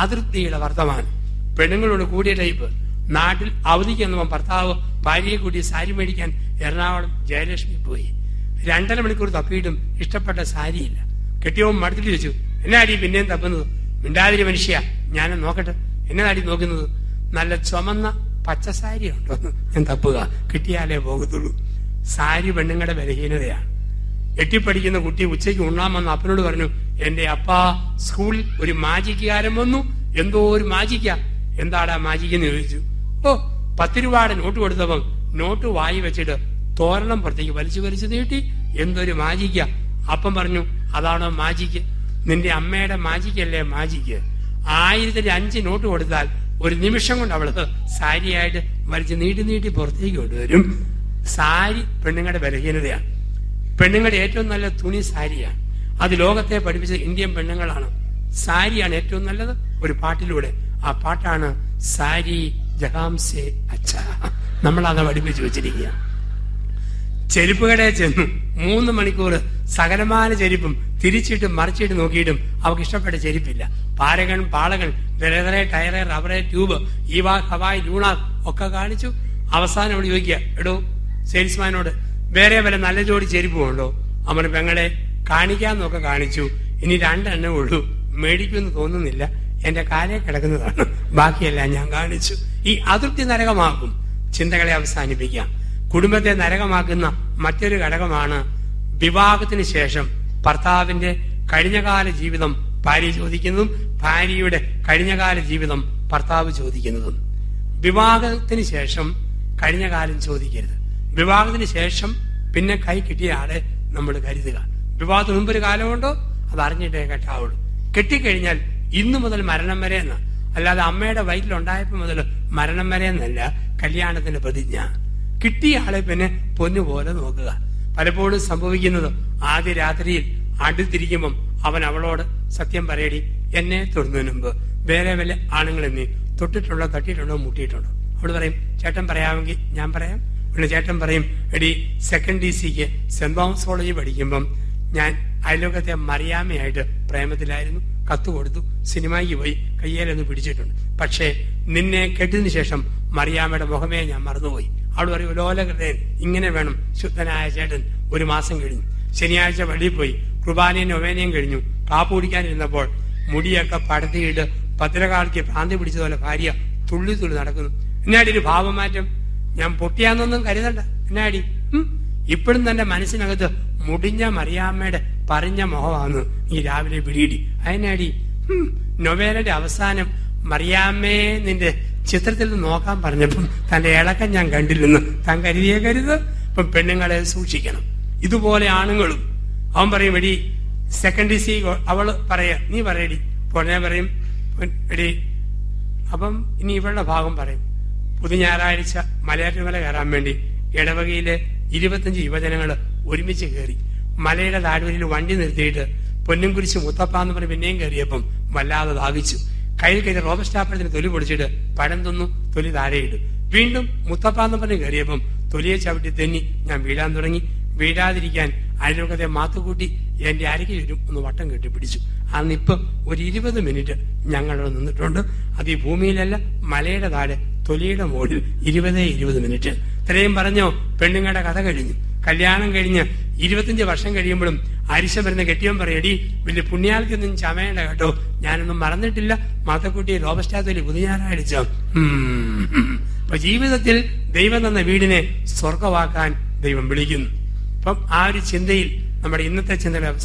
അതൃപ്തിയുടെ വർത്തമാനം. പെണ്ണുങ്ങളോട് കൂടിയ ടൈപ്പ്. നാട്ടിൽ അവധിക്ക് എന്നപ്പോൾ ഭർത്താവ് ഭാര്യയെ കൂട്ടി സാരി മേടിക്കാൻ എറണാകുളം ജയലക്ഷ്മി പോയി. 2.5 മണിക്കൂർ തപ്പിയിട്ടും ഇഷ്ടപ്പെട്ട സാരിയില്ല. കെട്ടിയവും മടുത്തിട്ട് ചോദിച്ചു, എന്നാടി പിന്നെയും തപ്പുന്നത്? മിണ്ടാതിരി മനുഷ്യ, ഞാനും നോക്കട്ടെ. എന്നതാടി നോക്കുന്നത്? നല്ല ചുമന്ന പച്ച സാരി ഉണ്ടോ? ഞാൻ തപ്പുക, കിട്ടിയാലേ പോകത്തുള്ളൂ. സാരി പെണ്ണുങ്ങളുടെ ബലഹീനതയാണ്. എട്ടിപ്പടിക്കുന്ന കുട്ടി ഉച്ചയ്ക്ക് ഉണ്ണാൻ വന്ന് അപ്പനോട് പറഞ്ഞു, എന്റെ അപ്പാ സ്കൂളിൽ ഒരു മാജിക്കുകാരൻ വന്നു, എന്തോ ഒരു മാജിക്ക. എന്താടാ മാജിക്കെന്ന് ചോദിച്ചു. ഓ 10 രൂപയുടെ നോട്ട് കൊടുത്തപ്പം നോട്ട് വായി വെച്ചിട്ട് തോരണം പുറത്തേക്ക് വലിച്ചു വലിച്ചു നീട്ടി. എന്തൊരു മാജിക്ക. അപ്പം പറഞ്ഞു, അതാണോ മാജിക്ക്? നിന്റെ അമ്മയുടെ മാജിക്കല്ലേ മാജിക്ക്. 1005 നോട്ട് കൊടുത്താൽ ഒരു നിമിഷം കൊണ്ട് അവള് സാരിയായിട്ട് വലിച്ച് നീട്ടി നീട്ടി പുറത്തേക്ക് കൊണ്ടുവരും. സാരി പെണ്ണുങ്ങളുടെ ബലഹീനതയാണ്. പെണ്ണുങ്ങളുടെ ഏറ്റവും നല്ല തുണി സാരിയാണ്. അത് ലോകത്തെ പഠിപ്പിച്ച ഇന്ത്യൻ പെണ്ണുങ്ങളാണ്. സാരിയാണ് ഏറ്റവും നല്ലത്. ഒരു പാട്ടിലൂടെ, ആ പാട്ടാണ് സാരി ജഹാംസെ അച്ഛ. നമ്മളത് പഠിപ്പിച്ചു വെച്ചിരിക്കുക. ചെരുപ്പ് കടയിൽ ചെന്നു 3 മണിക്കൂർ സകലമാന ചെരുപ്പും തിരിച്ചിട്ടും മറിച്ചിട്ട് നോക്കിയിട്ടും അവർക്ക് ഇഷ്ടപ്പെട്ട ചെരുപ്പില്ല. പാരകൺ, പാളകൾ, ലെതറെ, ടയറെ, റബ്ബറെ, ട്യൂബ്, ഈവ, ഹവായ്, ലൂണാർ ഒക്കെ കാണിച്ചു. അവസാനം അവിടെ ചോദിക്കുക, എടോ സെയിൽസ്മാനോട് വേറെ വല്ല നല്ല ജോഡി ചെരുപ്പ് ഉണ്ടോ? അവന് പെങ്ങളെ കാണിക്കാന്നൊക്കെ കാണിച്ചു. ഇനി 2 എണ്ണേ ഉള്ളൂ, മേടിക്കുമെന്ന് തോന്നുന്നില്ല. എന്റെ കാലേ കിടക്കുന്നതാണ്, ബാക്കിയെല്ലാം ഞാൻ കാണിച്ചു. ഈ അതൃപ്തി നരകമാക്കും. ചിന്തകളെ അവസാനിപ്പിക്കാം. കുടുംബത്തെ നരകമാക്കുന്ന മറ്റൊരു ഘടകമാണ് വിവാഹത്തിന് ശേഷം ഭർത്താവിന്റെ കഴിഞ്ഞകാല ജീവിതം ഭാര്യ ചോദിക്കുന്നതും ഭാര്യയുടെ കഴിഞ്ഞകാല ജീവിതം ഭർത്താവ് ചോദിക്കുന്നതും. വിവാഹത്തിന് ശേഷം കഴിഞ്ഞ കാലം ചോദിക്കരുത്. വിവാഹത്തിന് ശേഷം പിന്നെ കൈ കിട്ടിയ ആളെ നമ്മൾ കരുതുക. വിവാഹത്തിന് മുമ്പ് ഒരു കാലമുണ്ടോ അത് അറിഞ്ഞിട്ടേ കെട്ടാവുള്ളൂ. കെട്ടിക്കഴിഞ്ഞാൽ ഇന്നു മുതൽ മരണം വരെ എന്ന്, അല്ലാതെ അമ്മയുടെ വയറ്റിലുണ്ടായപ്പോ മുതൽ മരണം വരെ എന്നല്ല കല്യാണത്തിന്റെ പ്രതിജ്ഞ. കിട്ടിയ ആളെ പിന്നെ പൊന്നുപോലെ നോക്കുക. പലപ്പോഴും സംഭവിക്കുന്നത് ആദ്യ രാത്രിയിൽ അടുത്തിരിക്കുമ്പം അവൻ അവളോട് സത്യം പറയടി, എന്നെ തൊടുന്നതിന് മുമ്പ് വേറെ വല്ല ആണുങ്ങളെ നീ തൊട്ടിട്ടുണ്ടോ, തട്ടിയിട്ടുണ്ടോ, മുട്ടിയിട്ടുണ്ടോ? അവള് പറയും ചേട്ടൻ പറയാമെങ്കിൽ ഞാൻ പറയാം. പിന്നെ ചേട്ടൻ പറയും എടി സെക്കൻഡ് DC-ക്ക് സെന്റ് തോമസ് കോളേജ് പഠിക്കുമ്പം ഞാൻ അയൽവക്കത്തെ മറിയാമ്മയായിട്ട് പ്രേമത്തിലായിരുന്നു, കത്ത് കൊടുത്തു, സിനിമയ്ക്ക് പോയി, കയ്യേലൊന്ന് പിടിച്ചിട്ടുണ്ട്. പക്ഷേ നിന്നെ കെട്ടിയതിനു ശേഷം മറിയാമ്മയുടെ മുഖമേ ഞാൻ മറന്നുപോയി. അവൾ പറയും ലോലഹൃദയൻ ഇങ്ങനെ വേണം ശുദ്ധനായ ചേട്ടൻ. ഒരു മാസം കഴിഞ്ഞു. ശനിയാഴ്ച പള്ളിയിൽ പോയി, കുർബാനയും നൊവേനയും കഴിഞ്ഞു. കാപ്പ് കുടിക്കാനിരുന്നപ്പോൾ മുടിയൊക്കെ പടത്തിയിട്ട് പത്തിരക്കാലത്ത് ഭ്രാന്തി പിടിച്ചതുപോലെ ഭാര്യ തുള്ളി തുള്ളി നടക്കുന്നു. എന്നാടി ഒരു ഭാവമാറ്റം? ഞാൻ പൊട്ടിയാന്നൊന്നും കരുതണ്ട. എന്നാടി ഇപ്പോഴും തന്റെ മനസ്സിനകത്ത് മുടിഞ്ഞ മറിയാമ്മയുടെ പറഞ്ഞ മുഖമാണ് ഈ രാവിലെ പിടിയിടി. അതിനാടി നൊവേലയുടെ അവസാനം മറിയാമ്മയെ നിന്റെ ചിത്രത്തിൽ നോക്കാൻ പറഞ്ഞപ്പം തന്റെ ഇളക്കം ഞാൻ കണ്ടില്ലെന്ന് താൻ കരുതിയേ കരുത്. ഇപ്പം പെണ്ണുങ്ങളെ സൂക്ഷിക്കണം. ഇതുപോലെ ആണുങ്ങളും. അവൻ പറയും എടി സെക്കൻഡ് DC, അവള് പറയാ നീ പറയടി, പൊന്നെ പറയും എടി. അപ്പം ഇനി ഇവളുടെ ഭാഗം പറയും. പുതു ഞായറാഴ്ച മലയാറ്റൂമല കയറാൻ വേണ്ടി ഇടവകയിലെ 25 യുവജനങ്ങൾ ഒരുമിച്ച് കയറി. മലയുടെ താഴ്വരയിൽ വണ്ടി നിർത്തിയിട്ട് പൊന്നുംകുരിശ് മുത്തപ്പാന്ന് പറഞ്ഞ് പിന്നെയും കയറിയപ്പം വല്ലാതെ ദാഹിച്ചു. കയ്യിൽ കയറി റോബസ്റ്റാപ്പഴത്തിന് തൊലി പൊടിച്ചിട്ട് പഴം തിന്നു, തൊലി താഴെയിട്ടു. വീണ്ടും മുത്തപ്പാന്ന് പറഞ്ഞ് കയറിയപ്പം തൊലിയെ ചവിട്ടി തെന്നി ഞാൻ വീഴാൻ തുടങ്ങി. വീഴാതിരിക്കാൻ അയൽവക്കത്തെ മാത്തുകൂട്ടി എന്റെ അരയ്ക്ക് ചുറ്റും ഒന്ന് വട്ടം കെട്ടി പിടിച്ചു. അന്നിപ്പം ഒരു 20 മിനിറ്റ് ഞങ്ങളവിടെ നിന്നിട്ടുണ്ട്. അത് ഈ ഭൂമിയിലല്ല, മലയുടെ താഴെ തൊലിയുടെ മുകളിൽ 20 മിനിറ്റ്. ഇത്രയും പറഞ്ഞോ പെണ്ണുങ്ങളുടെ കഥ കഴിഞ്ഞു. കല്യാണം കഴിഞ്ഞ് 25 വർഷം കഴിയുമ്പോഴും അരിശം വരുന്ന കെട്ടിയവൻ പറയടി വലിയ പുണ്യാൾക്കൊന്നും ചമയേണ്ട കേട്ടോ, ഞാനൊന്നും മറന്നിട്ടില്ല, മാത്തക്കുട്ടിയെ റോബസ്റ്റാ പുതിയാറാഴ്ച. അപ്പൊ ജീവിതത്തിൽ ദൈവം തന്ന വീടിനെ സ്വർഗമാക്കാൻ ദൈവം വിളിക്കുന്നു. അപ്പം ആ ഒരു ചിന്തയിൽ നമ്മുടെ ഇന്നത്തെ ചിന്തകളെ